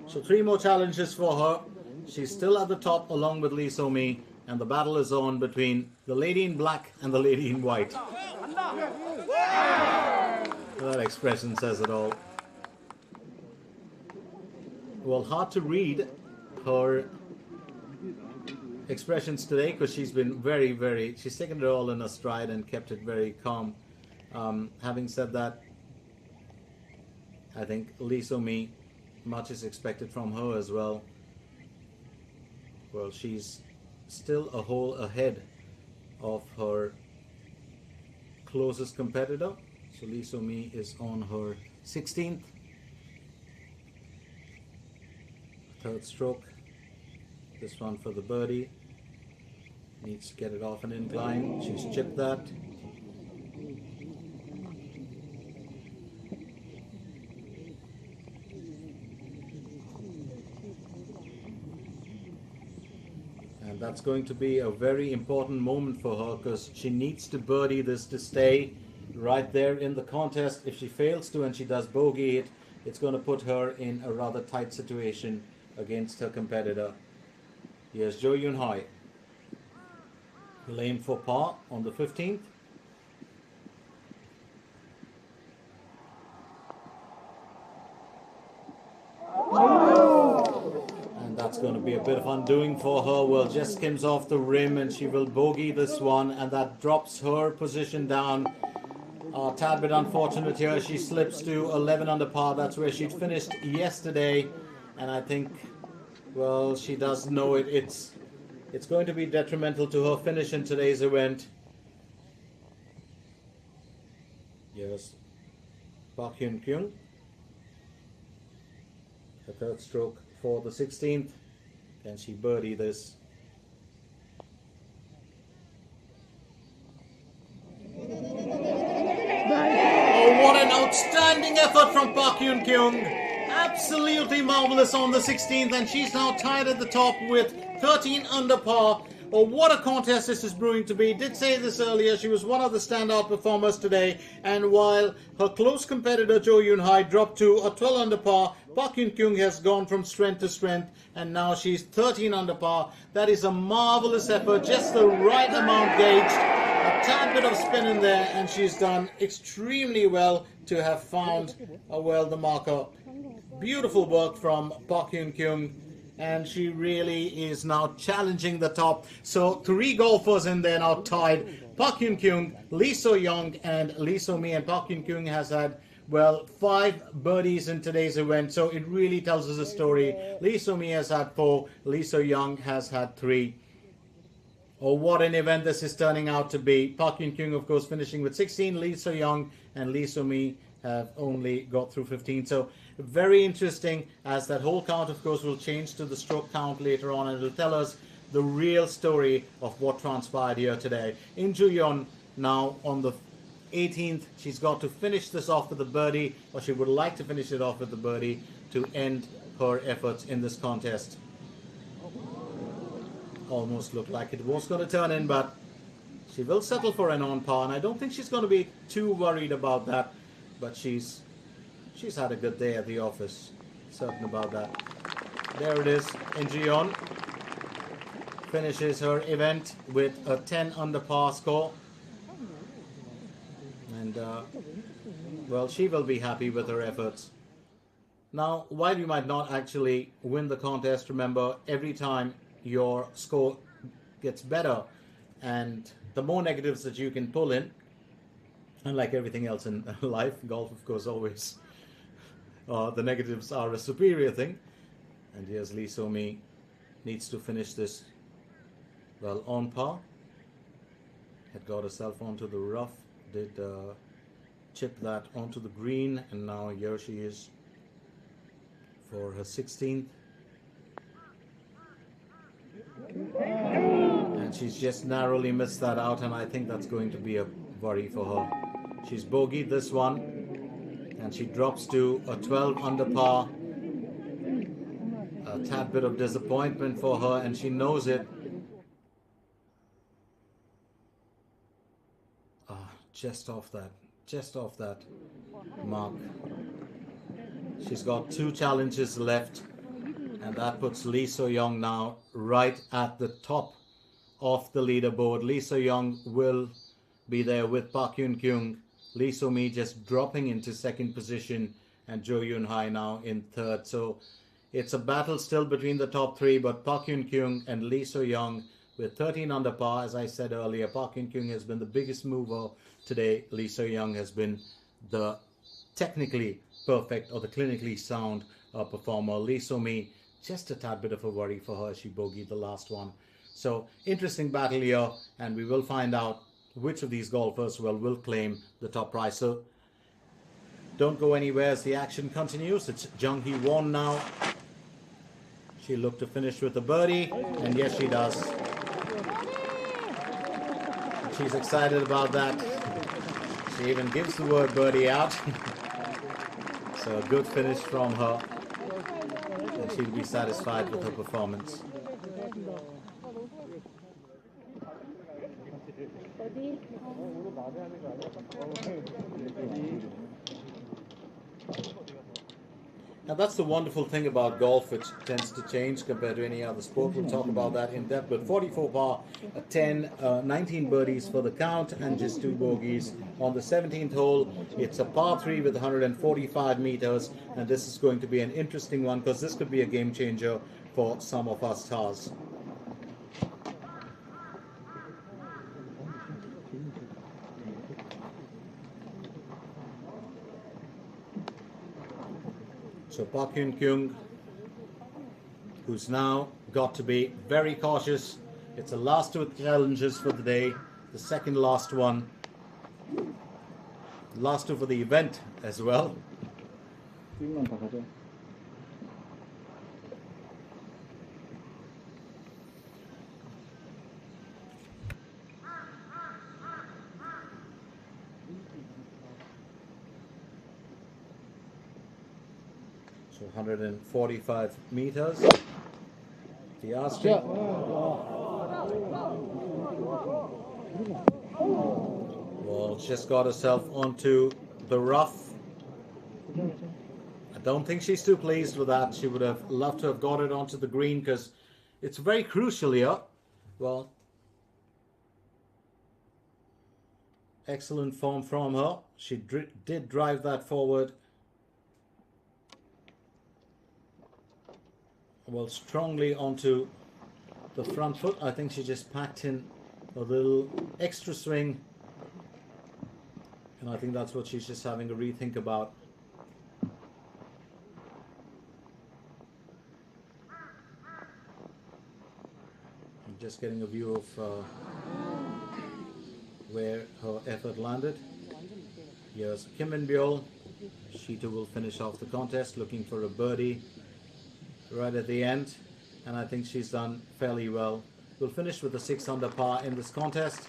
So 3 more challenges for her. She's still at the top along with Lee So-mi, and the battle is on between the lady in black and the lady in white. That expression says it all. well, hard to read her expressions today because she's been she's taken it all in her stride and kept it very calm. Having said that, I think Lee So-mi, much is expected from her as well. Well, she's still a hole ahead of her closest competitor. So Lee So-mi is on her 16th. Third stroke. This one for the birdie. Needs to get it off an incline. She's chipped that. And that's going to be a very important moment for her because she needs to birdie this to stay right there in the contest. If she fails to and she does bogey it, it's going to put her in a rather tight situation against her competitor. Here's Jo Yoon-hai. He'll aim for par on the 15th. And that's going to be a bit of undoing for her. Well, just skims off the rim and she will bogey this one, and that drops her position down. A tad bit unfortunate here. She slips to 11 under par. That's where she'd finished yesterday, and I think, well, she does know it. It's going to be detrimental to her finish in today's event. Yes, Park Hyun-kyung. The third stroke for the 16th. Can she birdie this? Oh, what an outstanding effort from Park Hyun-kyung. Absolutely marvelous on the 16th, and she's now tied at the top with 13 under par. Oh, what a contest this is brewing to be. Did say this earlier, she was one of the standout performers today, and while her close competitor Jo Yoon-hai dropped to a 12 under par, Park Hyun-kyung has gone from strength to strength, and now she's 13 under par. That is a marvelous effort, just the right amount gauged, a tad bit of spin in there, and she's done extremely well to have found the marker. Beautiful work from Park Hyun-kyung, and she really is now challenging the top. So 3 golfers in there now tied. Park Hyun-kyung, Lee So-young, and Lee So-mi. And Park Hyun-kyung has had, well, 5 birdies in today's event. So it really tells us a story. Lee So-mi has had 4. Lee So-young has had 3. Oh, what an event this is turning out to be. Park Hyun-kyung, of course, finishing with 16. Lee So-young and Lee So-mi have only got through 15. So very interesting, as that whole count, of course, will change to the stroke count later on, and it'll tell us the real story of what transpired here today. In Ju-yeon now on the 18th, she's got to finish this off with a birdie, or she would like to finish it off with the birdie to end her efforts in this contest. Almost looked like it was going to turn in, but she will settle for an on par, and I don't think she's going to be too worried about that. But she's had a good day at the office, certain about that. There it is. In Ji-yeon finishes her event with a 10 under par score, and well, she will be happy with her efforts. Now, while you might not actually win the contest, remember, every time your score gets better, and the more negatives that you can pull in, unlike everything else in life, golf, of course, always the negatives are a superior thing. And here's Lee So-mi, needs to finish this, well, on par. Had got herself onto the rough, did chip that onto the green, and now here she is for her 16th. And she's just narrowly missed that out, and I think that's going to be a worry for her. She's bogeyed this one, and she drops to a 12 under par. A tad bit of disappointment for her, and she knows it. Just off that mark. She's got 2 challenges left, and that puts Lee So-young now right at the top of the leaderboard. Lee So-young will be there with Park Hyun-kyung. Lee So-mi just dropping into second position, and Jo Yoon-hai now in third. So It's a battle still between the top three, but Park Hyun-kyung and Lee So-young with 13 under par. As I said earlier, Park Hyun-kyung has been the biggest mover today. Lee So-young has been the technically perfect or the clinically sound performer. Lee So-mi, just a tad bit of a worry for her. She bogeyed the last one. So interesting battle here, and we will find out which of these golfers will claim the top prize. So don't go anywhere as the action continues. It's Jung Hee-won now. She looked to finish with a birdie, and yes, she does. She's excited about that. She even gives the word birdie out. So a good finish from her, and she'll be satisfied with her performance. Now that's the wonderful thing about golf, which tends to change compared to any other sport. We'll talk about that in depth. But 44 par, 19 birdies for the count, and just 2 bogeys. On the 17th hole, it's a par 3 with 145 meters, and this is going to be an interesting one because this could be a game changer for some of our stars. So Park Hyun-kyung, who's now got to be very cautious. It's the last 2 challenges for the day, the second last one, last 2 for the event as well. So 145 meters. The asking. Well, just got herself onto the rough. I don't think she's too pleased with that. She would have loved to have got it onto the green because it's very crucial here. Well, excellent form from her. She did drive that forward. Well, strongly onto the front foot. I think she just packed in a little extra swing, and I think that's what she's just having a rethink about. I'm just getting a view of where her effort landed. Here's Kim Min-byul. She too will finish off the contest looking for a birdie right at the end, and I think she's done fairly well. We'll finish with a 6 under par in this contest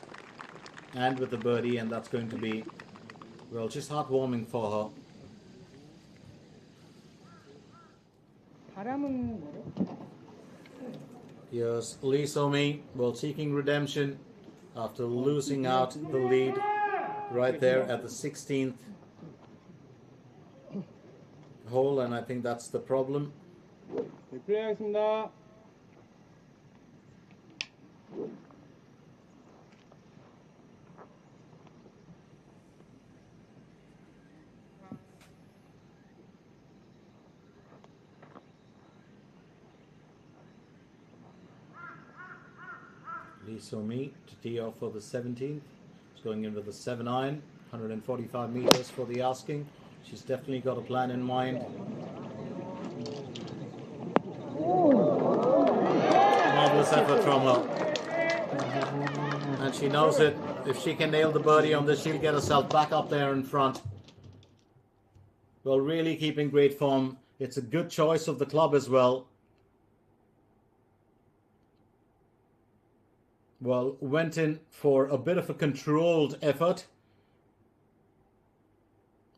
and with the birdie, and that's going to be, well, just heartwarming for her. Here's Lee So-mi, well, seeking redemption after losing out the lead right there at the 16th hole, and I think that's the problem. 플레이하겠습니다. Lee So-mi to tee off for the 17th. It's going into the 7-iron, 145 meters for the asking. She's definitely got a plan in mind. Marvelous effort from her. And she knows it. If she can nail the birdie on this, she'll get herself back up there in front. Well, really keeping great form. It's a good choice of the club as well. Well, went in for a bit of a controlled effort.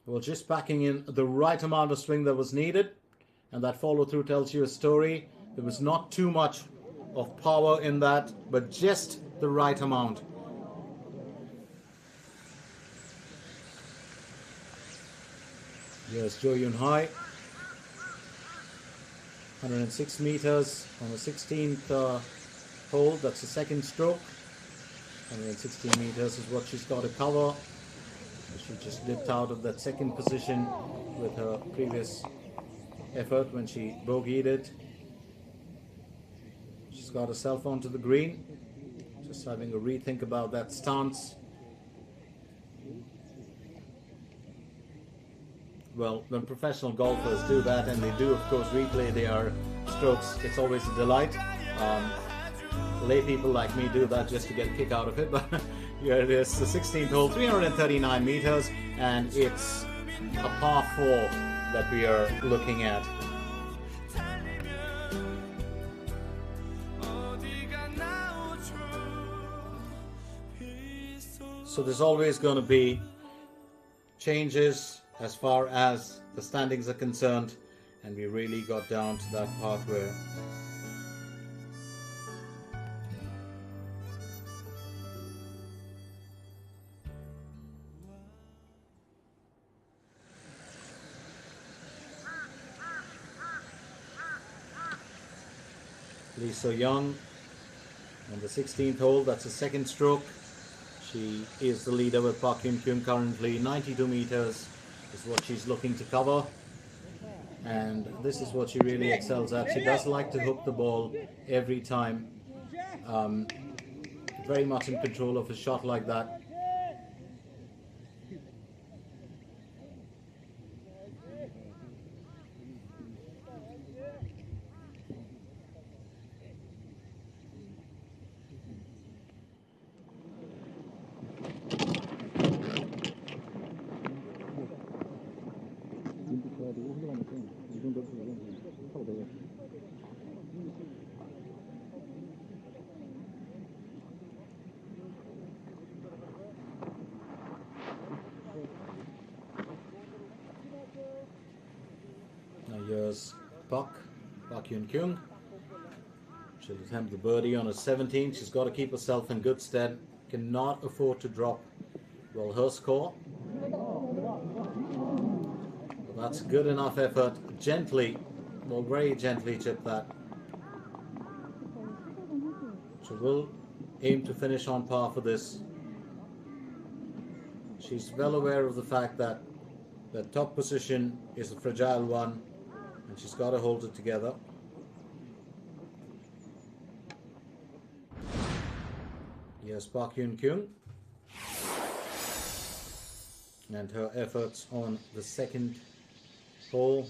Well, just packing in the right amount of swing that was needed. And that follow-through tells you a story. There was not too much of power in that, but just the right amount. Here's Jo Yoon-hae. 106 meters on the 16th hole. That's the second stroke. 116 meters is what she's got to cover. She just dipped out of that second position with her previous effort when she bogeyed it. She's got herself onto the green, just having a rethink about that stance. Well, when professional golfers do that, and they do of course replay their strokes, it's always a delight. Lay people like me do that just to get a kick out of it, but here it is, the 16th hole, 339 meters, and it's a par 4 that we are looking at. So there's always going to be changes as far as the standings are concerned, and we really got down to that part where Lee So-young on the 16th hole, that's a second stroke. She is the leader with Park Hyun-kyung currently. 92 meters is what she's looking to cover. And this is what she really excels at. She does like to hook the ball every time. Very much in control of a shot like that. Now here's Park Hyun-kyung. She'll attempt the birdie on her 17th. She's got to keep herself in good stead. Cannot afford to drop, well, her score. Well, that's good enough effort. Gently, well, very gently chip that. She will aim to finish on par for this. She's well aware of the fact that the top position is a fragile one, and she's got to hold it together. Here's Park Hyun-kyung and her efforts on the second hole.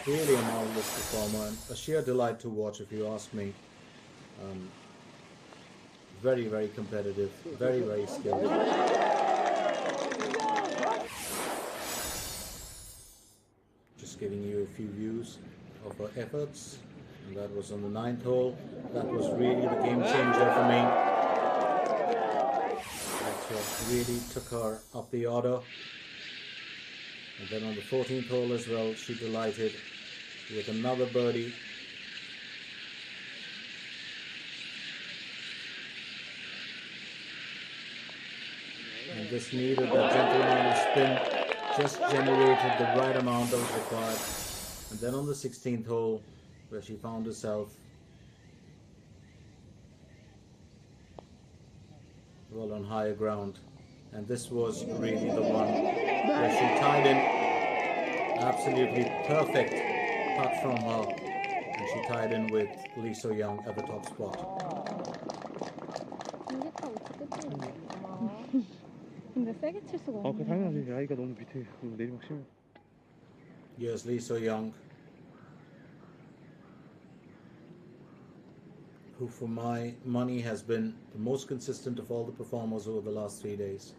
She's really a marvelous performer and a sheer delight to watch, if you ask me. Very, very competitive, very, very skilled. Just giving you a few views of her efforts. And that was on the 9th hole. That was really the game changer for me. That's what really took her up the order. And then on the 14th hole as well, she delighted with another birdie. And this needed that gentle amount of spin, just generated the right amount that was required. And then on the 16th hole, where she found herself, well, on higher ground. And this was really the one where she tied in. Absolutely perfect putt from her. And she tied in with Lee So-young at the top spot. 근데 세게 칠 수가 없네. 당연하지. 아이가 너무 밑에 내리막 심해. Here's Lee So-young, who for my money has been the most consistent of all the performers over the last 3 days.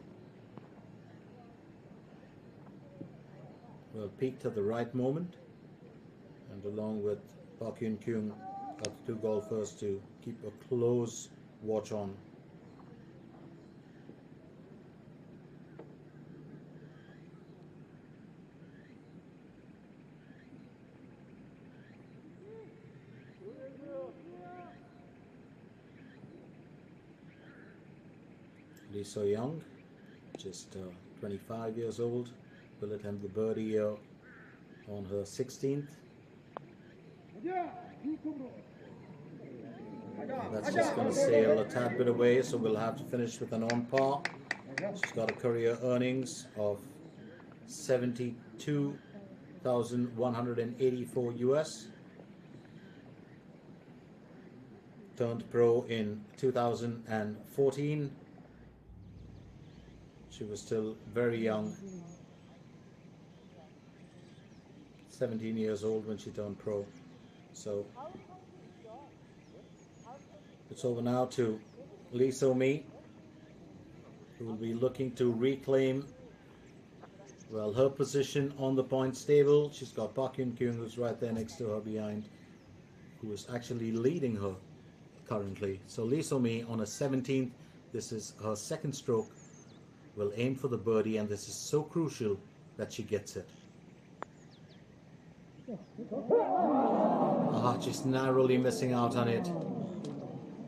Well, peaked at the right moment, and along with Park Hyun-kyung are the two golfers to keep a close watch on. Lee So-young, just 25 years old, will attempt the birdie here on her 16th. That's just going to sail a tad bit away, so we'll have to finish with an on par. She's got a career earnings of 72,184 US. Turned pro in 2014. She was still very young, 17 years old when she turned pro. So it's over now to Lee So-mi, who will be looking to reclaim, well, her position on the points table. She's got Park Hyun-kyung, who's right there next to her behind, who is actually leading her currently. So Lee So-mi on a 17th, this is her second stroke, will aim for the birdie, and this is so crucial that she gets it. Just narrowly missing out on it.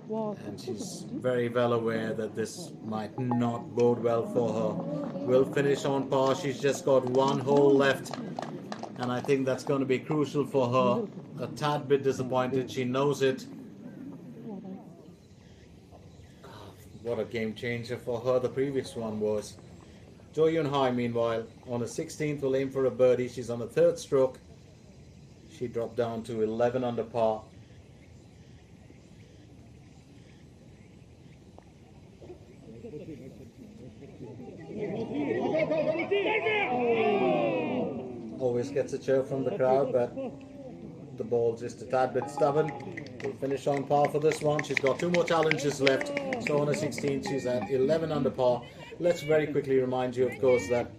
And she's very well aware that this might not bode well for her. Will finish on par. She's just got one hole left, and I think that's going to be crucial for her. A tad bit disappointed, she knows it. What a game changer for her the previous one was. Jo Yun-hai, meanwhile, on a 16th will aim for a birdie. She's on a third stroke. She dropped down to 11 under par. Always gets a cheer from the crowd, but the ball's just a tad bit stubborn. Will finish on par for this one. She's got two more challenges left. So on a 16th, she's at 11 under par. Let's very quickly remind you, of course, that,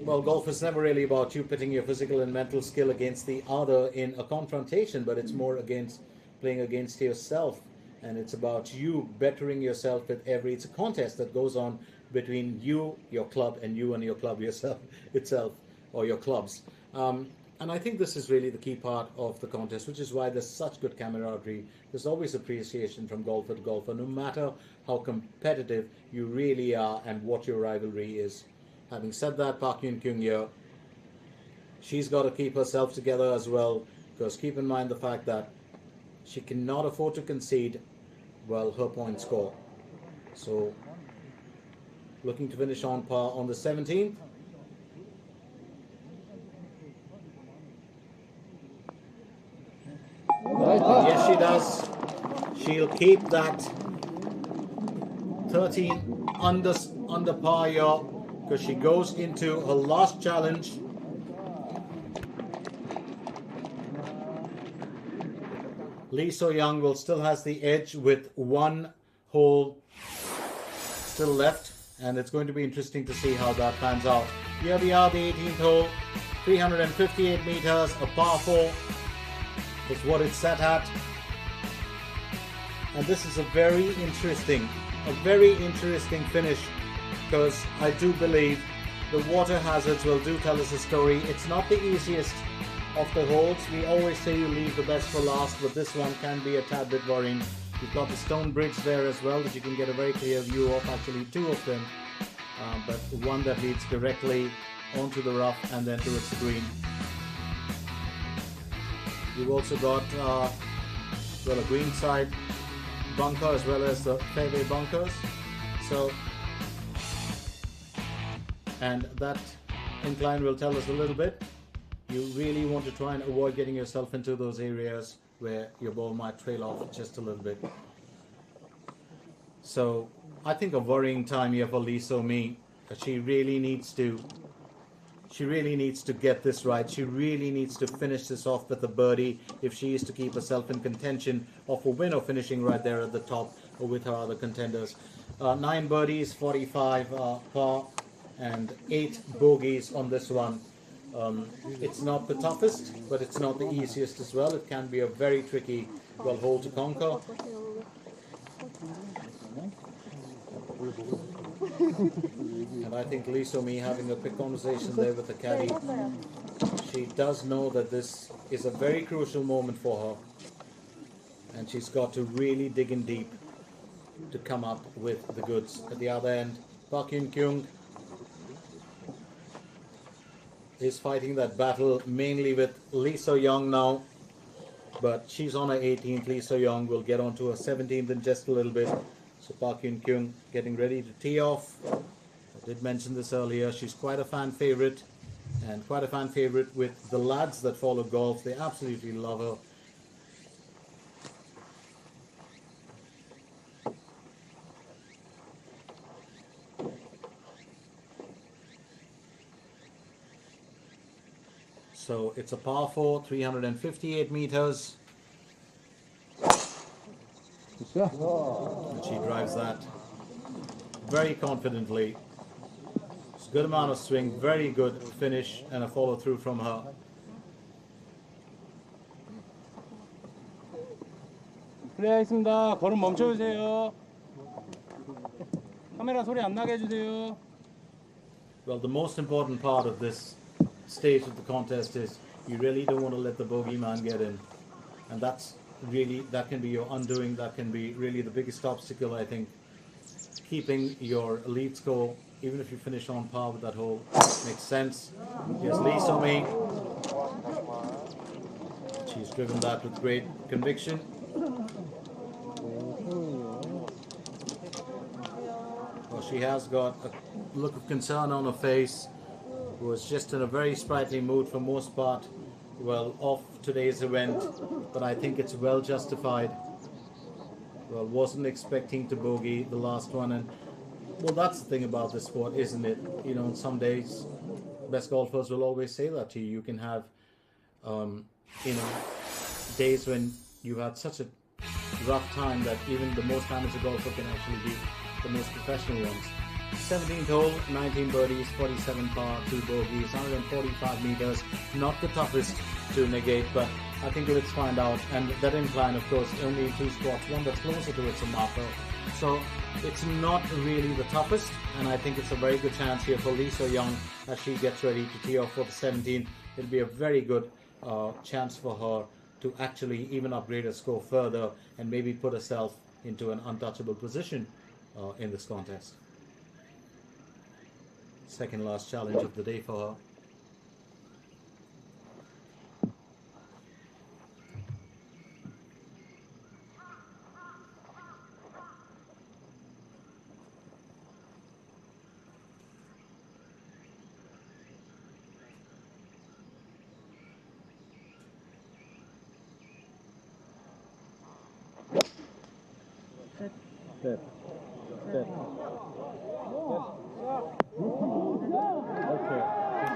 well, golf is never really about you pitting your physical and mental skill against the other in a confrontation, but it's more against playing against yourself. And it's about you bettering yourself with it's a contest that goes on between you, your club, and you and your club itself, or your clubs. And I think this is really the key part of the contest, which is why there's such good camaraderie. There's always appreciation from golfer to golfer, no matter how competitive you really are and what your rivalry is. Having said that, Park Hyun-kyung here, she's got to keep herself together as well, because keep in mind the fact that she cannot afford to concede, well, her point score. So, looking to finish on par on the 17th. Yes, she does. She'll keep that 13 under par here, because she goes into her last challenge. Lee So-young will still has the edge with one hole still left, and it's going to be interesting to see how that pans out. Here we are, the 18th hole, 358 meters, a par 4 is what it's set at. And this is a very interesting finish, because I do believe the water hazards will do tell us a story. It's not the easiest of the holes. We always say you leave the best for last, but this one can be a tad bit worrying. You've got the stone bridge there as well that you can get a very clear view of, actually two of them, but one that leads directly onto the rough and then towards the green. You've also got well, a green side bunker as well as the fairway bunkers. So, and that incline will tell us a little bit. You really want to try and avoid getting yourself into those areas where your ball might trail off just a little bit. So I think a worrying time here for Lee So-mi. She really needs to get this right. She really needs to finish this off with a birdie if she is to keep herself in contention of a win or finishing right there at the top or with her other contenders. 9 birdies, 45 par, and 8 bogeys on this one. It's not the toughest, but it's not the easiest as well. It can be a very tricky, well, hole to conquer. And I think Lee So-mi having a quick conversation there with the caddy, she does know that this is a very crucial moment for her, and she's got to really dig in deep to come up with the goods. At the other end, Park Hyun-kyung is fighting that battle mainly with Lee So-young now. but she's on her 18th. Lisa Young will get on to her 17th in just a little bit. So Park Hyun Kyung getting ready to tee off. I did mention this earlier. She's quite a fan favorite, and quite a fan favorite with the lads that follow golf. They absolutely love her. So it's a par 4, 358 meters. And she drives that very confidently. It's a good amount of swing, very good finish, and a follow through from her. 플레이하겠습니다. 걸음 멈춰주세요. 카메라 소리 안 나게 해주세요. Well, the most important part of this stage of the contest is you really don't want to let the bogeyman get in, and that can be your undoing. That can be really the biggest obstacle, I think. Keeping your lead score, even if you finish on par with that hole, makes sense. Here's Lee So-mi. She's driven that with great conviction. Well, she has got a look of concern on her face. Was just in a very sprightly mood for most part, well, off today's event, but I think it's well justified. Well, wasn't expecting to bogey the last one, and well, that's the thing about this sport, isn't it? You know, some days best golfers will always say that to you. You can have days when you had such a rough time that even the most amateur golfer can actually beat the most professional ones. 17th hole, 19 birdies, 47 par, 2 bogeys, 145 meters. Not the toughest to negate, but I think let's find out. And that incline, of course, only in 2 spots. One that's closer to its marker. So it's not really the toughest, and I think it's a very good chance here for Lisa Young as she gets ready to tee off for the 17th. It'll be a very good chance for her to actually even upgrade her score further and maybe put herself into an untouchable position in this contest. Second last challenge of the day for her.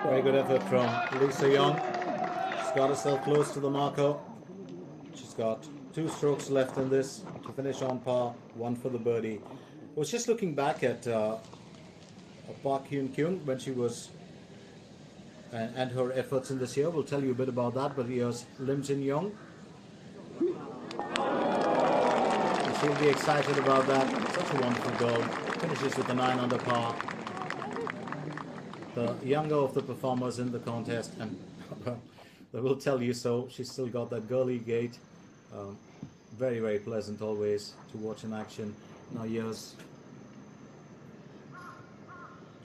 Very good effort from Lisa Young. She's got herself close to the marker. She's got 2 strokes left in this to finish on par, 1 for the birdie. I was just looking back at Park Hyun Kyung when she was and her efforts in this year. We'll tell you a bit about that, but here's Lim Jin Young. She'll be excited about that. Such a wonderful goal. Finishes with a 9 under par. The younger of the performers in the contest, and they will tell you so. She's still got that girly gait. Very, very pleasant always to watch in action. Now here's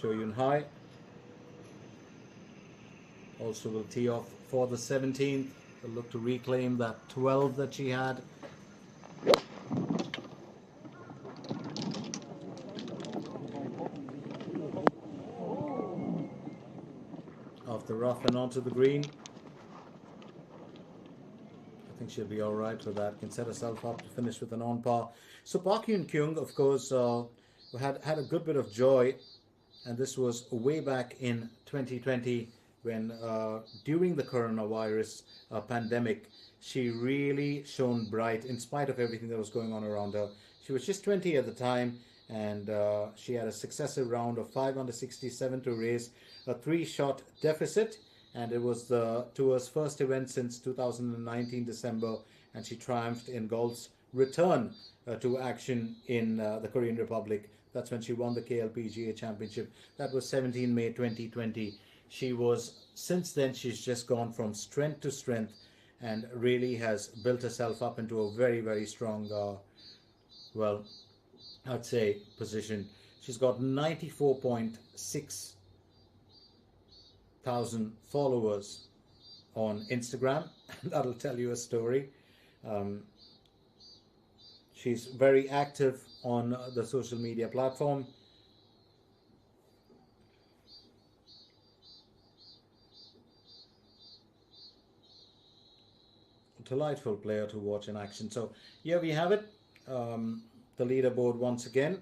Jo Yun Hai. Also will tee off for the 17th. They'll look to reclaim that 12 that she had. Off the rough and onto the green. I think she'll be all right with that. Can set herself up to finish with an on par. So Park Hyun Kyung, of course, had a good bit of joy, and this was way back in 2020 when during the coronavirus pandemic, she really shone bright in spite of everything that was going on around her. She was just 20 at the time, and she had a successive round of 5 under 67 to raise a 3-shot deficit, and it was the tour's first event since 2019 December, and she triumphed in golf's return to action in the Korean Republic. That's when she won the KLPGA Championship. That was 17 May 2020. Since then, she's just gone from strength to strength and really has built herself up into a very, very strong, well, I'd say, position. She's got 94.6 thousand followers on Instagram. That'll tell you a story. She's very active on the social media platform. Delightful player to watch in action. So here we have it, the leaderboard once again.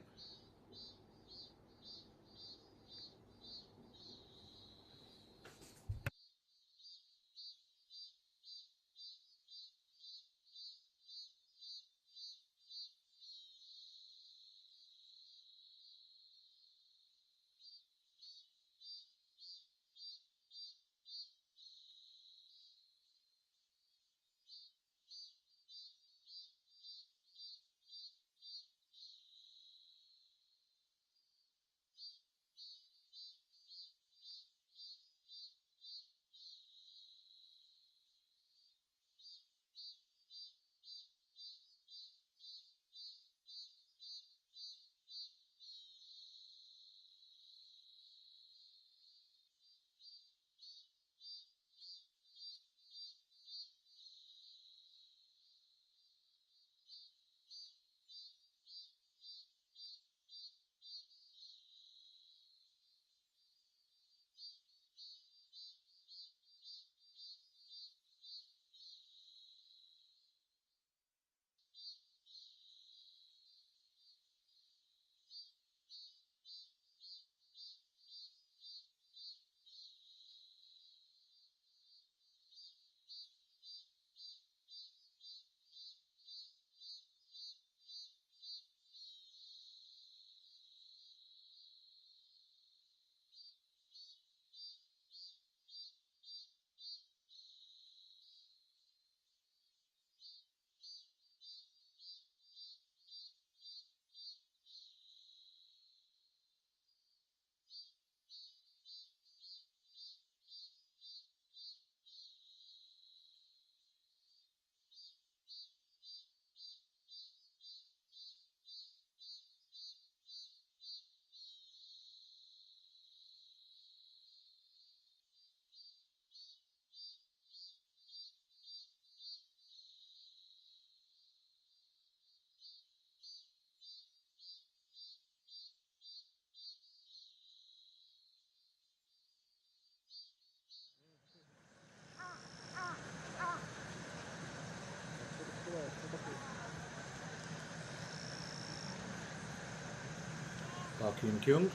Park Hyun Kyung.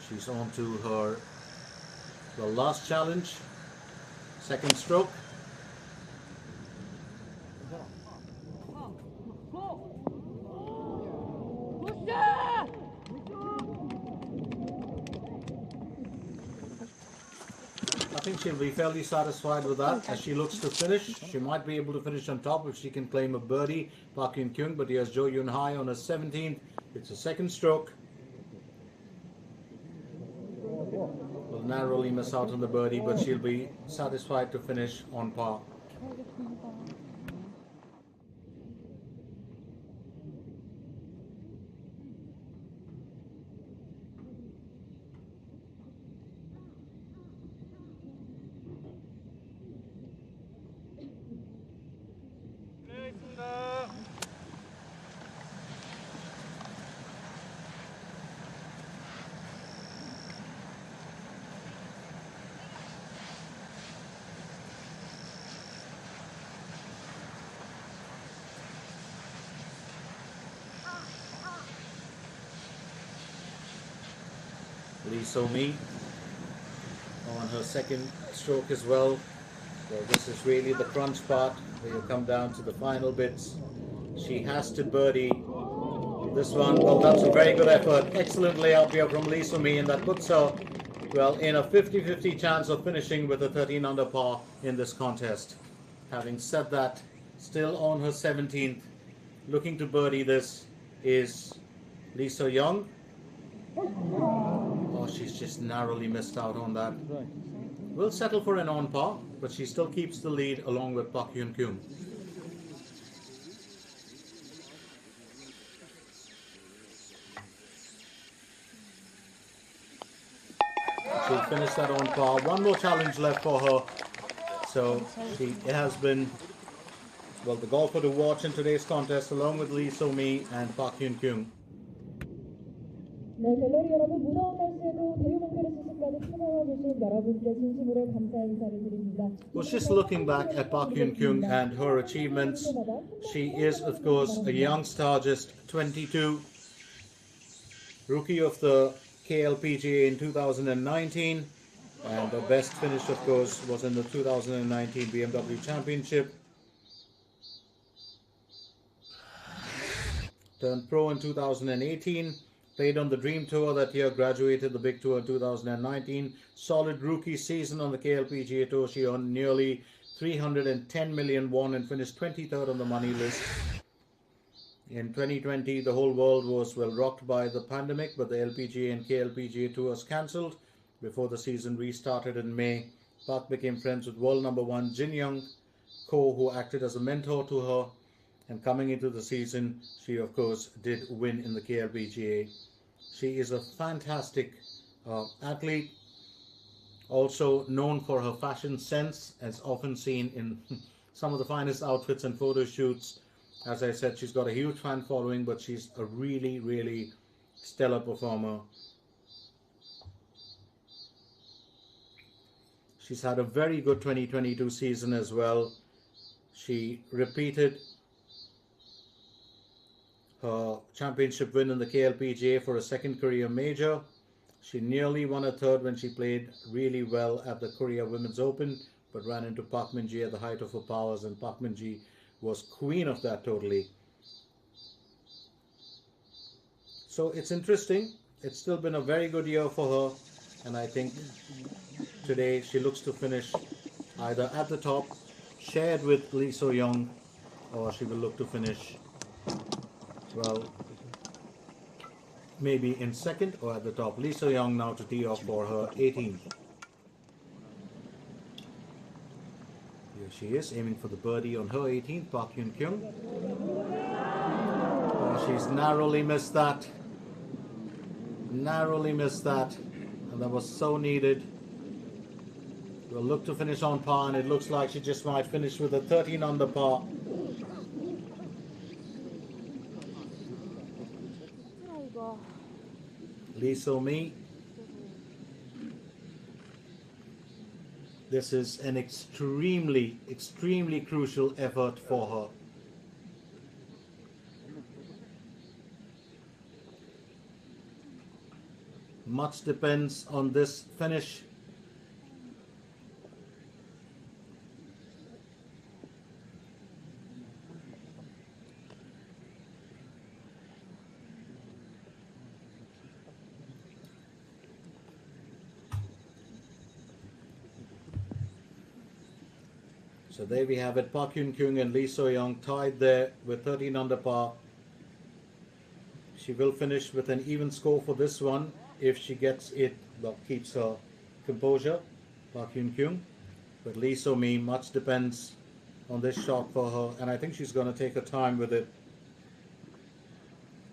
She's on to her last challenge. Second stroke. I think she'll be fairly satisfied with that as she looks to finish. She might be able to finish on top if she can claim a birdie, Park Hyun Kyung, but here's Jo Yun Hai on her 17th. It's a second stroke. Will narrowly miss out on the birdie, but she'll be satisfied to finish on par. Lee So-mi on her second stroke as well. So this is really the crunch part where you come down to the final bits. She has to birdie this one. Well, that's a very good effort. Excellent layup here from Lee So-mi, and that puts her, well, in a 50-50 chance of finishing with a 13 under par in this contest. Having said that, still on her 17th, looking to birdie this is Lee So-young. Oh, she's just narrowly missed out on that. Will settle for an on par, but she still keeps the lead along with Park Hyun Kyung. She'll finish that on par. One more challenge left for her. So it has been, well, the golfer to watch in today's contest, along with Lee So-mi and Park Hyun-kyung. 네, 갤러리 여러분, 무더운 날씨에도 대유 목표를 수습까지 참여해 주신 여러분께 진심으로 감사 인사를 드립니다. Was just looking back at Park Hyun-kyung and her achievements. She is, of course, a young star, just 22. Rookie of the KLPGA in 2019. And the best finish, of course, was in the 2019 BMW Championship. Turned pro in 2018. Played on the Dream Tour that year, graduated the Big Tour in 2019. Solid rookie season on the KLPGA Tour. She earned nearly 310 million won and finished 23rd on the money list. In 2020, the whole world was well rocked by the pandemic, but the LPGA and KLPGA tours cancelled. Before the season restarted in May, Park became friends with world number 1 Jin Young Ko, who acted as a mentor to her. And coming into the season, she of course did win in the KLPGA. She is a fantastic athlete, also known for her fashion sense, as often seen in some of the finest outfits and photo shoots. As I said, she's got a huge fan following, but she's a really, really stellar performer. She's had a very good 2022 season as well. She repeated her championship win in the KLPGA for a second career major. She nearly won a third when she played really well at the Korea Women's Open, but ran into Park Min-ji at the height of her powers, and Park Min-ji was queen of that totally. So it's interesting. It's still been a very good year for her, and I think today she looks to finish either at the top, shared with Lee So-young, or she will look to finish, well, maybe in second or at the top. Lee So-young now to tee off for her 18th. Here she is, aiming for the birdie on her 18th, Park Hyun-kyung. Oh, she's narrowly missed that. Narrowly missed that. And that was so needed. We'll look to finish on par, and it looks like she just might finish with a 13 under par. Lee So-mi. This is an extremely, extremely crucial effort for her. Much depends on this finish. So there we have it, Park Hyun-kyung and Lee So-young tied there with 13 under par. She will finish with an even score for this one if she gets it, that keeps her composure, Park Hyun-kyung. But Lee So-mi, much depends on this shot for her, and I think she's going to take her time with it.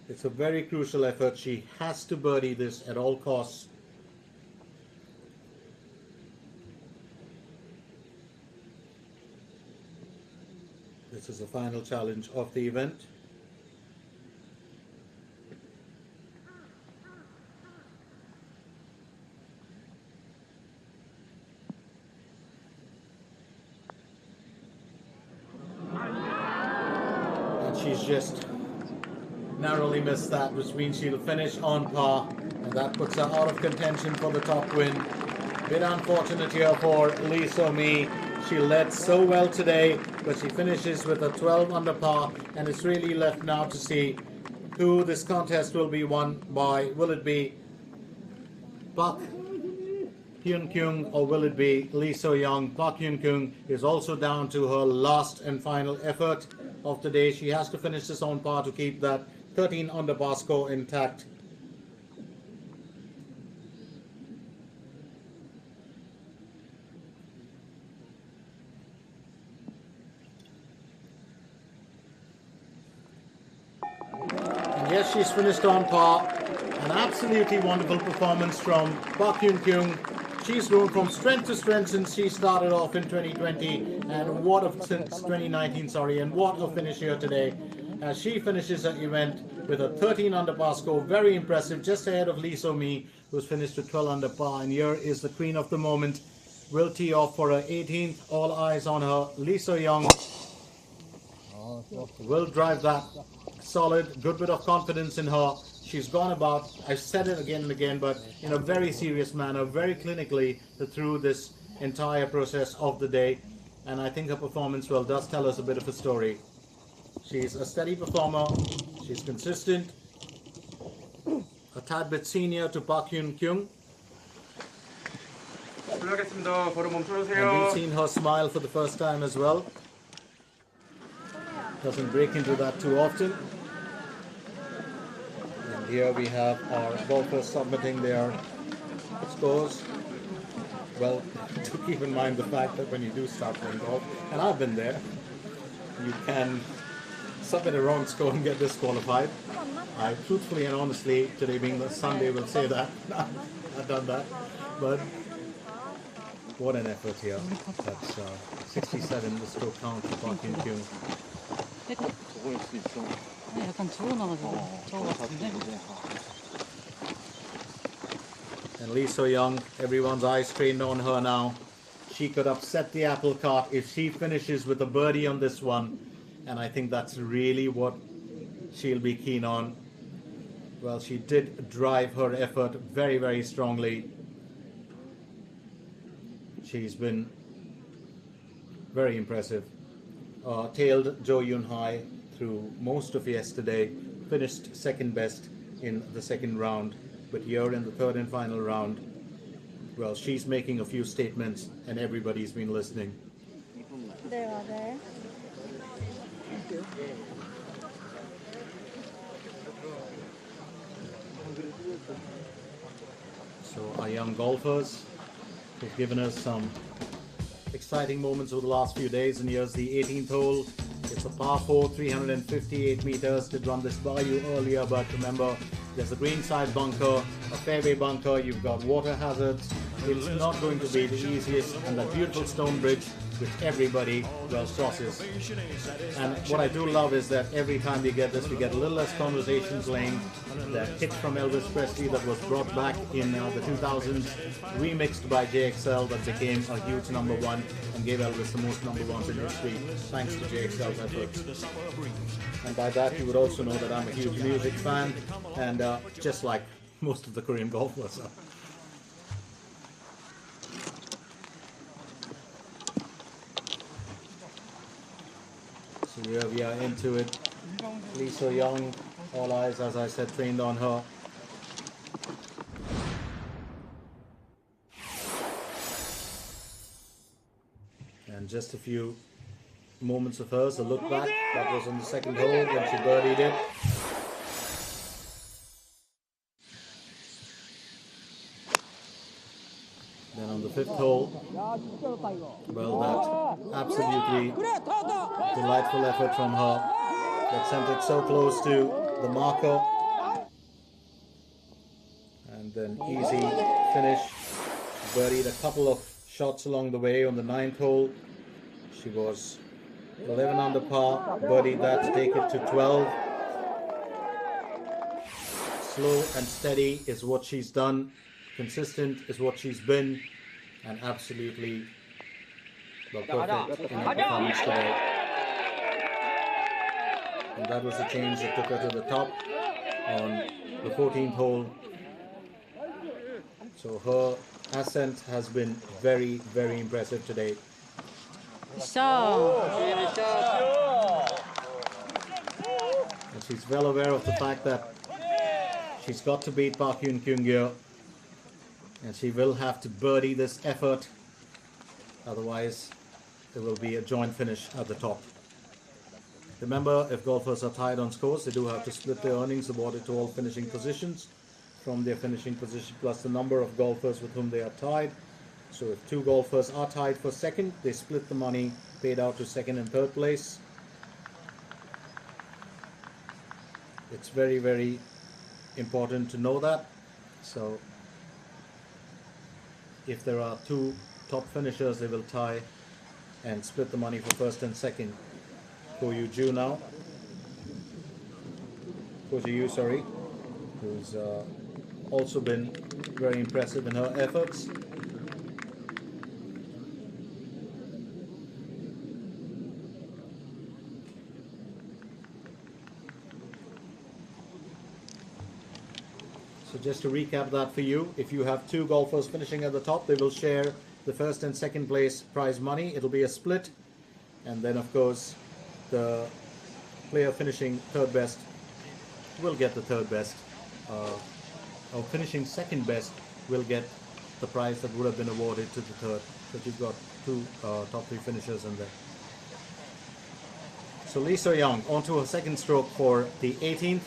It's a very crucial effort. She has to birdie this at all costs. This is the final challenge of the event. And she's just narrowly missed that, which means she'll finish on par, and that puts her out of contention for the top win. Bit unfortunate here for Lee So-mi. She led so well today, but she finishes with a 12 under par, and it's really left now to see who this contest will be won by. Will it be Park Hyun-kyung or will it be Lee So-young? Park Hyun-kyung is also down to her last and final effort of the day. She has to finish this on par to keep that 13 under par score intact. Yes, she's finished on par. An absolutely wonderful performance from Park Hyun-kyung. She's grown from strength to strength since she started off in 2020, and since 2019, sorry, and what a finish here today. As she finishes her event with a 13 under par score, very impressive, just ahead of Lee So-mi, who's finished with 12 under par. And here is the queen of the moment, will tee off for her 18th. All eyes on her. Lee So-young will drive that solid, good bit of confidence in her. She's gone about, I've said it again and again, but in a very serious manner, very clinically through this entire process of the day. And I think her performance, well, does tell us a bit of a story. She's a steady performer, she's consistent, a tad bit senior to Park Hyun-kyung. 출발하겠습니다. 걸음 And 멈춰주세요. we've seen her smile for the first time as well. Doesn't break into that too often. And here we have our golfers submitting their scores. Well, to keep in mind the fact that when you do start playing golf, and I've been there, you can submit a wrong score and get disqualified. I truthfully and honestly, today being the Sunday, will say that I've done that. But what an effort here. That's 67 the stroke count for Park Hyun-kyung. 약간 죽어나가지고 저거 같은데? And Lee So-young, everyone's eyes trained on her now. She could upset the apple cart if she finishes with a birdie on this one. And I think that's really what she'll be keen on. Well, she did drive her effort very, very strongly. She's been very impressive. Tailed Jo Yoon-hai through most of yesterday, finished second best in the second round, but here in the third and final round, well, she's making a few statements and everybody's been listening. 네, 맞아요. So our young golfers have given us some exciting moments over the last few days, and here's the 18th hole. It's a par 4, 358 meters. Did run this by you earlier, but remember, there's a greenside bunker, a fairway bunker, you've got water hazards. It's not going to be the easiest, and that beautiful stone bridge which everybody well crosses. And what I do love is that every time we get this, we get a little less conversations laying. That hit from Elvis Presley that was brought back in the 2000s, remixed by JXL, that became a huge number one and gave Elvis the most number ones in history, thanks to JXL's efforts. And by that, you would also know that I'm a huge music fan, and just like most of the Korean golfers are. So here we are into it. Lee So-young, all eyes, as I said, trained on her. And just a few moments of hers, a look back. That was on the second hole when she birdied it. Then on the fifth hole, well, that absolutely delightful effort from her that sent it so close to the marker. And then easy finish. She birdied a couple of shots along the way on the ninth hole. She was 11 under par, birdied that to take it to 12. Slow and steady is what she's done. Consistent is what she's been, and absolutely perfect in her performance today. And that was the change that took her to the top on the 14th hole. So her ascent has been very, very impressive today. 샷! And she's well aware of the fact that she's got to beat Park Hyun-kyung here. And she will have to birdie this effort, otherwise there will be a joint finish at the top. Remember, if golfers are tied on scores, they do have to split their earnings awarded to all finishing positions from their finishing position plus the number of golfers with whom they are tied. So if two golfers are tied for second, they split the money paid out to second and third place. It's very, very important to know that. So if there are two top finishers, they will tie and split the money for first and second. Ko Ju now. Ko Ju, sorry, who's also been very impressive in her efforts. So just to recap that for you, if you have two golfers finishing at the top, they will share the first and second place prize money. It'll be a split, and then of course the player finishing third best will get the third best, or finishing second best will get the prize that would have been awarded to the third. But you've got two top three finishers in there. So Lee So-young onto her second stroke for the 18th.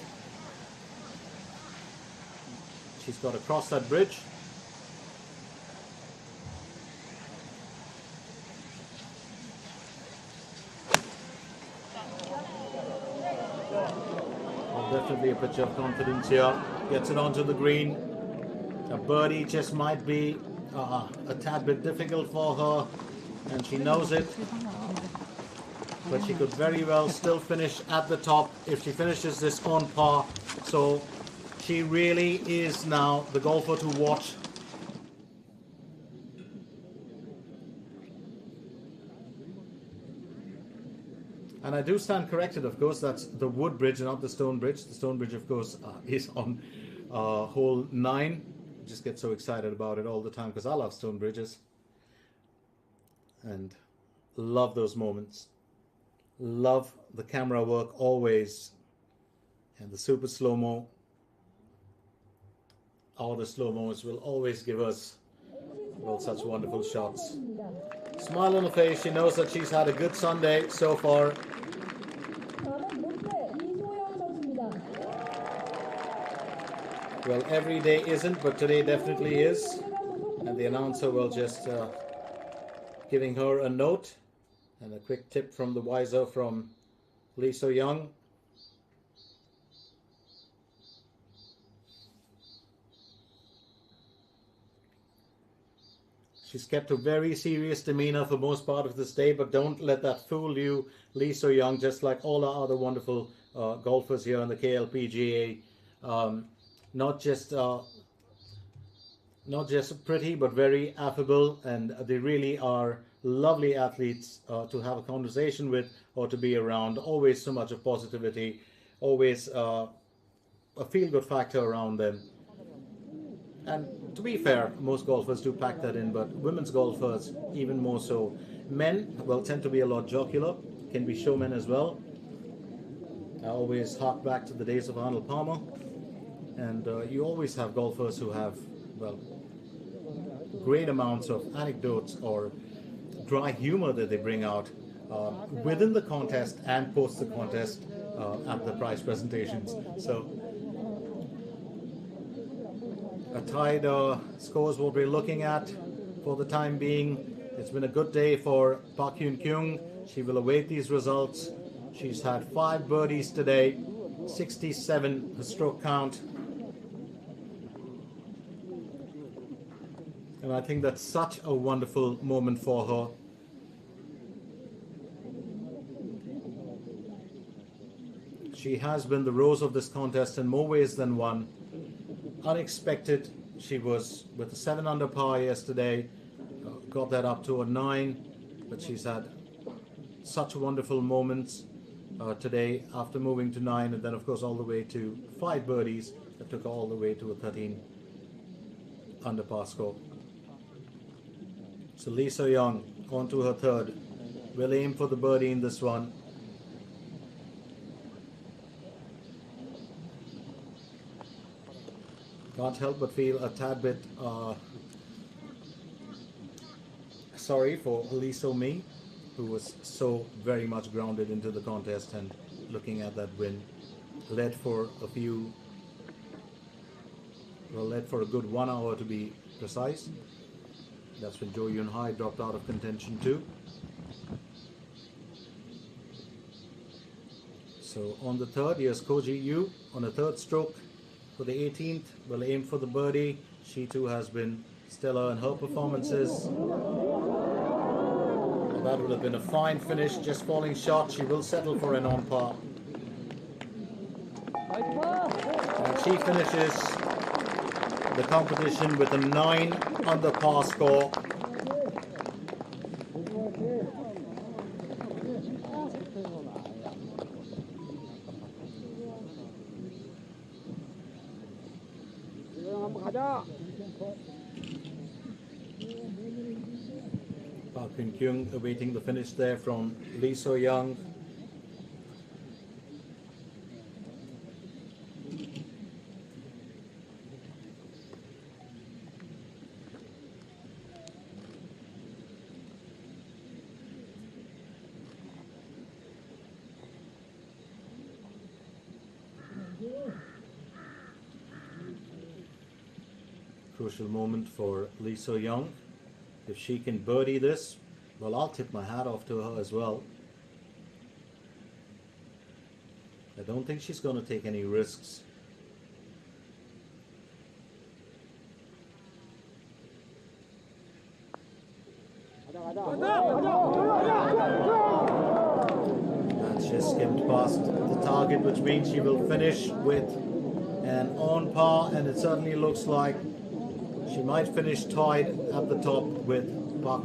She's got to cross that bridge. Definitely a picture of confidence here. Gets it onto the green. A birdie just might be a tad bit difficult for her, and she knows it. But she could very well still finish at the top if she finishes this on par. So she really is now the golfer to watch. And I do stand corrected, of course, that's the wood bridge, not the stone bridge. The stone bridge, of course, is on hole 9. I just get so excited about it all the time because I love stone bridges. And love those moments. Love the camera work always. And the super slow-mo. All the slow-mos will always give us, well, such wonderful shots. Smile on her face. She knows that she's had a good Sunday so far. Well, every day isn't, but today definitely is. And the announcer will just giving her a note and a quick tip from the wiser from Lee So-young. She's kept a very serious demeanor for most part of this day, but don't let that fool you, Lee So-young, just like all our other wonderful golfers here on the KLPGA. Not just pretty, but very affable, and they really are lovely athletes to have a conversation with or to be around. Always so much of positivity, always a feel-good factor around them. And to be fair, most golfers do pack that in, but women's golfers even more so. Men, well, tend to be a lot jocular, can be showmen as well. I always hark back to the days of Arnold Palmer. And you always have golfers who have, well, great amounts of anecdotes or dry humor that they bring out within the contest and post the contest at the prize presentations. So a tied score is what we're looking at for the time being. It's been a good day for Park Hyun Kyung. She will await these results. She's had 5 birdies today, 67 her stroke count. And I think that's such a wonderful moment for her. She has been the rose of this contest in more ways than one. Unexpected. She was with a 7 under par yesterday, got that up to a 9, but she's had such wonderful moments today after moving to 9, and then of course all the way to 5 birdies that took her all the way to a 13 under par score. So Lee So-young on to her third. Will aim for the birdie in this one. Can't help but feel a tad bit sorry for Lee So-mi, who was so very much grounded into the contest and looking at that win. Led for a few, well, led for a good 1 hour to be precise. That's when Jo Yun-hai dropped out of contention too. So on the third, here's Ko Ji-yoo on a third stroke for the 18th. Will aim for the birdie. She too has been stellar in her performances. That would have been a fine finish, just falling short. She will settle for an on par. And she finishes the competition with a 9 under par score. Park Hyun-kyung awaiting the finish there from Lee So-young. Crucial moment for Lee So-young. If she can birdie this, well, I'll tip my hat off to her as well. I don't think she's going to take any risks. And she skimmed past the target, which means she will finish with an on par, and it certainly looks like she might finish tied at the top with Park.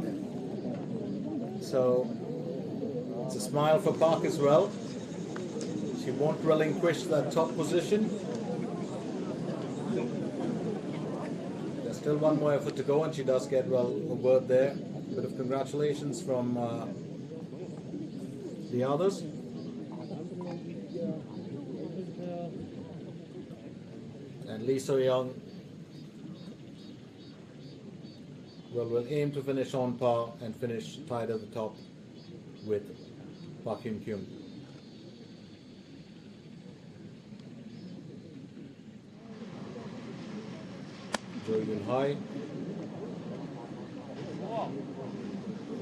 So it's a smile for Park as well. She won't relinquish that top position. There's still one more effort to go, and she does get, well, a word there. A bit of congratulations from the others. And Lee So-young will aim to finish on par and finish tied at the top with Park Hyun-kyung. Jo Yun-hai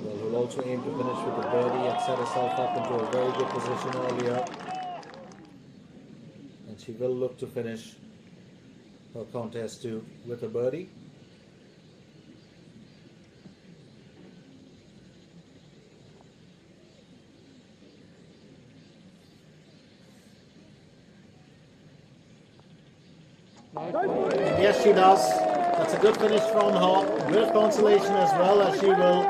will also aim to finish with a birdie and set herself up into a very good position earlier. And she will look to finish her contest too with a birdie. Yes, she does. That's a good finish from her. Bit of consolation as well, as she will,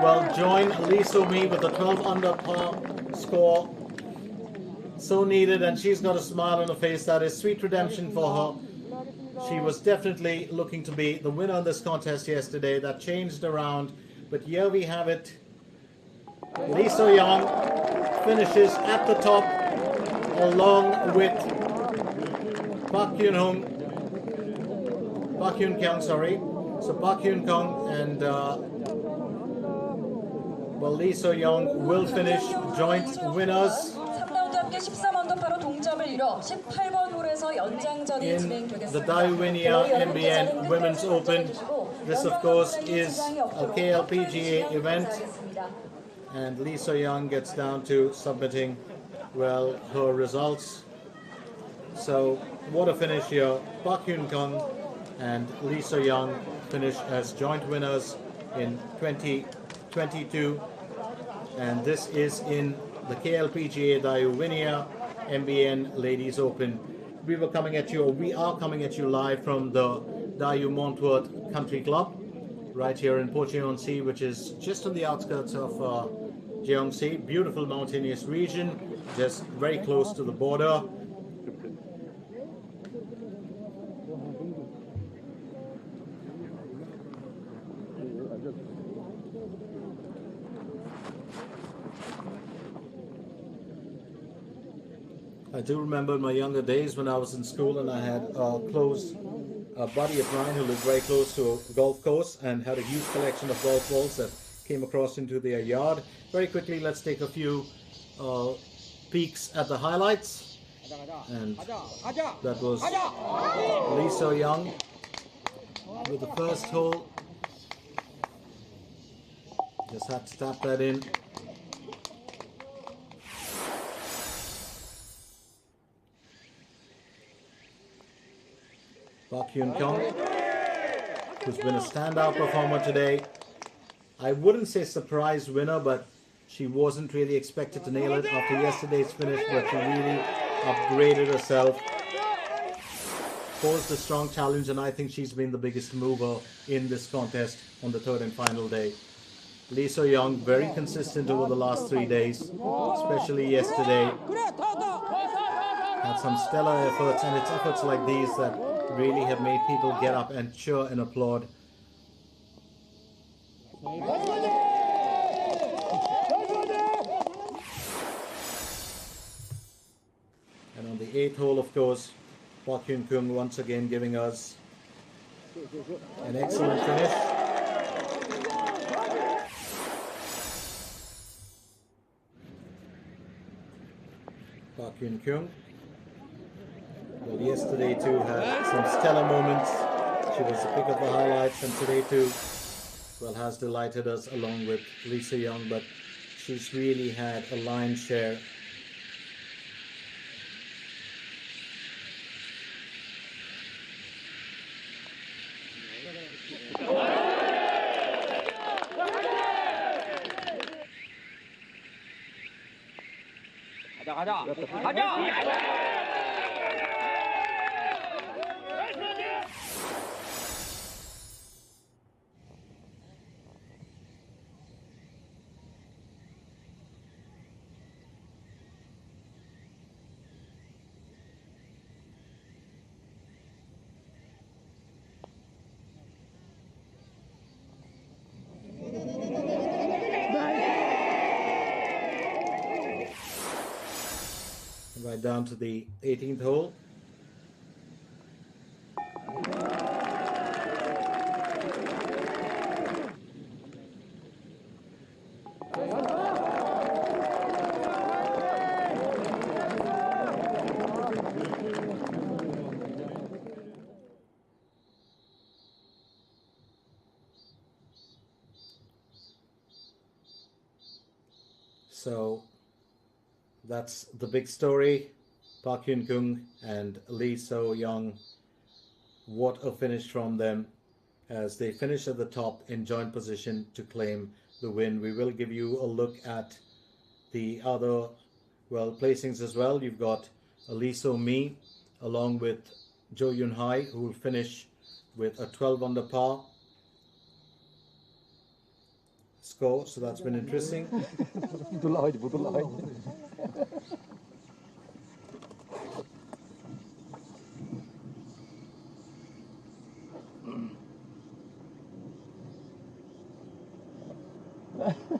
well, join Lee So-mi with a 12 under par score. So needed, and she's got a smile on her face. That is sweet redemption for her. She was definitely looking to be the winner in this contest yesterday. That changed around, but here we have it. Lee So-young finishes at the top along with Park Hyun-kyung, sorry. So Park Hyun-kyung and well, Lee So-young will finish joint winners. 3라운드 함께 13언더파로 동점을 이뤄 18번 홀에서 연장전이 In 진행되겠습니다. the Dayouwinia MBN Women's Open. This, of course, is a KLPGA event, and Lee So-young gets down to submitting, well, her results. So what a finish here. Park Hyun-kyung and Lee So-young finish as joint winners in 2022, and this is in the KLPGA Dayouwinia MBN Ladies Open. We are coming at you live from the Dayu Montworth Country Club right here in Porcheon-si, which is just on the outskirts of Jeongsi. Beautiful mountainous region, just very close to the border. I do remember in my younger days when I was in school and I had a close buddy of mine who lived very close to a golf course and had a huge collection of golf balls that came across into their yard. Very quickly, let's take a few peeks at the highlights. And that was Lee So-young with the first hole. Just had to tap that in. Park Hyun-kyung who's been a standout performer today. I wouldn't say surprise winner, but she wasn't really expected to nail it after yesterday's finish, but she really upgraded herself, posed a strong challenge, and I think she's been the biggest mover in this contest on the third and final day. Lee So-young, very consistent over the last 3 days, especially yesterday. Had some stellar efforts, and it's efforts like these that really have made people get up and cheer and applaud. And on the 8th hole, of course, Park Hyun-kung once again giving us an excellent finish. Park Hyun-kung, well, yesterday too had some stellar moments. She was the pick of the highlights, and today too, well, has delighted us along with Lee So-young, but she's really had a lion's share. Right down to the 18th hole. So that's the big story. Park Hyun-kung and Lee So-young. What a finish from them as they finish at the top in joint position to claim the win. We will give you a look at the other, well, placings as well. You've got Lee So-mi along with Jo Yun-hai, who will finish with a 12 under par score. So that's been interesting. 못 올라가야지, 못 올라가야지.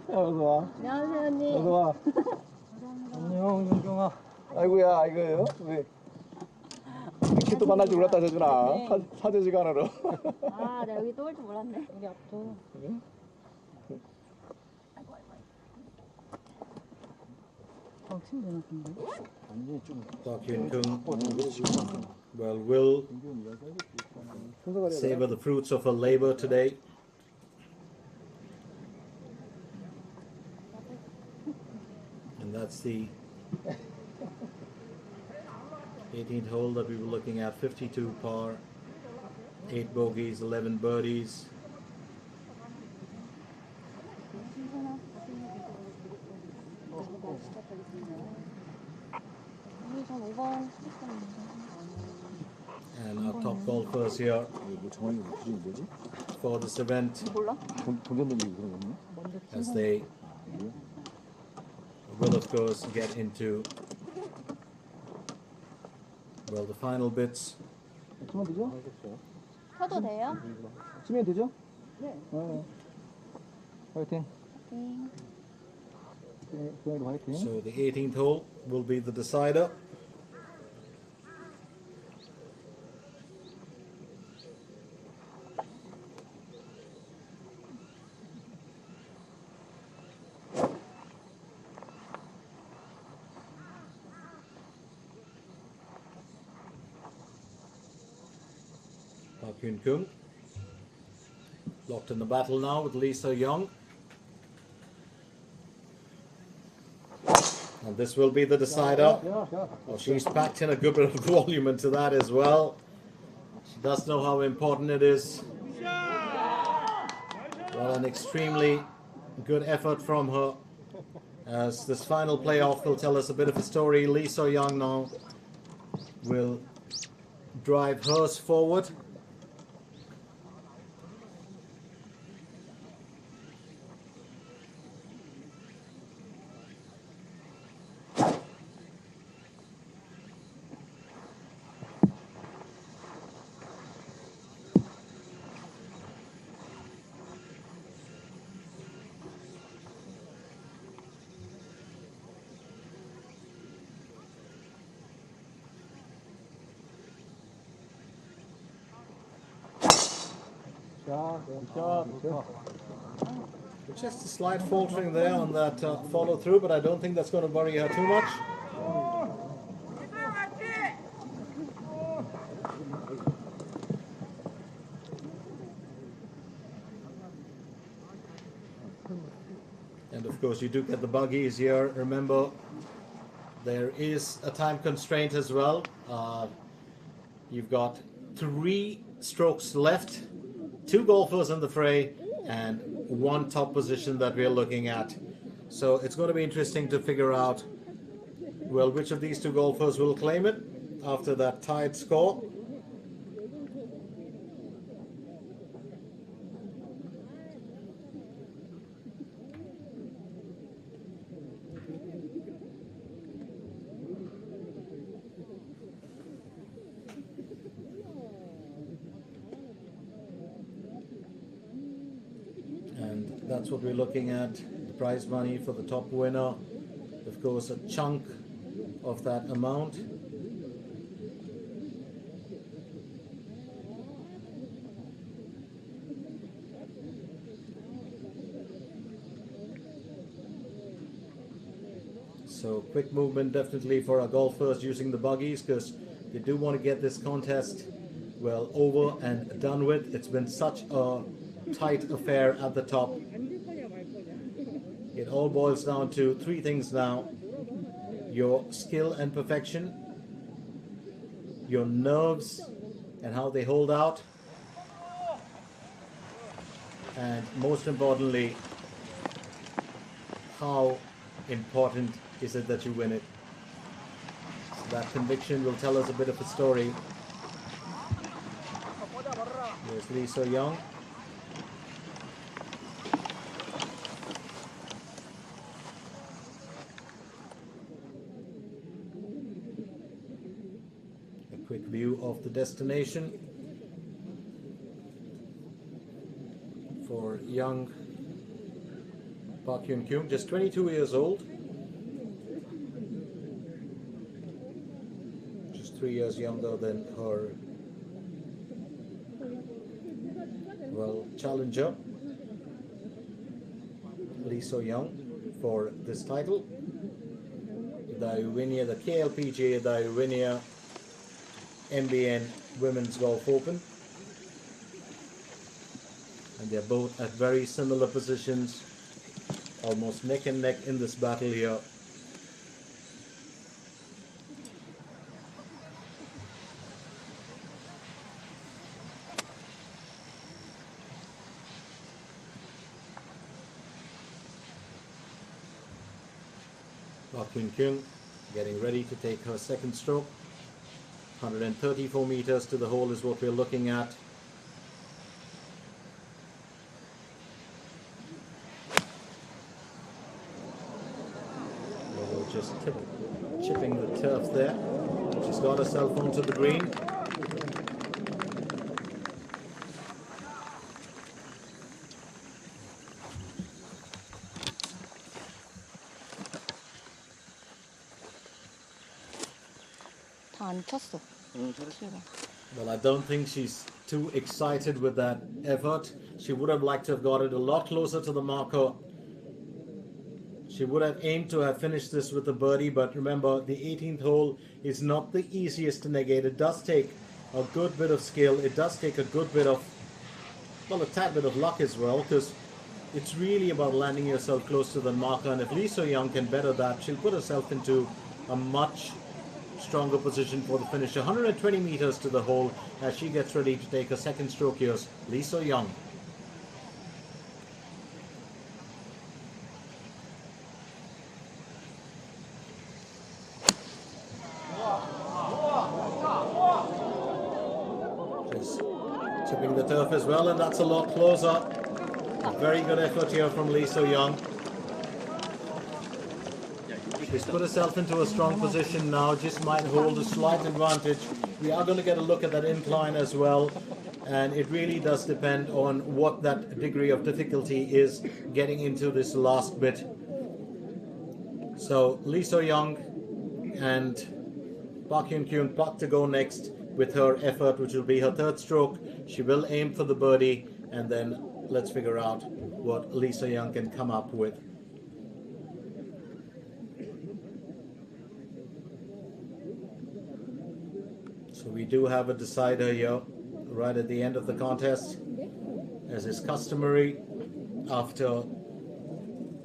어서와. 안녕하세요, 언니. 어서와. 안녕, 윤경아. 아이고야, 아이고요. 왜? 이렇게 또 만날 줄 몰랐다, 재준아. 사제 시간으로. 아, 나 여기 또 올 줄 몰랐네. 여기 앞도. Park Hyun-kung, well, will savor the fruits of her labor today. And that's the 18th hole that we were looking at. 52 par, 8 bogeys, 11 birdies. And our top golfers here for this event, as they will of course get into, well, the final bits. 치면 되죠? 쳐도 돼요? 치면 되죠? 네. 화이팅. 화이팅. So the 18th hole will be the decider. Park Hyun-kung locked in the battle now with Lee So-young. And this will be the decider. Well, she's packed in a good bit of volume into that as well. She does know how important it is. Well, an extremely good effort from her. As this final playoff will tell us a bit of a story. Lee So-young now will drive hers forward. Just a slight faltering there on that follow through, but I don't think that's going to worry her too much. And of course you do get the buggies here. Remember, there is a time constraint as well. You've got 3 strokes left, 2 golfers in the fray, and 1 top position that we're looking at. So it's going to be interesting to figure out, well, which of these 2 golfers will claim it after that tied score. That's what we're looking at. The prize money for the top winner, of course, a chunk of that amount. So quick movement definitely for our golfers using the buggies, because they do want to get this contest well over and done with. It's been such a tight affair at the top. It all boils down to 3 things now: your skill and perfection, your nerves and how they hold out, and most importantly, how important is it that you win it. So that conviction will tell us a bit of a story. There's Lee So-young. Quick view of the destination for young Park Hyun-kyung, just 22 years old, just 3 years younger than her well challenger Lee So-young for this title. Dayouwinia, the KLPGA Dayouwinia MBN Women's Golf Open, and they're both at very similar positions, almost neck and neck in this battle here. Park Hyun-kyung getting ready to take her second stroke. 134 meters to the hole is what we're looking at. We're just chipping the turf there. She's got herself onto the green. 안 쳤어. Well, I don't think she's too excited with that effort. She would have liked to have got it a lot closer to the marker. She would have aimed to have finished this with a birdie, but remember, the 18th hole is not the easiest to negate. It does take a good bit of skill. It does take a good bit of, well, a tad bit of luck as well, because it's really about landing yourself close to the marker. And if Lee So-young can better that, she'll put herself into a much stronger position for the finish. 120 meters to the hole as she gets ready to take her second stroke. Here's Lee So-young. hitting the turf as well, and that's a lot closer. A very good effort here from Lee So-young. She's put herself into a strong position now, just might hold a slight advantage. We are going to get a look at that incline as well, and it really does depend on what that degree of difficulty is getting into this last bit. So Lee So-young and Park Hyun-kyung Park to go next with her effort, which will be her third stroke. She will aim for the birdie, and then let's figure out what Lee So-young can come up with. So we do have a decider here right at the end of the contest, as is customary after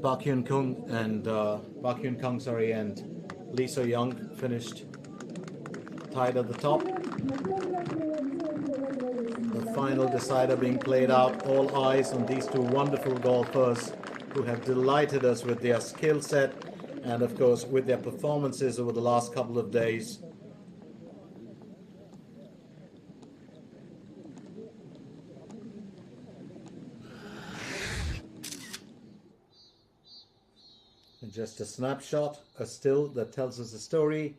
Park Hyun-kyung and and Lee So-young finished tied at the top. The final decider being played out. All eyes on these two wonderful golfers who have delighted us with their skill set and of course with their performances over the last couple of days. And just a snapshot, a still that tells us a story,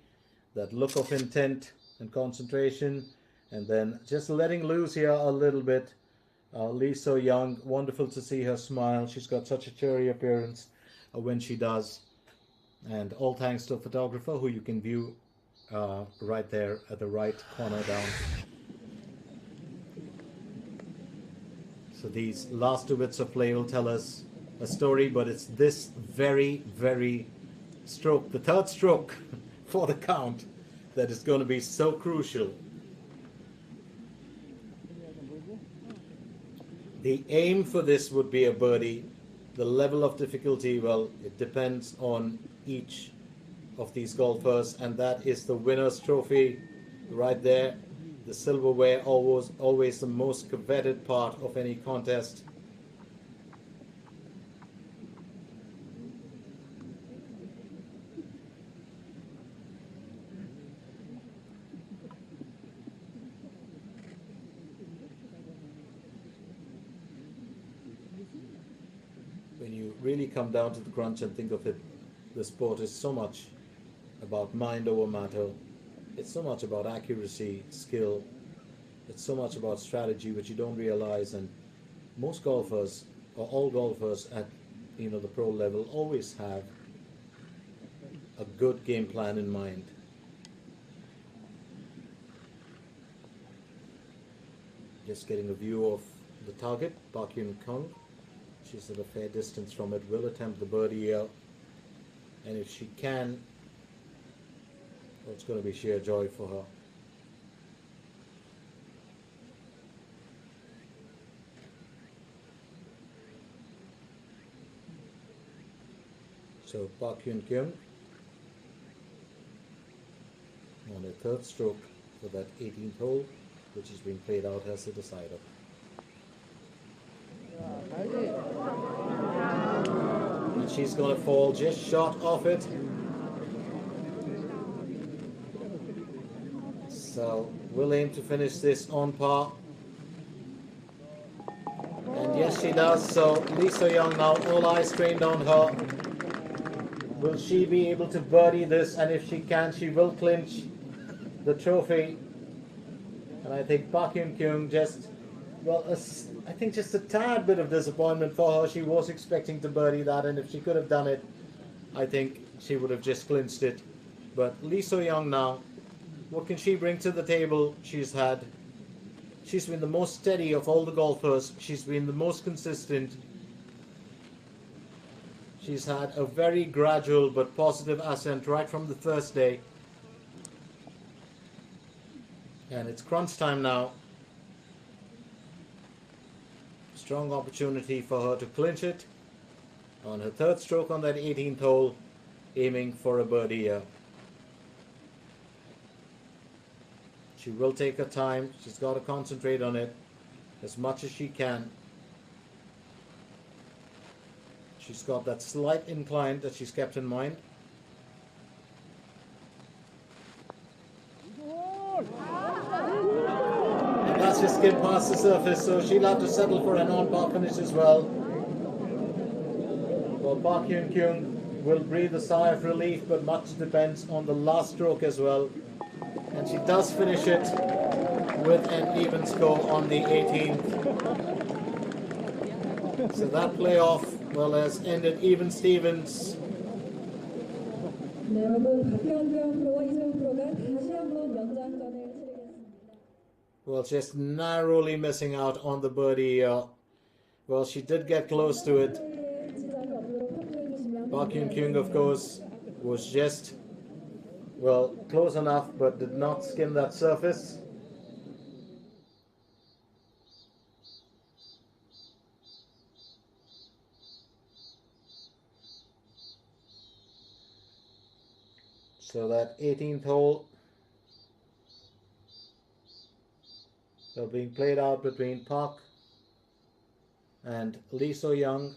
that look of intent and concentration, and then just letting loose here a little bit. Lee So-young, wonderful to see her smile. She's got such a cheery appearance when she does. And all thanks to a photographer who you can view right there at the right corner down. So these last two bits of play will tell us a story, but it's this very, very stroke, the third stroke for the count, that is going to be so crucial. The aim for this would be a birdie. The level of difficulty, well, it depends on each of these golfers, and that is the winner's trophy right there. The silverware, always the most coveted part of any contest. When you really come down to the crunch and think of it, the sport is so much about mind over matter. It's so much about accuracy, skill. It's so much about strategy, which you don't realize. And most golfers, or all golfers at the pro level, always have a good game plan in mind. Just getting a view of the target, Park Hyun-kyung. She's at a fair distance from it, will attempt the birdie here, and if she can, well, it's going to be sheer joy for her. So Park Hyun-kyung on a third stroke for that 18th hole, which is being played out as the decider. And she's going to fall just short of it. So we'll aim to finish this on par. And yes, she does. So Lee So-young now, all eyes trained on her. Will she be able to birdie this? And if she can, she will clinch the trophy. And I think Park Hyun-kyung just, well, I think just a tad bit of disappointment for her. She was expecting to birdie that, and if she could have done it, I think she would have just clinched it. But Lee So-young now, what can she bring to the table? She's been the most steady of all the golfers. She's been the most consistent. She's had a very gradual but positive ascent right from the first day. And it's crunch time now. Strong opportunity for her to clinch it on her third stroke on that 18th hole, aiming for a birdie here. She will take her time. She's got to concentrate on it as much as she can. She's got that slight incline that she's kept in mind. And that's just skip past the surface, so she'll have to settle for an on-par finish as well. Well, Park Hyun Kyung will breathe a sigh of relief, but much depends on the last stroke as well. And she does finish it with an even score on the 18th. So that playoff, well, has ended even Stevens. 네, 여러분 박현경 프로와 이소영 프로가 다시 한번 연장전을 치르겠습니다. Well, just narrowly missing out on the birdie. Well, she did get close to it. 지장이 없도록 협조해 주시면 Park Hyun Kyung, of course, was just, well, close enough, but did not skim that surface. So that 18th hole, so being played out between Park and Lee So Young.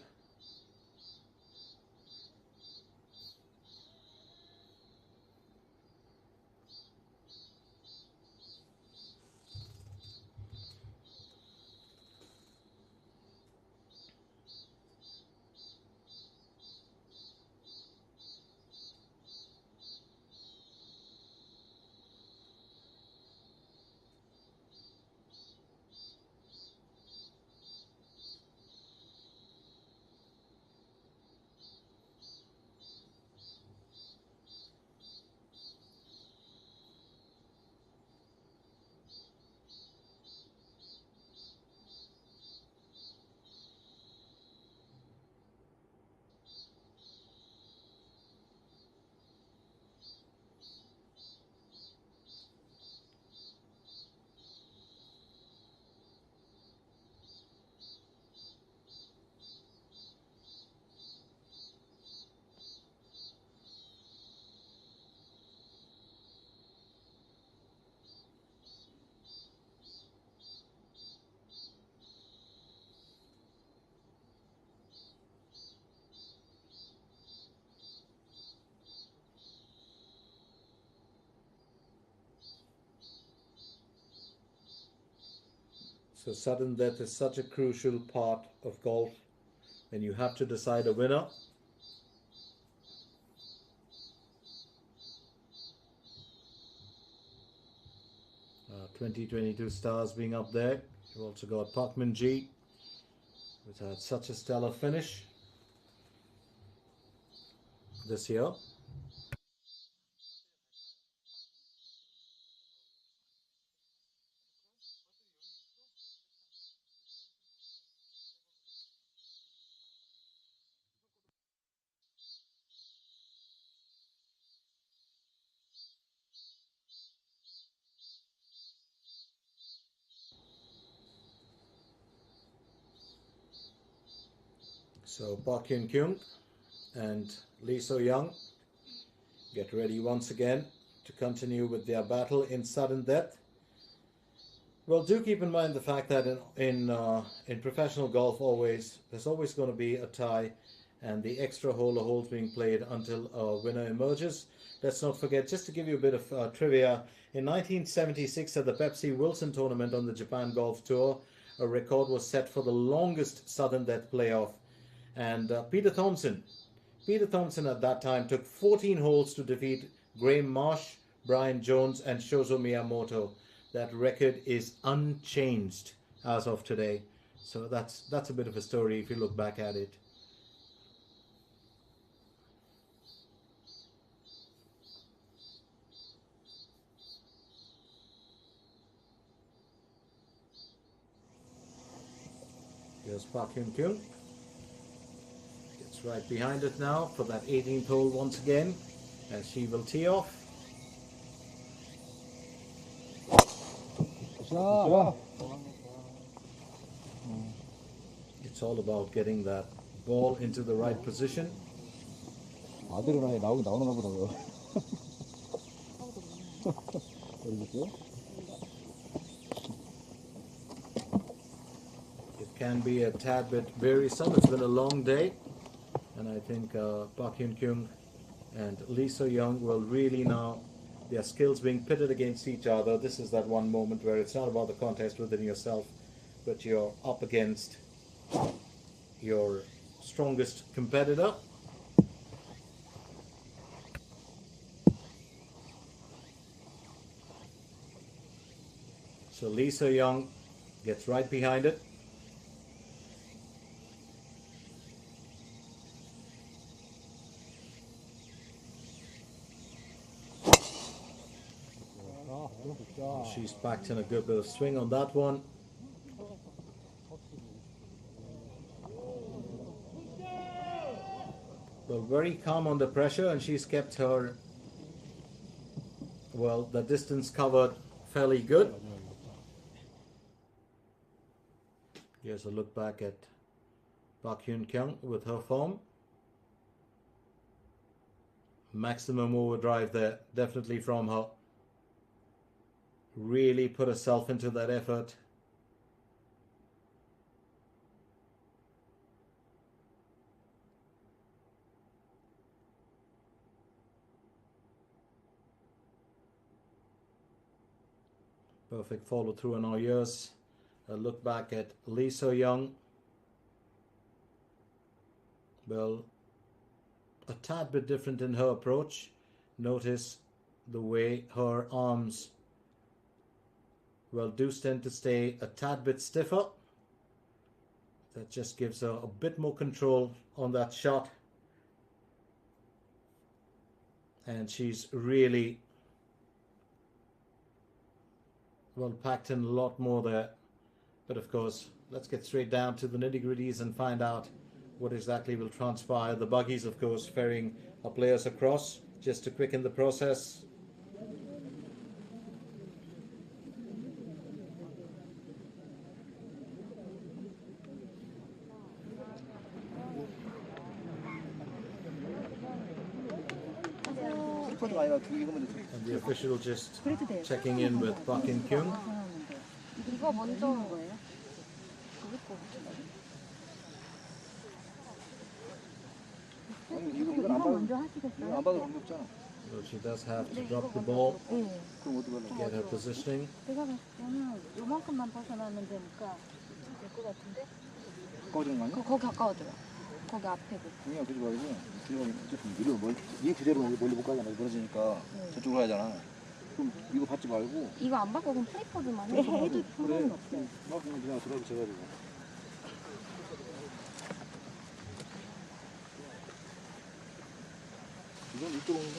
So sudden death is such a crucial part of golf when you have to decide a winner. 2022 stars being up there. You've also got Park Min Ji, which had such a stellar finish this year. So Park Hyun Kyung and Lee So Young get ready once again to continue with their battle in sudden death. Well, do keep in mind the fact that in professional golf, there's always going to be a tie, and the extra hole or holes being played until a winner emerges. Let's not forget, just to give you a bit of trivia, in 1976 at the Pepsi Wilson tournament on the Japan Golf Tour, a record was set for the longest sudden death playoff. And Peter Thompson at that time took 14 holes to defeat Graham Marsh, Brian Jones and Shozo Miyamoto. That record is unchanged as of today. So that's a bit of a story if you look back at it. Here's Park Hyun Kyung. It's right behind it now for that 18th hole once again, as she will tee off. It's all about getting that ball into the right position. 아들은 아예 나오나 보다. It can be a tad bit wearisome. It's been a long day, and I think Park Hyun Kyung and Lee So Young will really now their skills being pitted against each other. This is that one moment where it's not about the contest within yourself, but you're up against your strongest competitor. So Lee So-young gets right behind it. She's packed in a good bit of swing on that one. Well, very calm under pressure, and she's kept her, well, the distance covered fairly good. Here's a look back at Park Hyun-kyung with her form. Maximum overdrive there, definitely from her. Really put herself into that effort. Perfect follow through in our ears. A look back at Lee So-young. Well, a tad bit different in her approach. Notice the way her arms, well, do tend to stay a tad bit stiffer. That just gives her a bit more control on that shot. And she's really, well, packed in a lot more there. But of course, let's get straight down to the nitty-gritties and find out what exactly will transpire. The buggies, of course, ferrying our players across just to quicken the process. And the official just checking in with Park Hyun-kyung. 이거 먼저 하는 거예요? 이건 안 봐도 관계없잖아. So she does have to drop the ball, get her positioning. 내가 봤을 때는 요만큼만 벗어나면 되니까 될 것 같은데? 가까워지는 거 아니야? 거기 가까워져요. 거기 앞에 그냥 그러지 말고 들어가면 어차피 밀어 이 그대로 멀리 못 가잖아. 멀어지니까 저쪽으로 가잖아. 그럼 이거 받지 말고 이거 안 받고 그럼 프리퍼드만 해도 상관은 없어요. 막 그냥 들어가서 제가지고 이건 이쪽으로 오는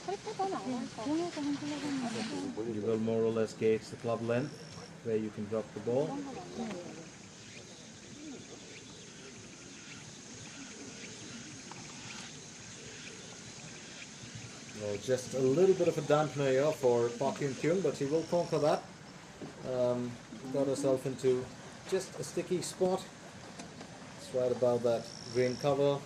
프리퍼드는 안 하니까 공에서 한 클럽은 You will more or less gauge the club length where you can drop the ball. Well, just a little bit of a dampener here for Park Hyun-kyung, but she will conquer that. Got herself into just a sticky spot. It's right about that green cover.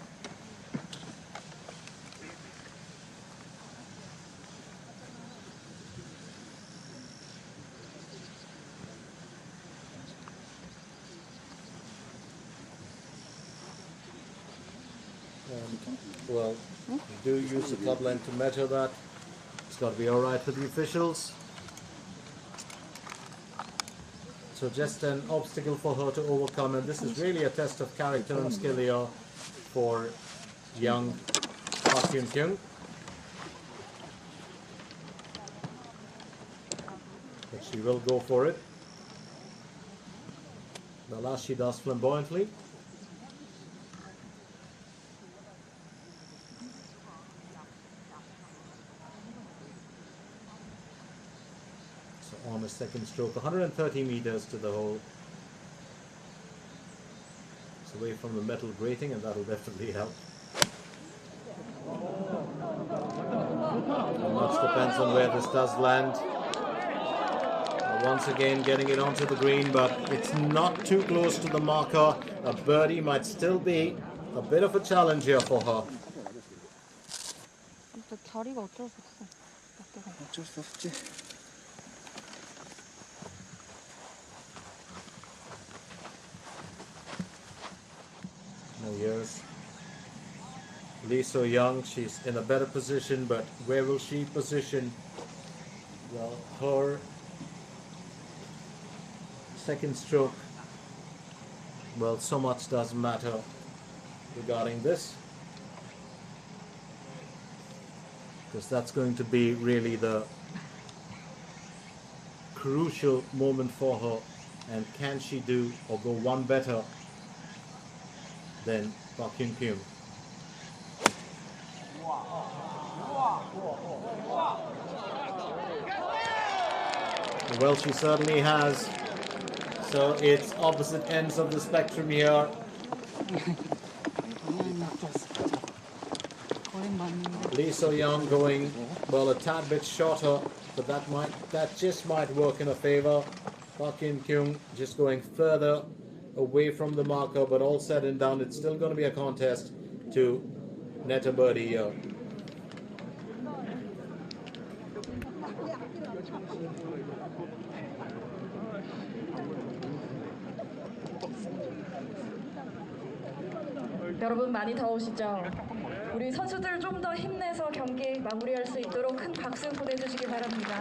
Well, you do use the club length to measure that. It's got to be alright for the officials. So just an obstacle for her to overcome, and this is really a test of character and skill here for young Park Hyun-kyung. But she will go for it. The last she does flamboyantly. On a second stroke, 130 meters to the hole. It's away from the metal grating, and that will definitely help. And much depends on where this does land. Once again getting it onto the green, but it's not too close to the marker. A birdie might still be a bit of a challenge here for her. 자리가 어쩔 수 없어. 어쩔 수 없지. No years. Lee So Young, she's in a better position, but where will she position? Well, her second stroke, well, so much doesn't matter regarding this, because that's going to be really the crucial moment for her. And can she do or go one better than Park Hyun Kyung? Well, she certainly has. So it's opposite ends of the spectrum here. Lee So Young going, well, a tad bit shorter, but that just might work in her favor. Park Hyun Kyung just going further away from the marker, but all said and done, it's still going to be a contest to net a birdie here. 여러분 많이 더우시죠? 우리 선수들 좀 더 힘내서 경기 마무리할 수 있도록 큰 박수 보내주시기 바랍니다.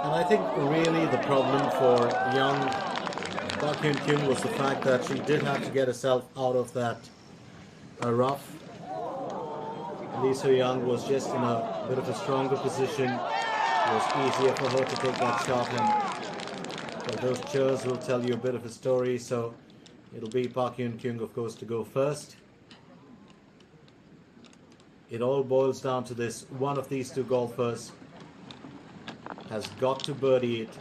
And I think really the problem for young Park Hyun Kyung was the fact that she did have to get herself out of that rough. Lee So Young was just in a bit of a stronger position. It was easier for her to take that shot, and well, those cheers will tell you a bit of a story. So it'll be Park Hyun Kyung, of course, to go first. It all boils down to this: one of these two golfers has got to birdie it,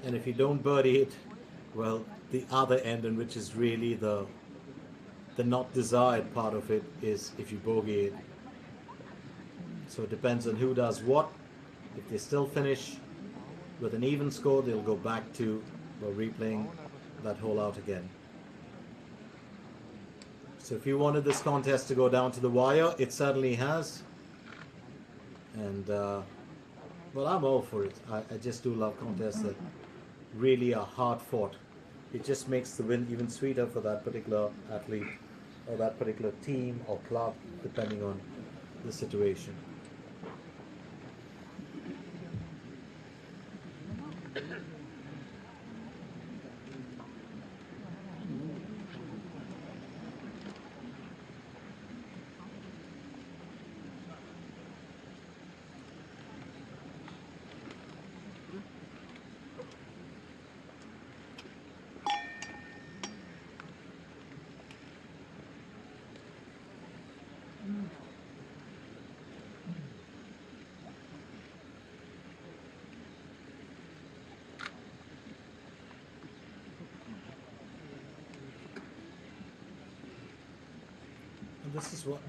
and if you don't birdie it, well, the other end, and which is really the not desired part of it, is if you bogey it. So it depends on who does what. If they still finish with an even score, they'll go back to replaying that hole out again. So if you wanted this contest to go down to the wire, it certainly has. And well, I'm all for it. I just do love contests that really are hard fought. It just makes the win even sweeter for that particular athlete or that particular team or club, depending on the situation.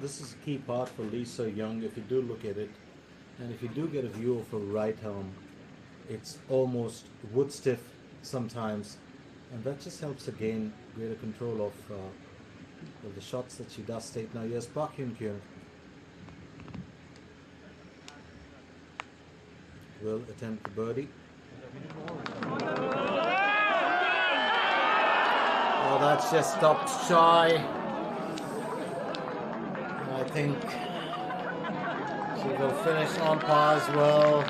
This is a key part for Lee So Young. If you do look at it, and if you do get a view of her right arm, it's almost wood stiff sometimes, and that just helps her gain greater control of the shots that she does take. Now here's Park Hyun Kyung. Will attempt the birdie. Oh, that's just stopped shy. I think she will finish on par as well.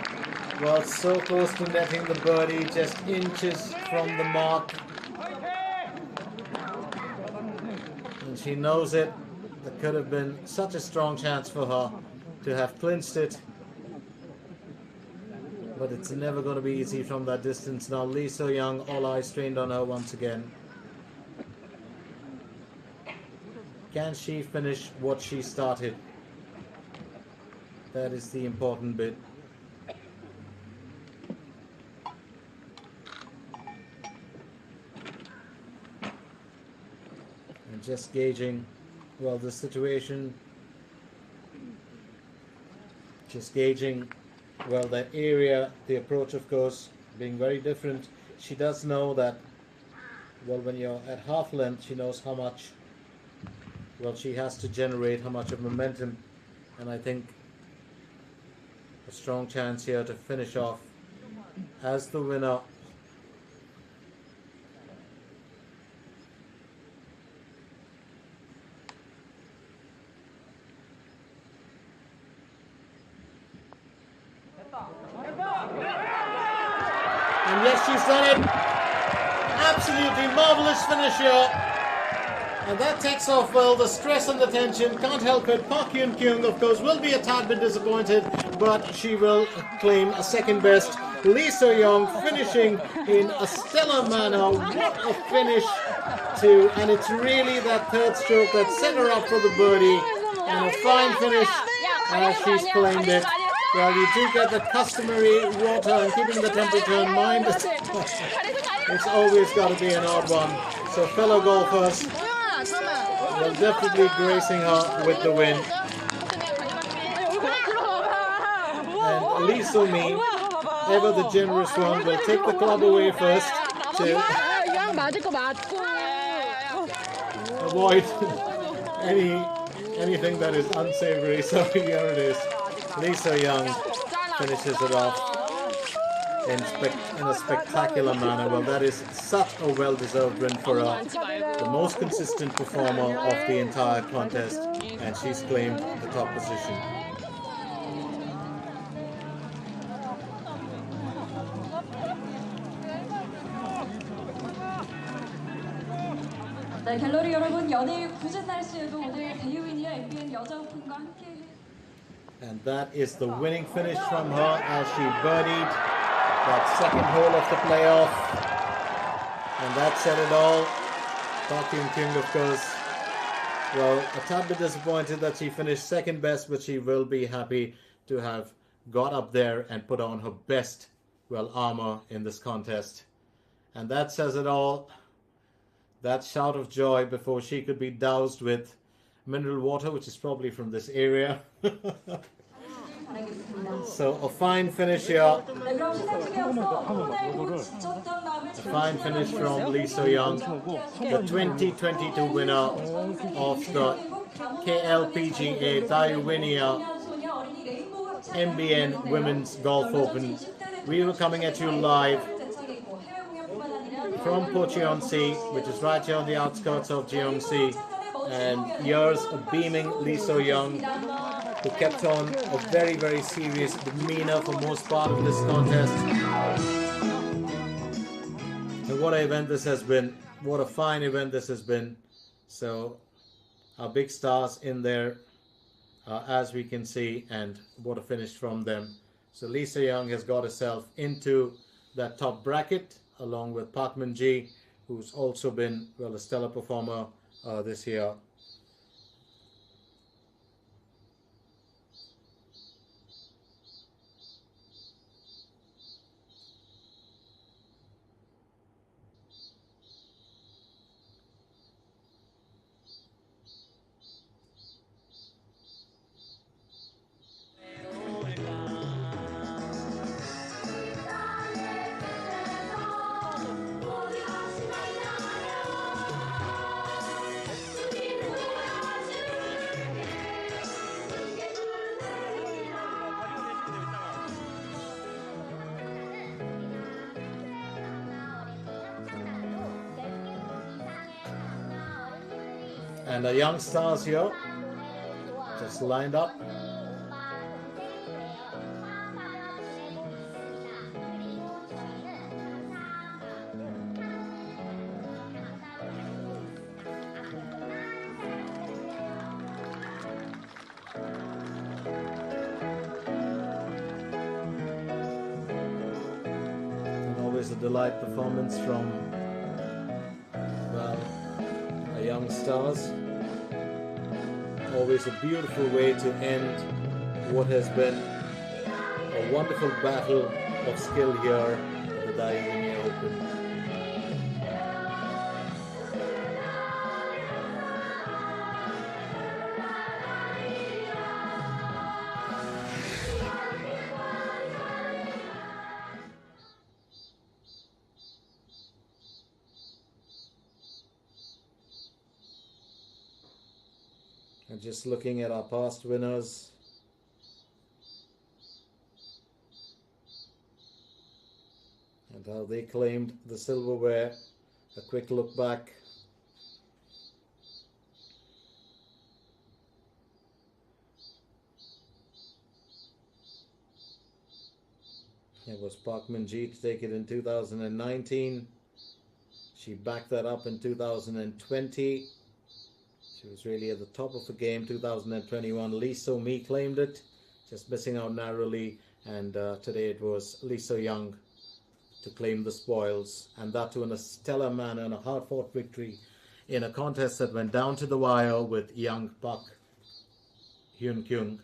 Well, so close to netting the birdie, just inches from the mark. And she knows it. There could have been such a strong chance for her to have clinched it. But it's never going to be easy from that distance. Now Lee So Young, all eyes trained on her once again. Can she finish what she started? That is the important bit. And just gauging, well, the situation, just gauging, well, the area, the approach, of course, being very different. She does know that, well, when you're at half length, she knows how much, well, she has to generate how much of momentum, and I think a strong chance here to finish off as the winner. And yes, she's done it. Absolutely marvelous finish here. And that takes off, well, the stress and the tension. Can't help it. Park Hyun Kyung, of course, will be a tad bit disappointed, but she will claim a second best. Lee So-young finishing in a stellar manner. What a finish too. And it's really that third stroke that set her up for the birdie. And a fine finish as she's claimed it. Well, you do get the customary water and keeping the temperature in mind. It's always got to be an odd one. So fellow golfers will definitely gracing her with the win. And Lee So-mi, ever the generous one, will take the club away first to avoid anything that is unsavory. So here it is. Lee So-young finishes it off in a spectacular manner. Well, that is such a well-deserved win for her. The most consistent performer of the entire contest, and she's claimed the top position. 네, 갤러리 여러분, 연일 굳은 날씨에도 오늘 데이우이니아 MBN 여자 오픈과 함께. And that is the winning finish from her as she birdied that second hole of the playoff. And that said it all. Park Hyun-kyung, of course, well, a tad bit disappointed that she finished second best, but she will be happy to have got up there and put on her best, well, armor in this contest. And that says it all. That shout of joy before she could be doused with mineral water, which is probably from this area. So a fine finish here. A fine finish from Lee So-young, the 2022 winner of the KLPGA Dayouwinia MBN Women's Golf Open. We were coming at you live from Pocheon-si, which is right here on the outskirts of Jeongsi. And here's a beaming Lee So-young, who kept on a very, very serious demeanor for most part of this contest. And what an event this has been. What a fine event this has been. So our big stars in there, as we can see, and what a finish from them. So Lee So-young has got herself into that top bracket, along with Park Min-ji, who's also been, well, a stellar performer this year. And the young stars here, just lined up. And always a delight performance from, well, our young stars. Always a beautiful way to end what has been a wonderful battle of skill here at the Dayouwinia Open. And just looking at our past winners, and how they claimed the silverware. A quick look back. It was Park Min-ji to take it in 2019. She backed that up in 2020. She was really at the top of the game. 2021, Lee So-mi claimed it, just missing out narrowly. And today it was Lee So-young to claim the spoils, and that too in a stellar manner, and a hard-fought victory in a contest that went down to the wire with young Park Hyun-kyung.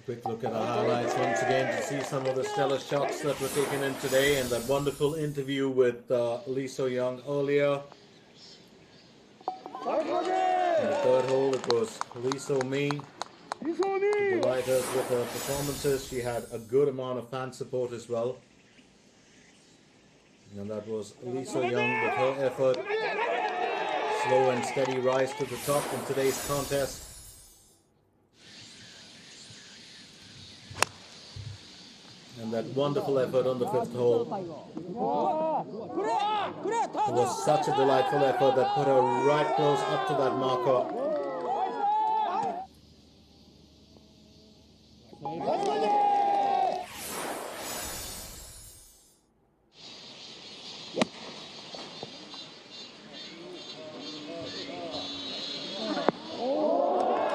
quick look at our highlights once again to see some of the stellar shots that were taken in today, and that wonderful interview with Lee So-young earlier. In the third hole, it was Lee So-mi to delight us with her performances. She had a good amount of fan support as well. And that was Lee So-young with her effort. Slow and steady rise to the top in today's contest. And that wonderful effort on the fifth hole. It was such a delightful effort that put her right close up to that marker.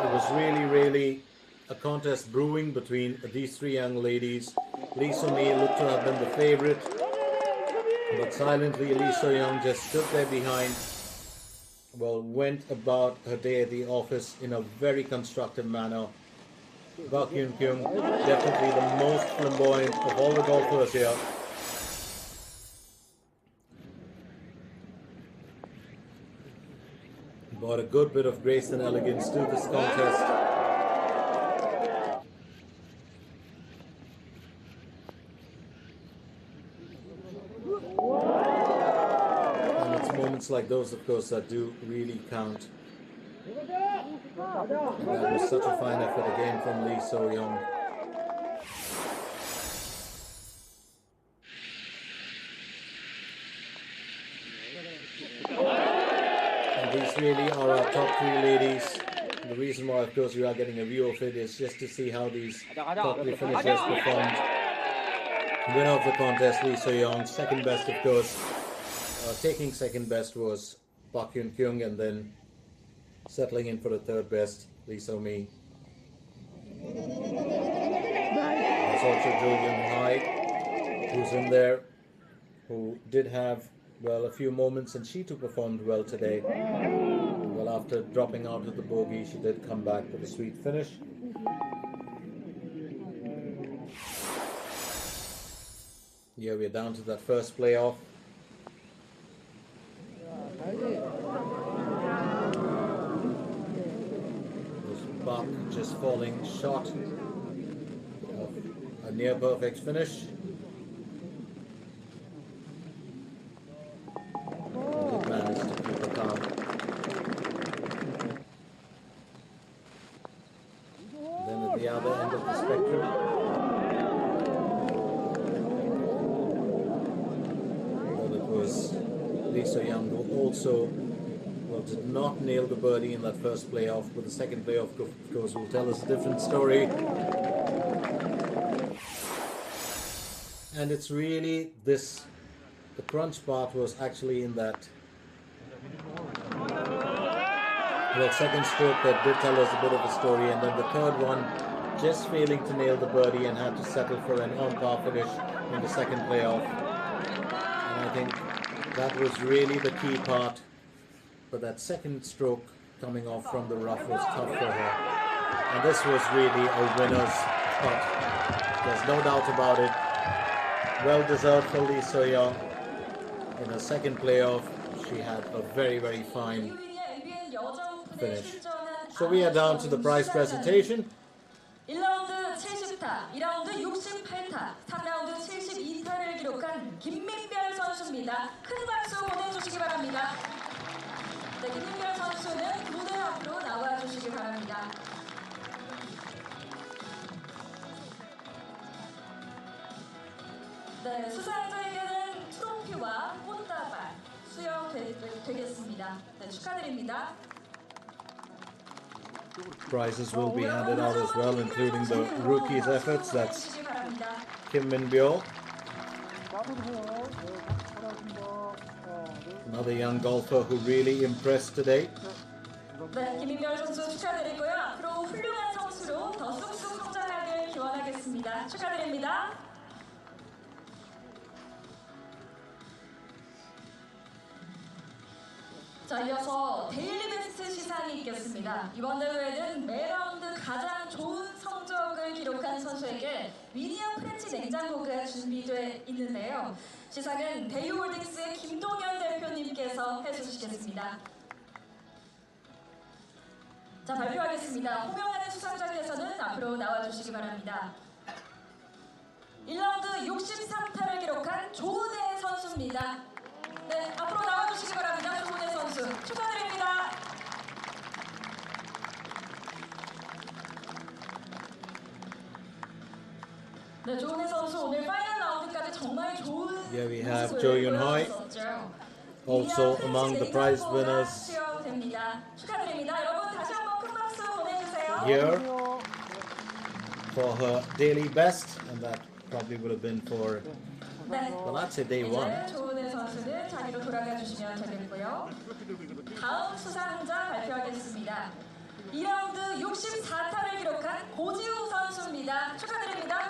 It was really a contest brewing between these three young ladies. Lee So-mi looked to have been the favorite, but silently Lee So-young just stood there behind. Well, went about her day at the office in a very constructive manner. Park Hyun-kyung, definitely the most flamboyant of all the golfers here. Brought a good bit of grace and elegance to this contest. And it's moments like those, of course, that do really count. And that was such a fine effort again from Lee So-young. And these really are our top three ladies. The reason why, of course, you are getting a view of it is just to see how these top three finishers performed. Winner of the contest, Lee So-young. Second best, of course. Taking second best was Park Hyun-kyung, and then settling in for the third best, Lee So-mi. There's also Julian Hyde, who's in there, who did have, well, a few moments, and she too performed well today. Well, after dropping out of the bogey, she did come back with a sweet finish. Yeah, we're down to that first playoff. Buck just falling short of a near perfect finish. Did manage to keep it calm. Then at the other end of the spectrum, well, it was Lee So-young who also, well, did not nail the birdie in that first playoff, but the second playoff, of course, will tell us a different story. And it's really this, the crunch part was actually in that, well, second stroke that did tell us a bit of a story, and then the third one just failing to nail the birdie and had to settle for an on-par finish in the second playoff. And I think that was really the key part. But that second stroke coming off from the rough was tough for her. And this was really a winner's putt. There's no doubt about it. Well deserved for Lee So-young. In her second playoff, she had a very fine finish. So we are down to the prize presentation. 1라운드 70타, 2라운드 68타, 3라운드 72타를 기록한 김민별 선수입니다. 큰 박수 보내주시기 바랍니다. 네, 김민별 선수는 무대 앞으로 나와주시기 바랍니다. 네, 수상자에게는 트로피와 꽃다발 수여되겠습니다. 네, 축하드립니다. Prizes will be handed out as well, including the rookies' efforts. That's Kim Min-byo, another young golfer who really impressed today. 네, 김민별 선수 축하드리고요. 앞으로 훌륭한 선수로 더 쑥쑥 성장하길 기원하겠습니다. 축하드립니다. 자, 이어서 데일리 베스트 시상이 있겠습니다. 이번 대회는 매 라운드 가장 좋은 성적을 기록을 기록한 선수에게 위니어 프렌치 냉장고가 준비되어 있는데요. 시상은 데이홀딩스의 김동현 대표님께서 해주시겠습니다. 자, 발표하겠습니다. 호명하는 수상자께서는 앞으로 나와주시기 바랍니다. 1라운드 63타를 기록한 조은혜 선수입니다. 네, 앞으로 나와주시기 바랍니다. 조은혜 선수 축하드립니다. 네, 조은혜 선수 오늘 파이널 라운드까지 정말 좋은 Here we have 모습을 Jo Yun-hoi, 보여줬었죠. also among the prize winners. 수여됩니다. 축하드립니다. 여러분 다시 한번 큰 박수 보내주세요. Here for her daily best, and that probably would have been for, 네. well, I'd say day one. 이제 조은혜 선수는 자리로 돌아가 주시면 되겠고요. 다음 수상자 발표하겠습니다. 2라운드 64타를 기록한 고지우 선수입니다. 축하드립니다.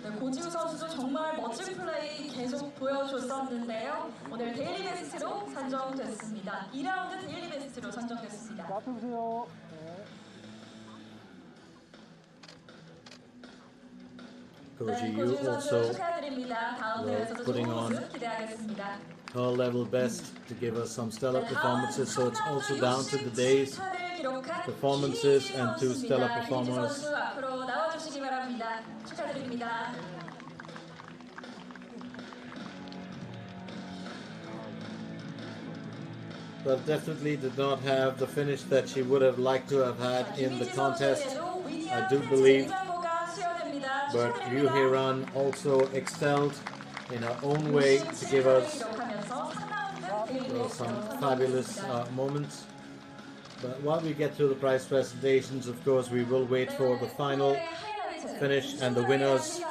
네, 고지우 선수도 정말 멋진 플레이 계속 보여줬었는데요. 오늘 데일리 베스트로 선정됐습니다. 2라운드 데일리 베스트로 선정됐습니다. 앞에 보세요. Koji 네, Yu 고지우 선수 also 축하드립니다. 다음 well, 대회에서도 putting 좋은 on 모습 기대하겠습니다. her level best to give us some stellar performances. So it's also down to the day's performances and two stellar performers. 선수 앞으로 나와주시기 바랍니다. 축하드립니다. But definitely did not have the finish that she would have liked to have had in the contest, I do believe. But Ryu Hee-ran also excelled in her own way to give us some fabulous moments. But while we get through the prize presentations, of course, we will wait for the final finish and the winners,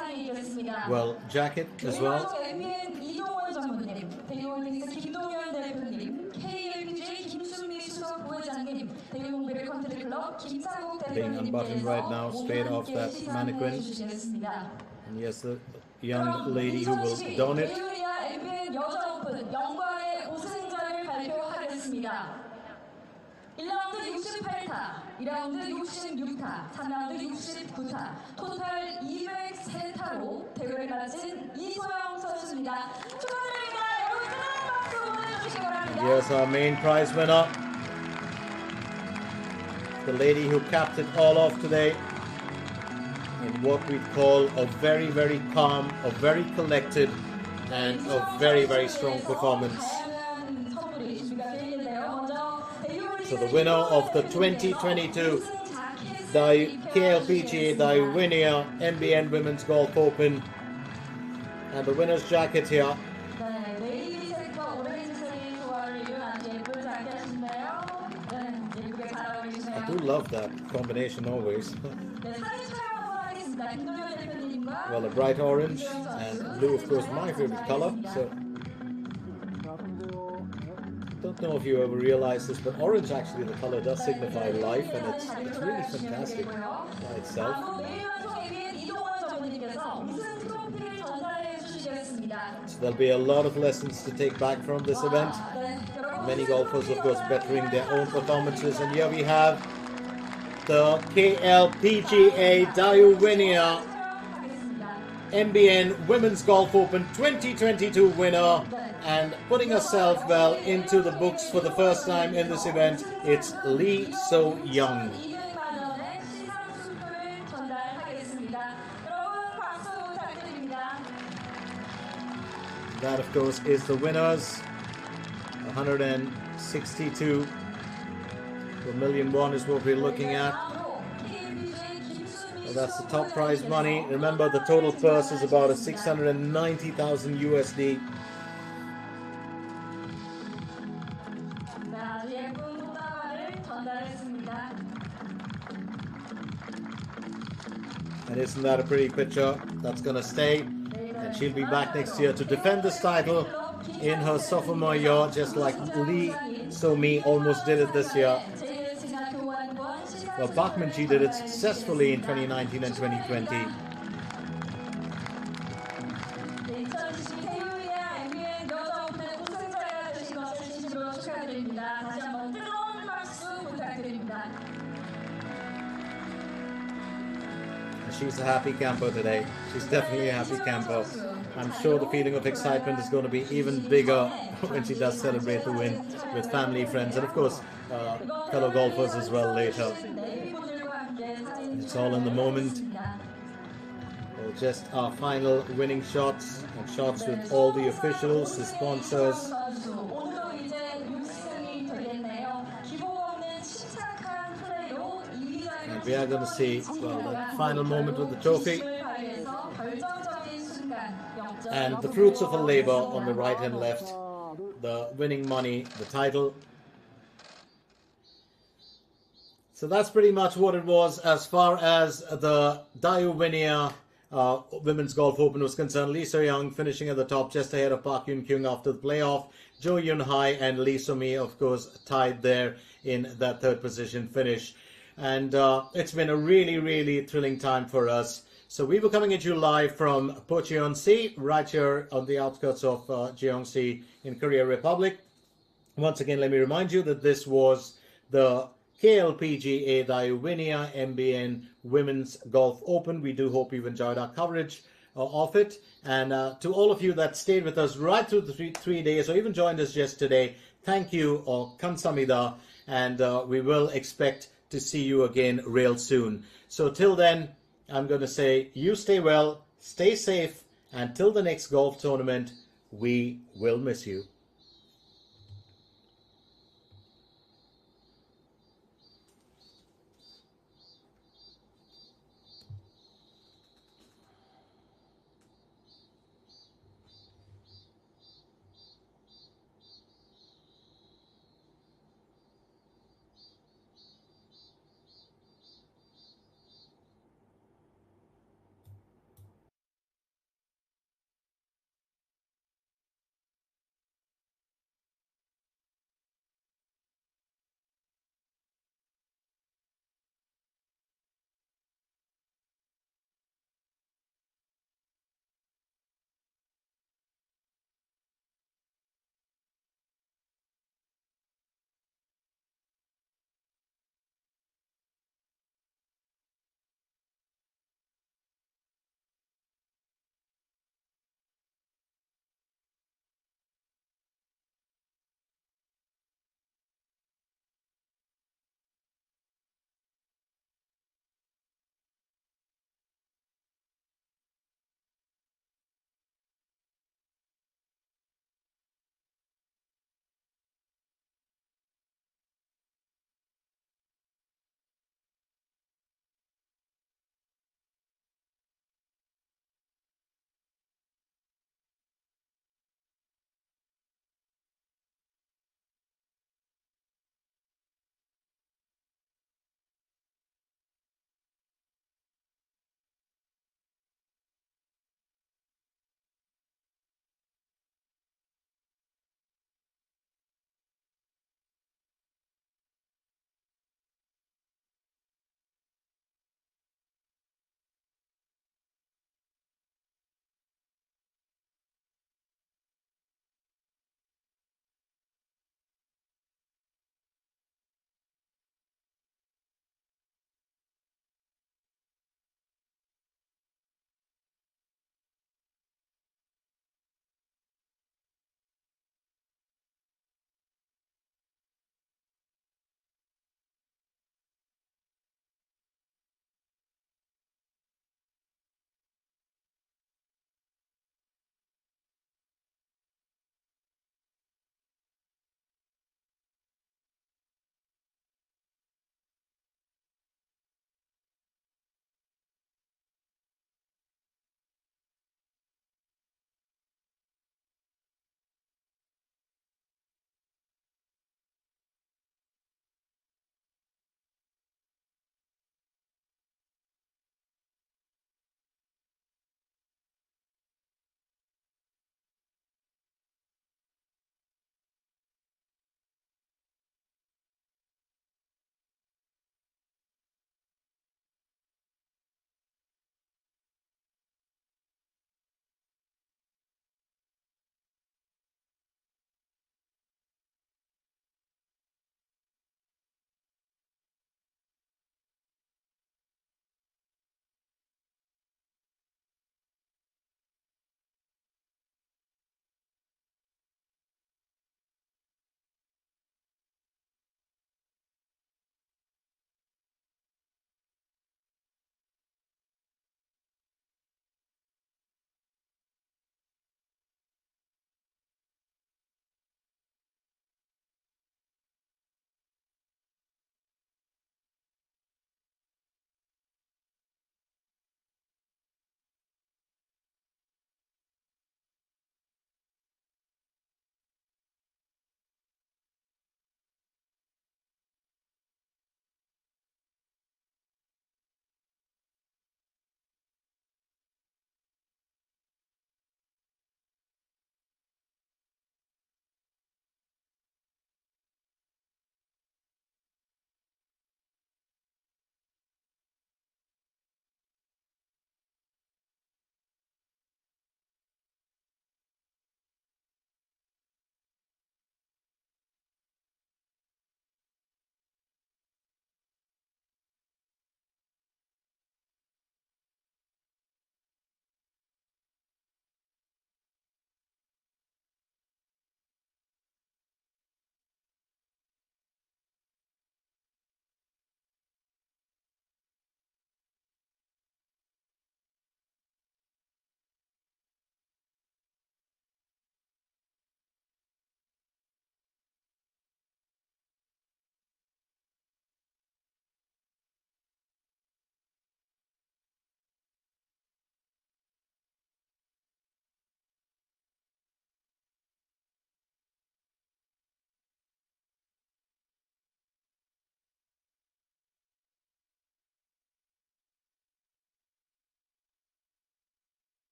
well, jacket as well. MBN 이동원 전무님, 데이홀딩스 김동현 대표님, KLPG 김순미 수석 부회장님, 데이홍베리 컨트리 클럽 김상국 Being unbuttoned right now, straight off that mannequin. 주시겠습니다. And yes, the young lady who will don it. 데이오니아 MBN 여자 오픈 영광의 우승자를 발표하겠습니다. 1라운드 68타, 2라운드 66타, 3라운드 69타, 토탈 203타로 대회를 마친 이소영 선수입니다. 축하드립니다. 여러분 뜨거운 박수 보내주시기 바랍니다. Here's our main prize winner. The lady who capped it all off today in what we call a very, very calm, a very collected, and a very, very strong performance. 다양한 선물이 준비가 되어 있는데요. 먼저 So the winner of the 2022 KLPGA Dayouwinia MBN Women's Golf Open, and the winner's jacket here. 네, 레이디색과 오렌지색의 조화를 이룬 아주 예쁜 자켓인데요. 네, 예쁘게 잘 어울리시네요. I do love that combination always. 네, 사진 촬영 한번 하겠습니다. 김동현 대표님과 Well, a bright orange and blue, of course, my favorite color. So don't know if you ever realize this, but orange actually the color does signify life, and it's really fantastic by itself. 다음으로 매일방송 ABN 이동원 전무님께서 우승 트로피를 전달해 주시겠습니다. So there'll be a lot of lessons to take back from this event. 네, 여러분 Many golfers, of course, bettering their own performances, and here we have the KLPGA Dayouwinia MBN Women's Golf Open 2022 winner, and putting herself well into the books for the first time in this event, it's Lee So-young. 200만 원의 시상 순표를 전달하겠습니다. 여러분 박수 부탁드립니다. That, of course, is the winners. 162 per million won is what we're looking at. Well, that's the top prize money. Remember, the total purse is about a 690,000 USD. 네, 아주 예쁜 꽃다발을 전달했습니다. And isn't that a pretty picture? That's going to stay. And she'll be back next year to defend this title in her sophomore year, just like Lee So-mi almost did it this year. Well, Bachmann-chi did it successfully in 2019 and 2020. 네, 2022 데이오니아 MBN 여자 오픈의 우승자가 되신 것을 She's a happy camper today. She's definitely a happy camper. I'm sure the feeling of excitement is going to be even bigger when she does celebrate the win with family, friends, and of course fellow golfers as well later. It's all in the moment. Well, just our final winning shots and shots with all the officials, the sponsors. And we are going to see, well, the final moment with the trophy and the fruits of her labor on the right and left, the winning money, the title. So that's pretty much what it was as far as the Dayouwinia Women's Golf Open was concerned. Lee So-young finishing at the top just ahead of Park Yoon-kyung after the playoff. Jo Yun-hai and Lee So-mi, of course, tied there in that third position finish. And it's been a really, really thrilling time for us. So we were coming at you live from Pocheon-si, right here on the outskirts of Jeongsi in Korea Republic. Once again, let me remind you that this was the KLPGA Dayouwinia MBN Women's Golf Open. We do hope you've enjoyed our coverage of it. And to all of you that stayed with us right through the three days or even joined us just today, thank you or kamsamida. And we will expect to see you again real soon. So till then, I'm going to say you stay well, stay safe, and till the next golf tournament, we will miss you.